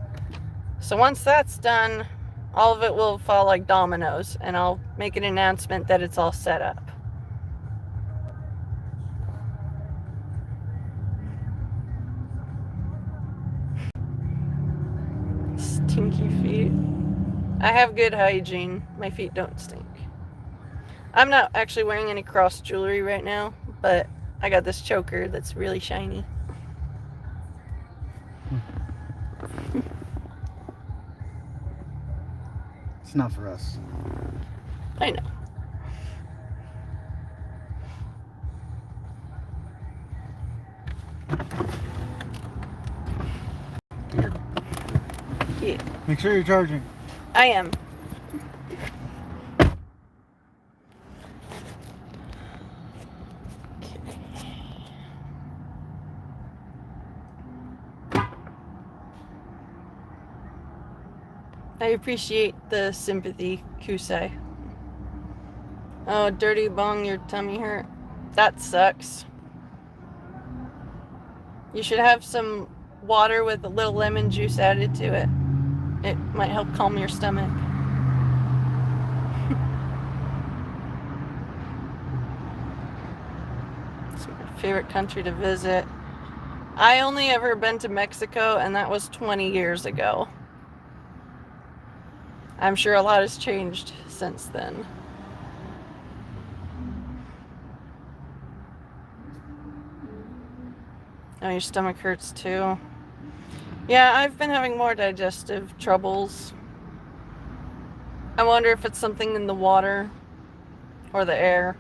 So once that's done, all of it will fall like dominoes, and I'll make an announcement that it's all set up. Stinky feet. I have good hygiene. My feet don't stink. I'm not actually wearing any cross jewelry right now, but I got this choker that's really shiny. It's not for us. I know. Here. Yeah. Make sure you're charging. I am. I appreciate the sympathy, Kusai. Oh, dirty bong, your tummy hurt. That sucks. You should have some water with a little lemon juice added to it. It might help calm your stomach. It's my favorite country to visit. I only ever been to Mexico, and that was 20 years ago. I'm sure a lot has changed since then. Oh, your stomach hurts too. Yeah, I've been having more digestive troubles. I wonder if it's something in the water or the air.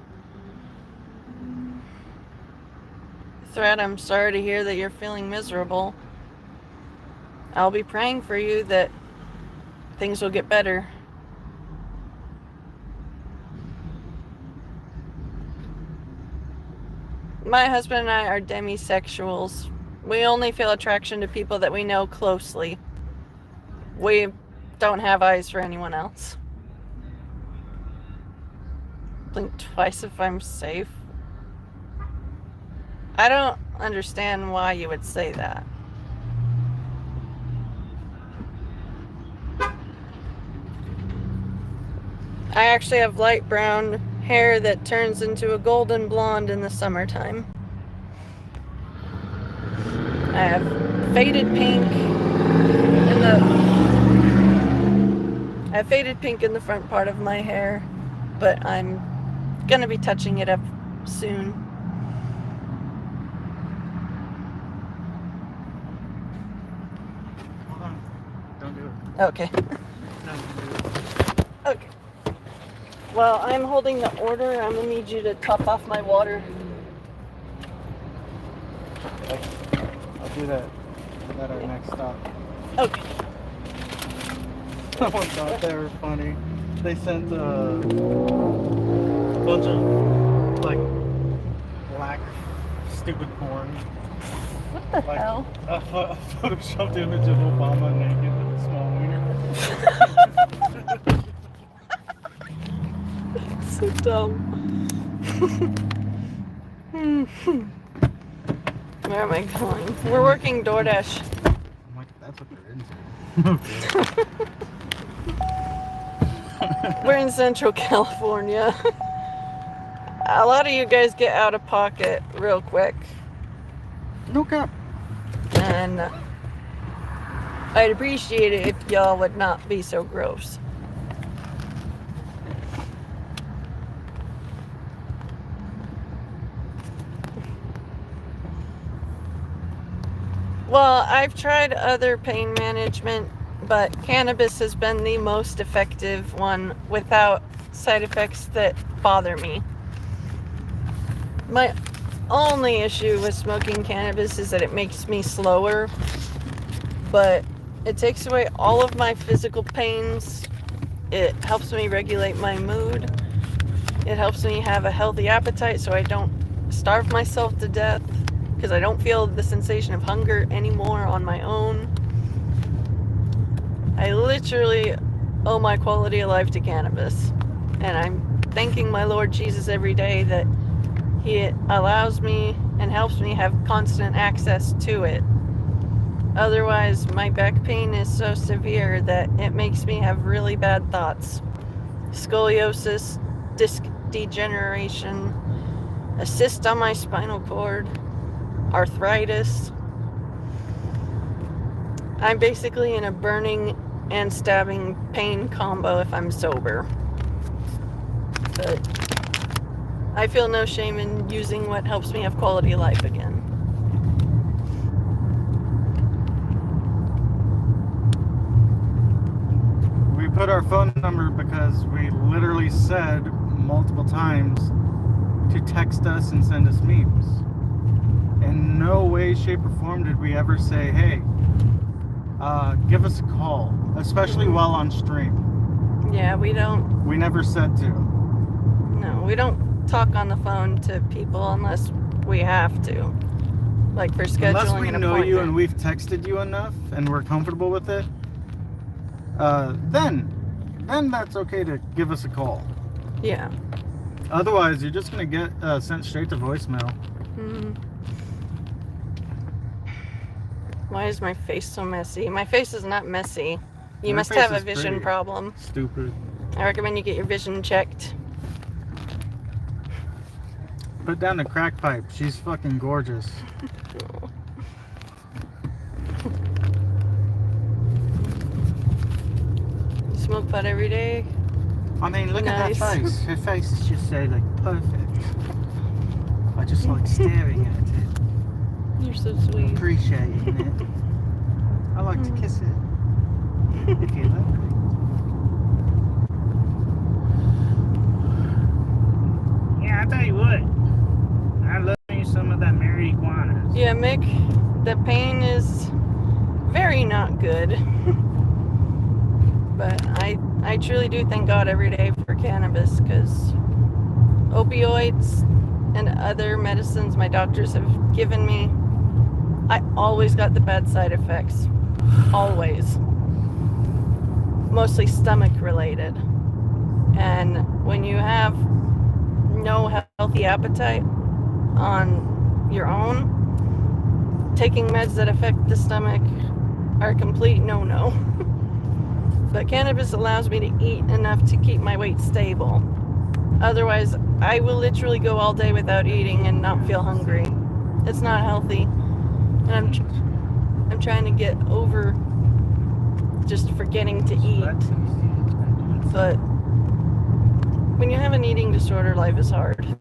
Thread, I'm sorry to hear that you're feeling miserable. I'll be praying for you that things will get better. My husband and I are demisexuals. We only feel attraction to people that we know closely. We don't have eyes for anyone else. Blink twice if I'm safe. I don't understand why you would say that. I actually have light brown hair that turns into a golden blonde in the summertime. I have faded pink in the front part of my hair, but I'm gonna be touching it up soon. Hold on. Don't do it. Okay. No, don't do it. Okay. Well, I'm holding the order. I'm gonna need you to top off my water. I'll do that at our next stop. Okay. Someone thought they were funny. They sent a bunch of like black stupid porn. What the hell? A photoshopped image of Obama naked with a small wiener. So dumb. Where am I going? We're working DoorDash. I'm like, that's what they're into. We're in Central California. A lot of you guys get out of pocket real quick. No cap. And I'd appreciate it if y'all would not be so gross. Well, I've tried other pain management, but cannabis has been the most effective one without side effects that bother me. My only issue with smoking cannabis is that it makes me slower, but it takes away all of my physical pains. It helps me regulate my mood. It helps me have a healthy appetite so I don't starve myself to death, because I don't feel the sensation of hunger anymore on my own. I literally owe my quality of life to cannabis, and I'm thanking my Lord Jesus every day that He allows me and helps me have constant access to it. Otherwise, my back pain is so severe that it makes me have really bad thoughts. Scoliosis, disc degeneration, a cyst on my spinal cord, arthritis. I'm basically in a burning and stabbing pain combo if I'm sober. But I feel no shame in using what helps me have quality of life again. We put our phone number because we literally said multiple times to text us and send us memes. In no way, shape, or form did we ever say, hey, give us a call, especially while on stream. Yeah, we never said to. No, we don't talk on the phone to people unless we have to. Like for scheduling unless we an know appointment. you and we've texted you enough and we're comfortable with it, then that's okay to give us a call. Yeah. Otherwise, you're just going to get sent straight to voicemail. Mm-hmm. Why is my face so messy? My face is not messy. You must have a vision problem. Stupid. I recommend you get your vision checked. Put down the crack pipe. She's fucking gorgeous. Smoke pot every day. I mean, look Nice. at her face. Her face is just so like perfect. I just like staring at it, You're so sweet. appreciating it. I like to kiss it. If you let me. Yeah, I tell you what. I love me some of that marijuana. Yeah, Mick, the pain is very not good. But I truly do thank God every day for cannabis, because opioids and other medicines my doctors have given me, I always got the bad side effects. Always. Mostly stomach related. And when you have no healthy appetite on your own, taking meds that affect the stomach are a complete no-no. But cannabis allows me to eat enough to keep my weight stable. Otherwise, I will literally go all day without eating and not feel hungry. It's not healthy. And I'm trying to get over just forgetting to eat. But when you have an eating disorder, life is hard.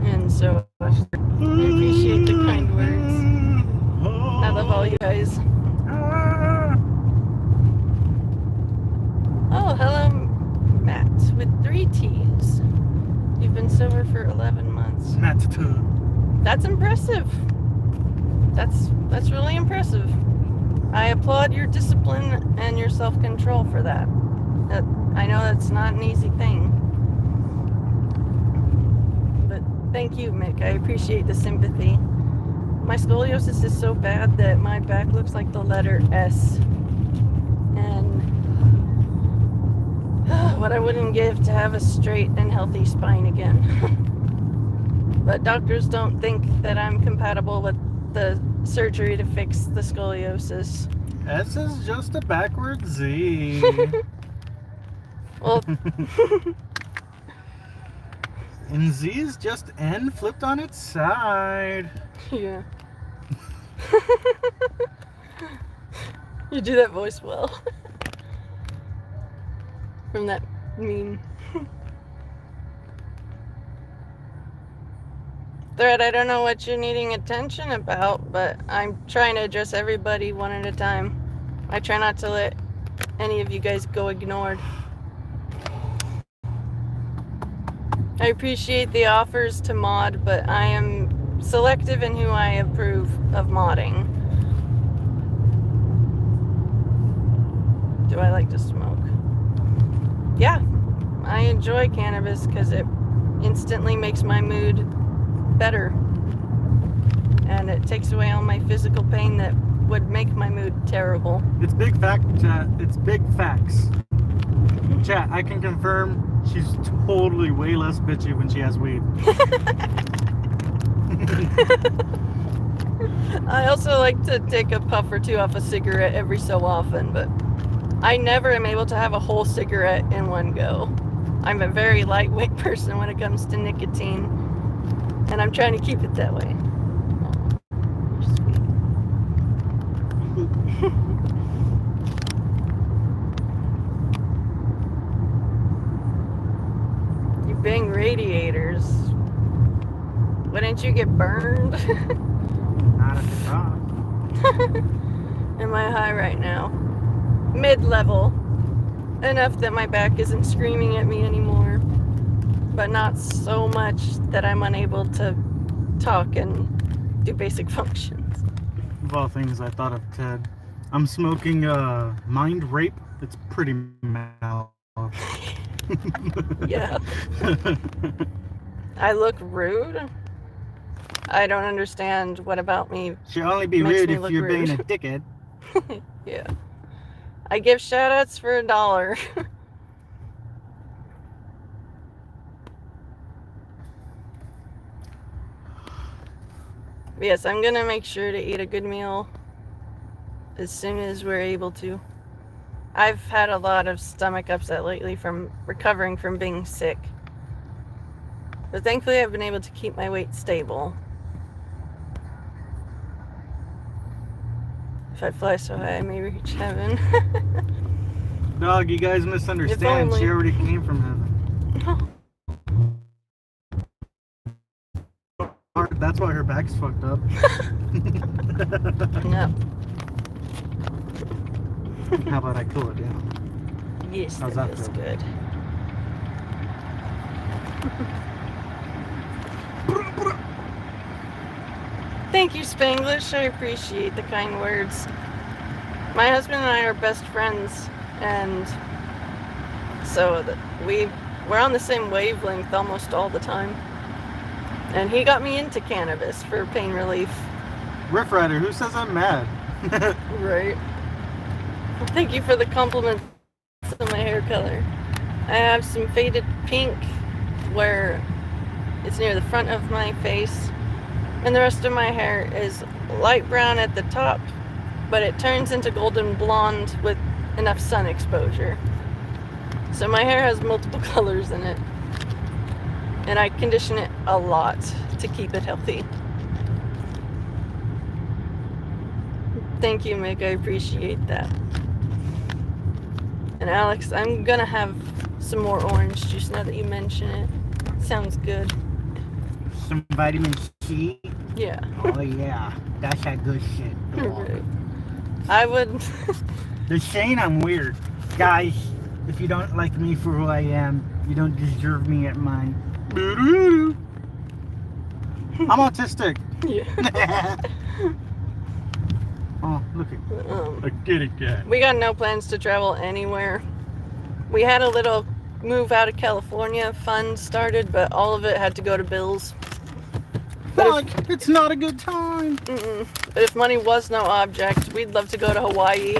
And so I appreciate the kind words. I love all you guys. Oh, hello, Matt, with 3 T's. You've been sober for 11 months. Matt too. That's impressive. That's really impressive. I applaud your discipline and your self-control for that. I know that's not an easy thing. But thank you, Mick. I appreciate the sympathy. My scoliosis is so bad that my back looks like the letter S. And what I wouldn't give to have a straight and healthy spine again. But doctors don't think that I'm compatible with the surgery to fix the scoliosis. S is just a backward Z. Well, and Z is just N flipped on its side. yeah. You do that voice well. From that meme. Thread, I don't know what you're needing attention about, but I'm trying to address everybody one at a time. I try not to let any of you guys go ignored. I appreciate the offers to mod, but I am selective in who I approve of modding. Do I like to smoke? Yeah, I enjoy cannabis because it instantly makes my mood better. And it takes away all my physical pain that would make my mood terrible. It's big fact, chat. It's big facts. Chat, I can confirm she's totally way less bitchy when she has weed. I also like to take a puff or two off a cigarette every so often, but I never am able to have a whole cigarette in one go. I'm a very lightweight person when it comes to nicotine, and I'm trying to keep it that way. You bang radiators. Wouldn't you get burned? Not at the top. Am I high right now? Mid-level. Enough that my back isn't screaming at me anymore. But not so much that I'm unable to talk and do basic functions. Of all things I thought of, Ted, I'm smoking Mind Rape. It's pretty mellow. Yeah. I look rude. I don't understand what about me. Should only be makes rude me if look you're rude. being a dickhead. Yeah. I give shoutouts for $1. Yes, I'm gonna make sure to eat a good meal as soon as we're able to. I've had a lot of stomach upset lately from recovering from being sick. But thankfully I've been able to keep my weight stable. If I fly so high, I may reach heaven. Dog, you guys misunderstand. only. She already came from heaven. That's why her back's fucked up. No. How about I cool it down? Yes, How's that that feels feel? good. Thank you, Spanglish. I appreciate the kind words. My husband and I are best friends, and so we're on the same wavelength almost all the time. And he got me into cannabis for pain relief. Riff Rider, who says I'm mad? Right. Thank you for the compliments on my hair color. I have some faded pink where it's near the front of my face, and the rest of my hair is light brown at the top, but it turns into golden blonde with enough sun exposure. So my hair has multiple colors in it, and I condition it a lot to keep it healthy. Thank you, Mick. I appreciate that. And Alex, I'm gonna have some more orange juice now that you mention it. Sounds good. Some vitamin C? Yeah. Oh yeah, that's that good shit. Right. I would... They're saying I'm weird. Guys, if you don't like me for who I am, you don't deserve me at mine. I'm autistic. Yeah. Oh, look at I did it again. We got no plans to travel anywhere. We had a little move out of California fund started, but all of it had to go to bills. Fuck, it's not a good time. But if money was no object, we'd love to go to Hawaii.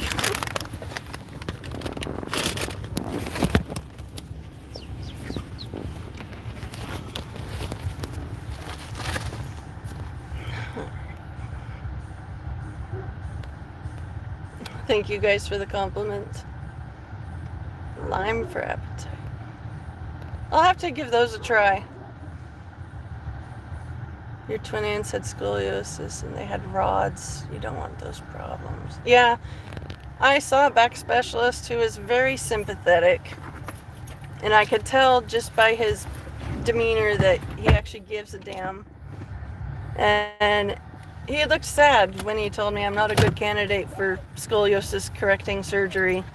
Thank you guys for the compliment. Lime for appetite. I'll have to give those a try. Your twin aunts had scoliosis and they had rods. You don't want those problems. Yeah, I saw a back specialist who was very sympathetic. And I could tell just by his demeanor that he actually gives a damn. And he looked sad when he told me I'm not a good candidate for scoliosis correcting surgery.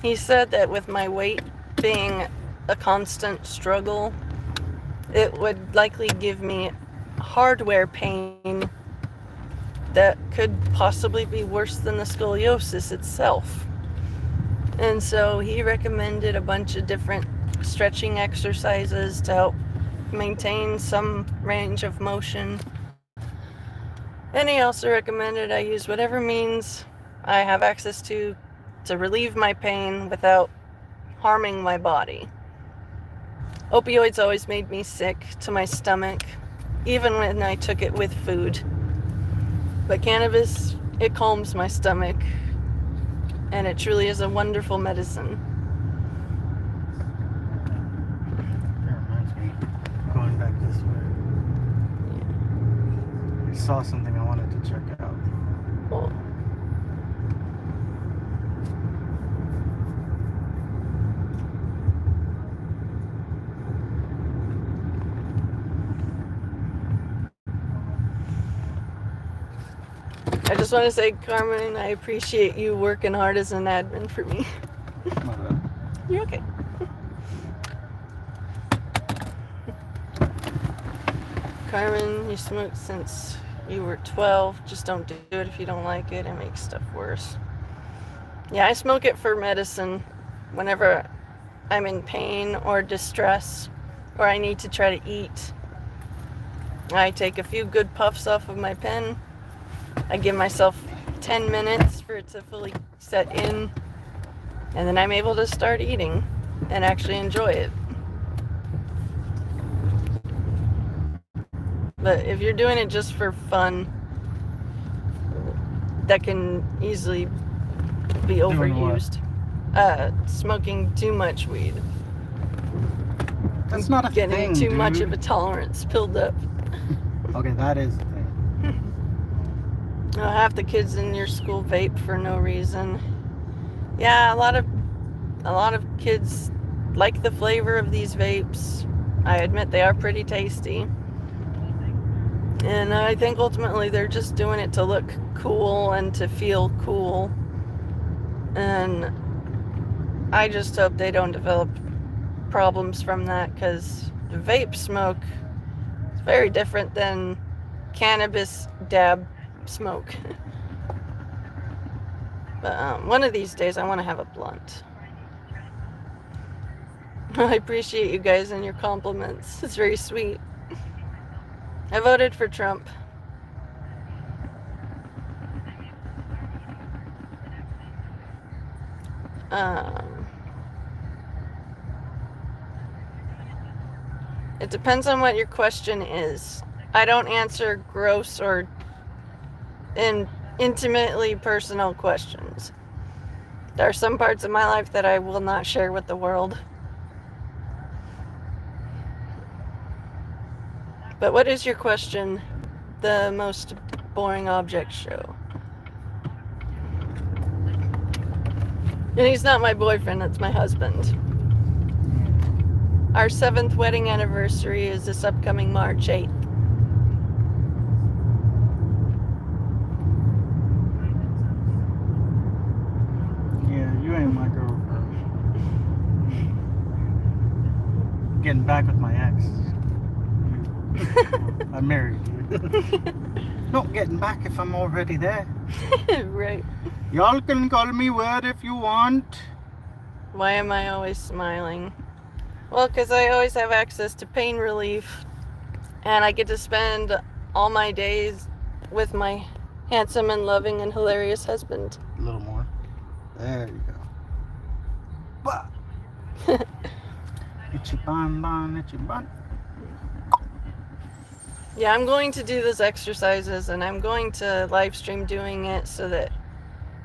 He said that with my weight being a constant struggle, it would likely give me hardware pain that could possibly be worse than the scoliosis itself. And so he recommended a bunch of different stretching exercises to help maintain some range of motion. And he also recommended I use whatever means I have access to relieve my pain without harming my body. Opioids always made me sick to my stomach, even when I took it with food. But cannabis, it calms my stomach, and it truly is a wonderful medicine. That reminds me, going back this way. I saw something I wanted to check out. Cool. I just want to say, Carmen, I appreciate you working hard as an admin for me. My bad. You're okay. Carmen, you smoked since you were 12. Just don't do it if you don't like it. It makes stuff worse. Yeah, I smoke it for medicine whenever I'm in pain or distress or I need to try to eat. I take a few good puffs off of my pen. I give myself 10 minutes for it to fully set in, and then I'm able to start eating and actually enjoy it. But if you're doing it just for fun, that can easily be overused. Smoking too much weed. That's not a thing, Getting too much of a tolerance build up. Okay, that is the thing. Half the kids in your school vape for no reason. Yeah, a lot of kids like the flavor of these vapes. I admit they are pretty tasty. And I think ultimately they're just doing it to look cool and to feel cool. And I just hope they don't develop problems from that, because vape smoke is very different than cannabis dab smoke. But one of these days I want to have a blunt. I appreciate you guys and your compliments. It's very sweet. I voted for Trump. It depends on what your question is. I don't answer gross or intimately personal questions. There are some parts of my life that I will not share with the world. But what is your question? The most boring object show. And he's not my boyfriend, that's my husband. Our 7th wedding anniversary is this upcoming March 8th. Yeah, you ain't my girlfriend. Getting back with my ex. I married you. Not getting back if I'm already there. Right. Y'all can call me weird if you want. Why am I always smiling? Well, because I always have access to pain relief, and I get to spend all my days with my handsome and loving and hilarious husband. A little more. There you go. Bah. Itchy bon, itchy bon. Yeah, I'm going to do those exercises, and I'm going to live stream doing it so that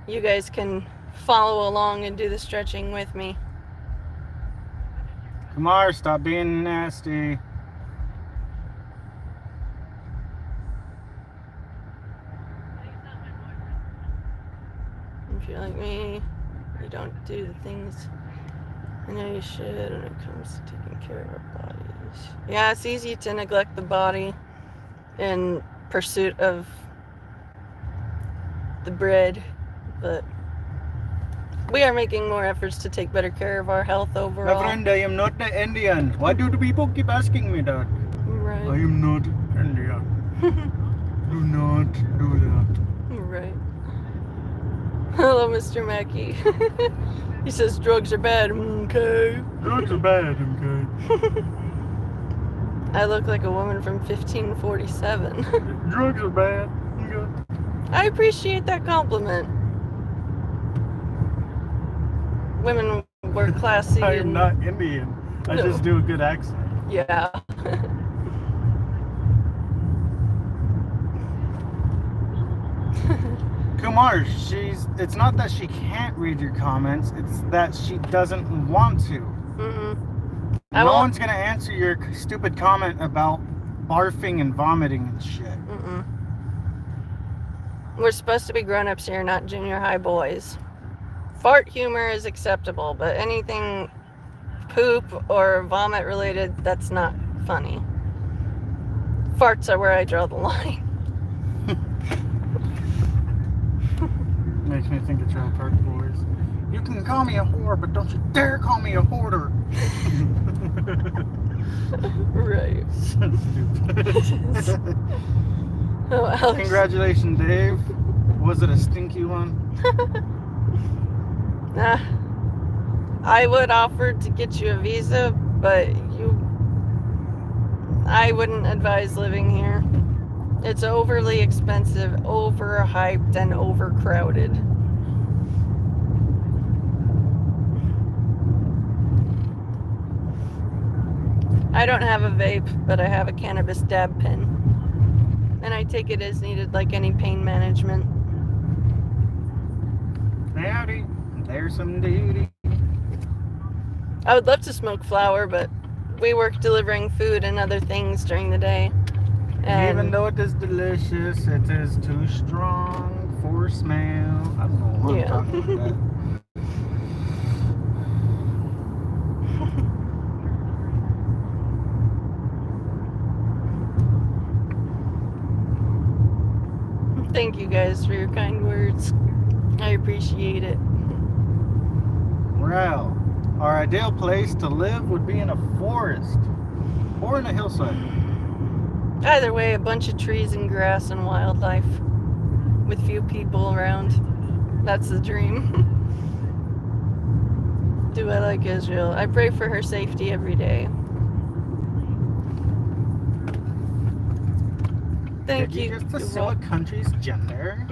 you guys can follow along and do the stretching with me. Kumar, stop being nasty. If you're like me, you don't do the things I know you should when it comes to taking care of our bodies. Yeah, it's easy to neglect the body in pursuit of the bread, but we are making more efforts to take better care of our health overall. My friend, I am not the Indian. Why do the people keep asking me that? Right. I am not Indian. Do not do that. Right. Hello, Mr. Mackey. He says drugs are bad. Okay. Drugs are bad, okay? I look like a woman from 1547. Drugs are bad, okay? I appreciate that compliment. Women were classy. I am not Indian. I just do a good accent. Yeah. Kumar, it's not that she can't read your comments, it's that she doesn't want to. Mm-mm. No one's gonna answer your stupid comment about barfing and vomiting and shit. Mm-mm. We're supposed to be grown-ups here, not junior high boys. Fart humor is acceptable, but anything poop or vomit related, that's not funny. Farts are where I draw the line. Makes me think of Trailer Park Boys. You can call me a whore, but don't you dare call me a hoarder. Right. So stupid. Oh, Alex. Congratulations, Dave. Was it a stinky one? Nah. I would offer to get you a visa, but I wouldn't advise living here. It's overly expensive, overhyped, and overcrowded. I don't have a vape, but I have a cannabis dab pen. And I take it as needed like any pain management. Howdy, there's some duty. I would love to smoke flower, but we work delivering food and other things during the day. And even though it is delicious, it is too strong for smell. I don't know what I'm talking about. Thank you guys for your kind words. I appreciate it. Well, our ideal place to live would be in a forest or in a hillside. Either way, a bunch of trees and grass and wildlife with few people around. That's the dream. Do I like Israel? I pray for her safety every day. Thank Did you. just assume a country's gender?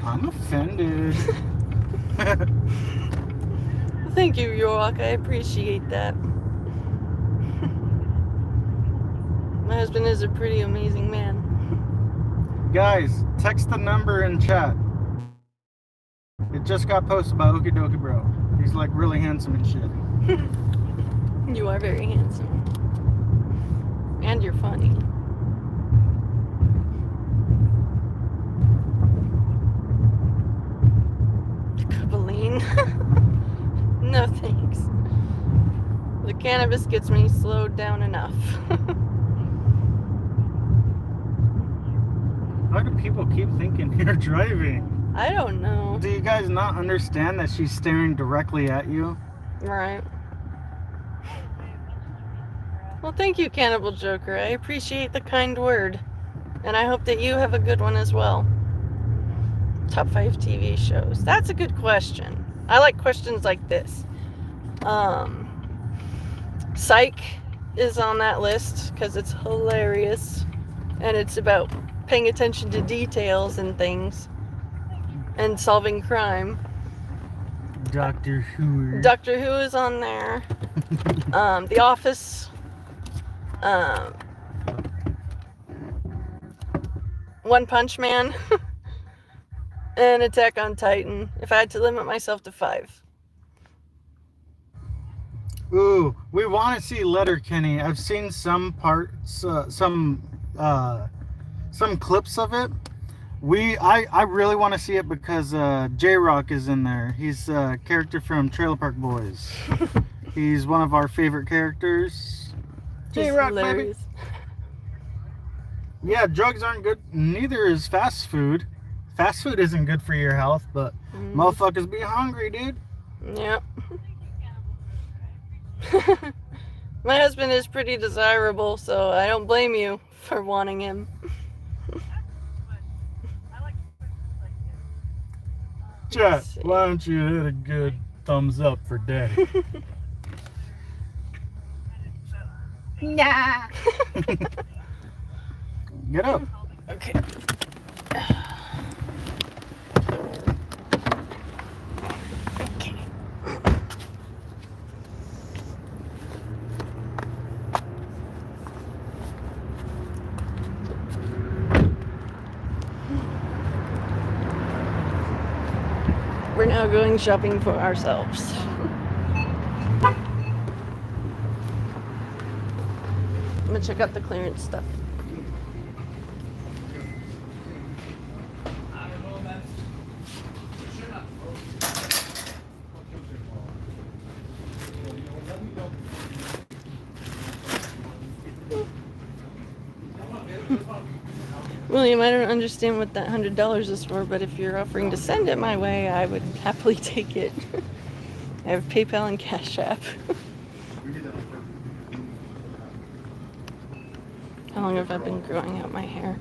I'm offended. Thank you, York. I appreciate that. My husband is a pretty amazing man. Guys, text the number in chat. It just got posted by Okydokeybro. He's like really handsome and shit. You are very handsome. And you're funny. Cabaline. No thanks. The cannabis gets me slowed down enough. Why do people keep thinking you're driving? I don't know. Do you guys not understand that she's staring directly at you? Right. Well, thank you, Cannibal Joker. I appreciate the kind word. And I hope that you have a good one as well. Top 5 TV shows. That's a good question. I like questions like this. Psych is on that list because it's hilarious. And it's about paying attention to details and things. And solving crime. Doctor Who. Doctor Who is on there. The Office. One Punch Man. And Attack on Titan. If I had to limit myself to 5. Ooh, we want to see Letterkenny. I've seen some parts, some clips of it. I really want to see it because J-Rock is in there. He's a character from Trailer Park Boys. He's one of our favorite characters. J-Rock, baby. Yeah, drugs aren't good. Neither is fast food. Fast food isn't good for your health, but motherfuckers be hungry, dude. Yep. My husband is pretty desirable, so I don't blame you for wanting him. Chat, why don't you hit a good thumbs up for Daddy? Nah. Get up. Okay. We're now going shopping for ourselves. I'm gonna check out the clearance stuff. William, I don't understand what that $100 is for, but if you're offering to send it my way, I would happily take it. I have PayPal and Cash App. How long have I been growing out my hair?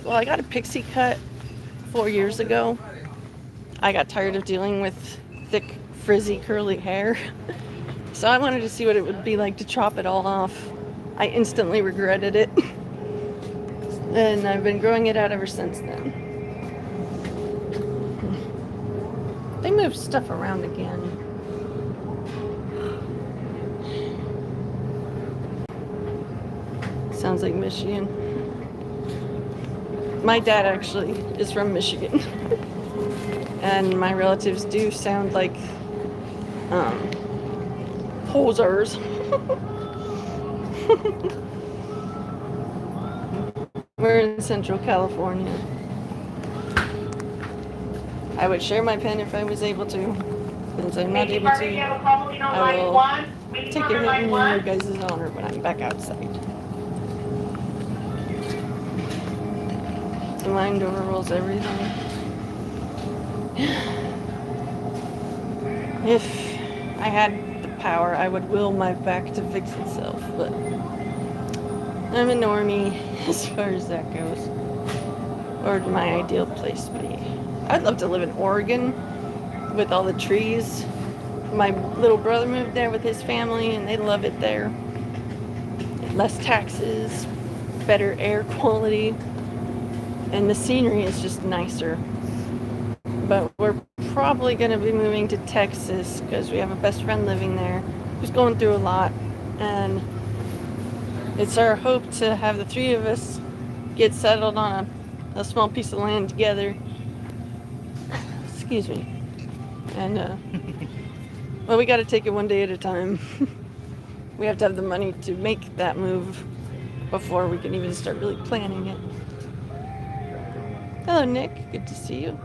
Well, I got a pixie cut 4 years ago. I got tired of dealing with thick, frizzy, curly hair. So I wanted to see what it would be like to chop it all off. I instantly regretted it. And I've been growing it out ever since then. They move stuff around again. Sounds like Michigan. My dad actually is from Michigan. And my relatives do sound like posers. We're in Central California. I would share my pen if I was able to. Since I'm not able to, I will take a hit in your guys' honor when I'm back outside. The mind overrules everything. If I had the power, I would will my back to fix itself, but I'm a normie as far as that goes. Or my ideal place to be. I'd love to live in Oregon with all the trees. My little brother moved there with his family and they love it there. Less taxes, better air quality. and the scenery is just nicer. But we're probably going to be moving to Texas because we have a best friend living there who's going through a lot, and it's our hope to have the three of us get settled on a small piece of land together. Excuse me. And well, we got to take it one day at a time. We have to have the money to make that move before we can even start really planning it. Hello, Nick. Good to see you.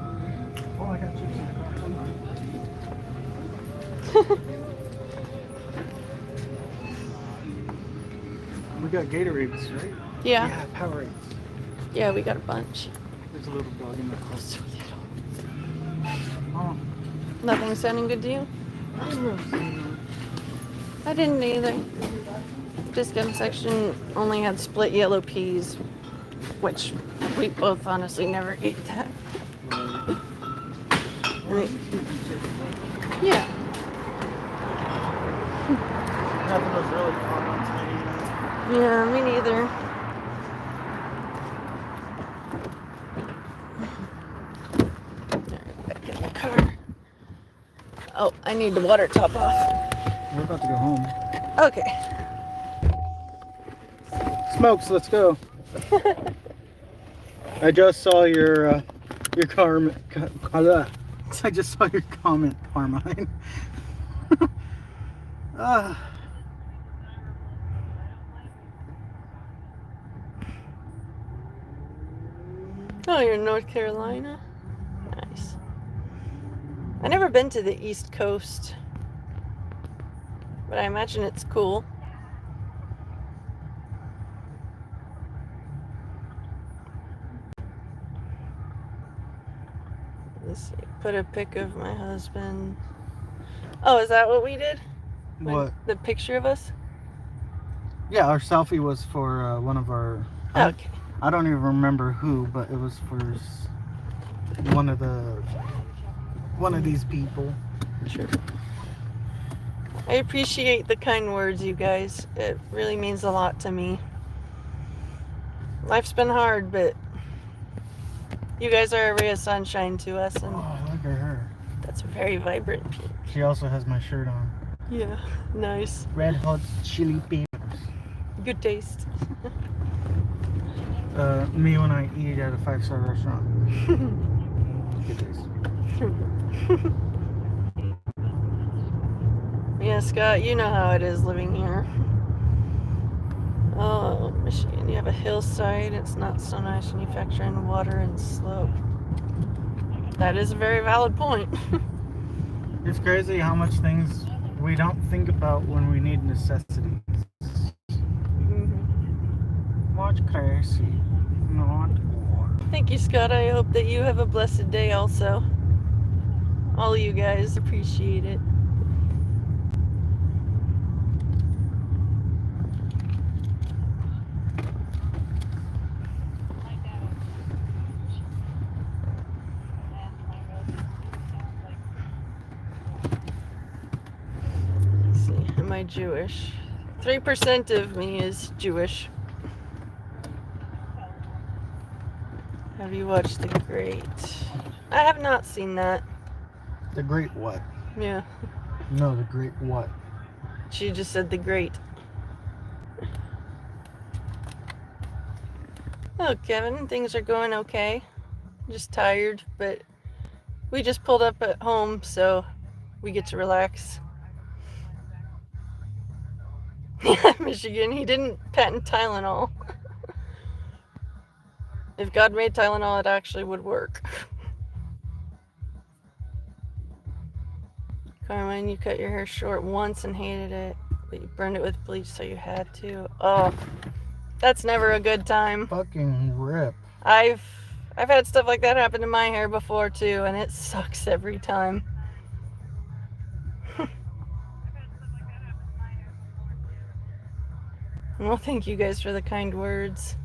Oh, I got you. We got Gatorades, right? Yeah. Yeah, Powerades. Yeah, we got a bunch. There's a little dog in the car. So little. Oh, Nothing sounding good to you? I don't know. I didn't either. Discount section only had split yellow peas, which we both honestly never ate that. Yeah. Nothing was really fun on today. Yeah, me neither. Alright, back in the car. Oh, I need the water top off. We're about to go home. Okay. Smokes, let's go. I just saw your comment. I just saw your comment, Carmine. Oh, you're in North Carolina? Nice. I've never been to the East Coast, but I imagine it's cool. Let's see. Put a pic of my husband. Oh, is that what we did? What? The picture of us? Yeah, our selfie was for one of our. Okay. I don't even remember who, but it was for one of these people. Sure. I appreciate the kind words, you guys. It really means a lot to me. Life's been hard, but you guys are a ray of sunshine to us, and Oh, look at her. that's very vibrant pink. She also has my shirt on. Yeah, nice. Red Hot Chili Peppers. Good taste. Me when I eat at a 5-star restaurant. Good taste. Yeah, Scott, you know how it is living here. Oh, Michigan, you have a hillside. It's not so nice when you factor in water and slope. That is a very valid point. It's crazy how much things we don't think about when we need necessities. Much crazy. Not war. Thank you, Scott. I hope that you have a blessed day also. All of you guys appreciate it. Let's see, am I Jewish? 3% of me is Jewish. Have you watched The Great? I have not seen that. The Great what? Yeah, No, The Great what? she just said The Great. Oh, Kevin, things are going okay. Just tired, but we just pulled up at home, so we get to relax. Yeah, Michigan, he didn't patent Tylenol. If God made Tylenol, it actually would work. Carmine, you cut your hair short once and hated it, but you burned it with bleach, so you had to. Oh, that's never a good time. Fucking rip. I've had stuff like that happen to my hair before too, and it sucks every time. Well, thank you guys for the kind words.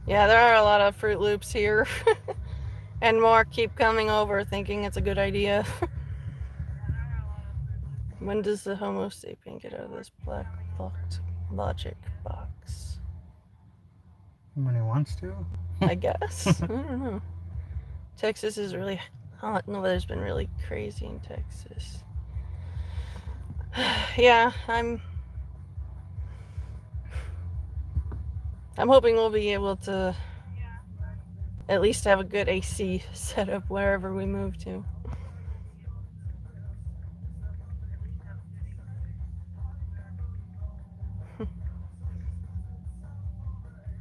Yeah, there are a lot of Fruit Loops here. And more keep coming over thinking it's a good idea. When does the Homo sapien get out of this black blocked logic box? When he wants to. I guess. I don't know. Texas is really hot. No, weather's been really crazy in Texas. Yeah, I'm hoping we'll be able to at least have a good AC set up wherever we move to.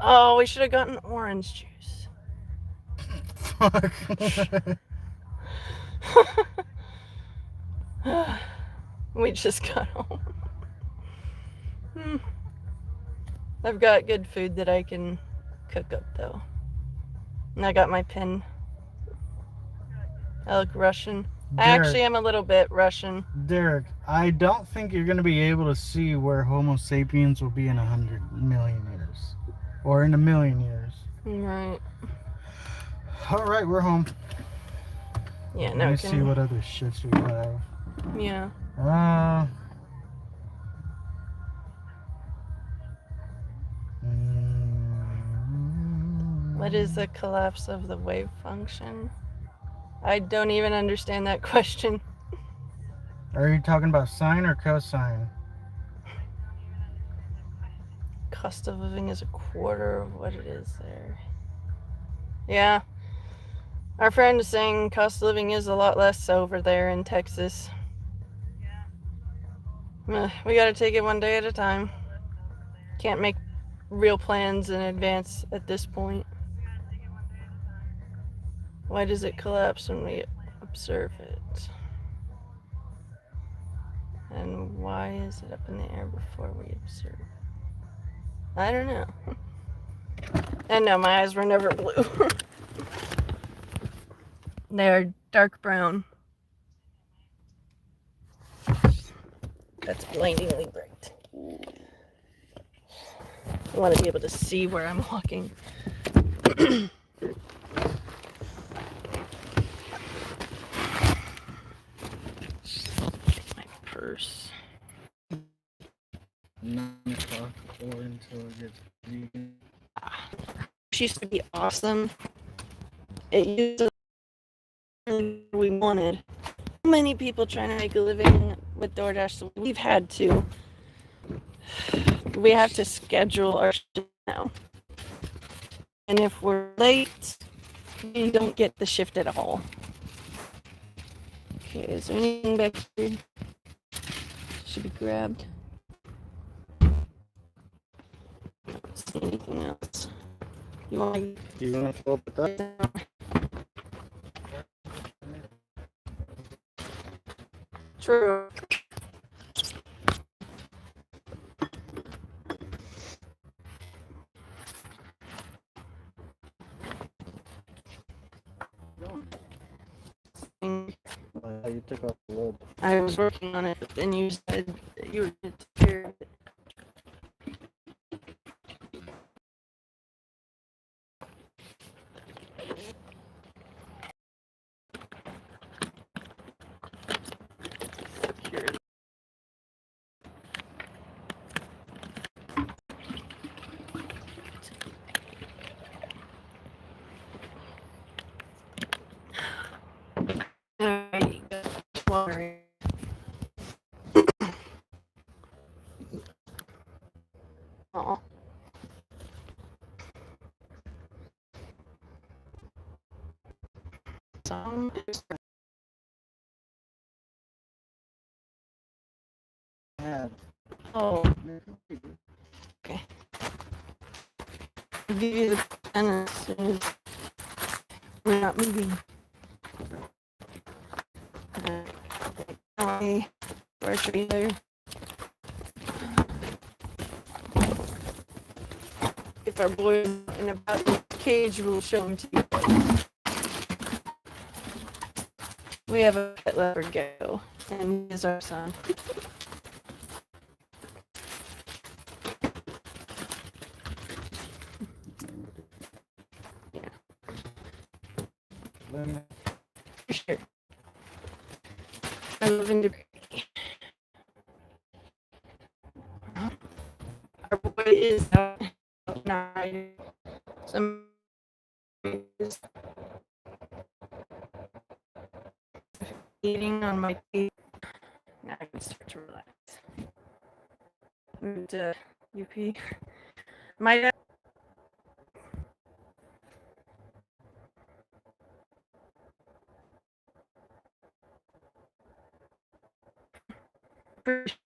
Oh, we should have gotten orange juice. Fuck. We just got home. I've got good food that I can cook up though. And I got my pin. I look Russian. I actually am a little bit Russian. Derek, I don't think you're going to be able to see where Homo sapiens will be in 100 million years. Or in a million years. Right. Alright, we're home. Yeah, no. Let me see what other shits we have. Yeah. What is the collapse of the wave function? I don't even understand that question. Are you talking about sine or cosine? Cost of living is a quarter of what it is there. Yeah. Our friend is saying cost of living is a lot less over there in Texas. We gotta take it one day at a time. Can't make real plans in advance at this point. Why does it collapse when we observe it? And why is it up in the air before we observe it? I don't know. And no, my eyes were never blue. They're dark brown. That's blindingly bright. I want to be able to see where I'm walking. My purse. 9 o'clock or until it gets vegan. It used to be awesome. It used to be what we wanted. So many people trying to make a living with DoorDash, so we've had to. We have to schedule our shift now. And if we're late, we don't get the shift at all. Okay, is there anything back here? Should be grabbed. I don't see anything else. You want to fill up with that? True. You took off the lid. I was working on it, but then you said that you were going to take care of it. Water. Oh. Oh. Okay. I'll give you the pen as soon as we're not moving. Where should we go? If our boy is in about the cage, we'll show him to you. We have a pet leopard go, and he is our son. Yeah. For sure. I live in Dupree. Our boy is out 9. Some eating on my feet. Now I can start to relax. Moved to UP. My dad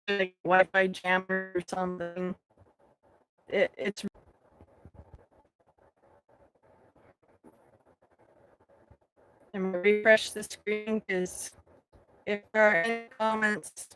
like Wi-Fi jammer or something. It's I'm gonna refresh the screen because if there are any comments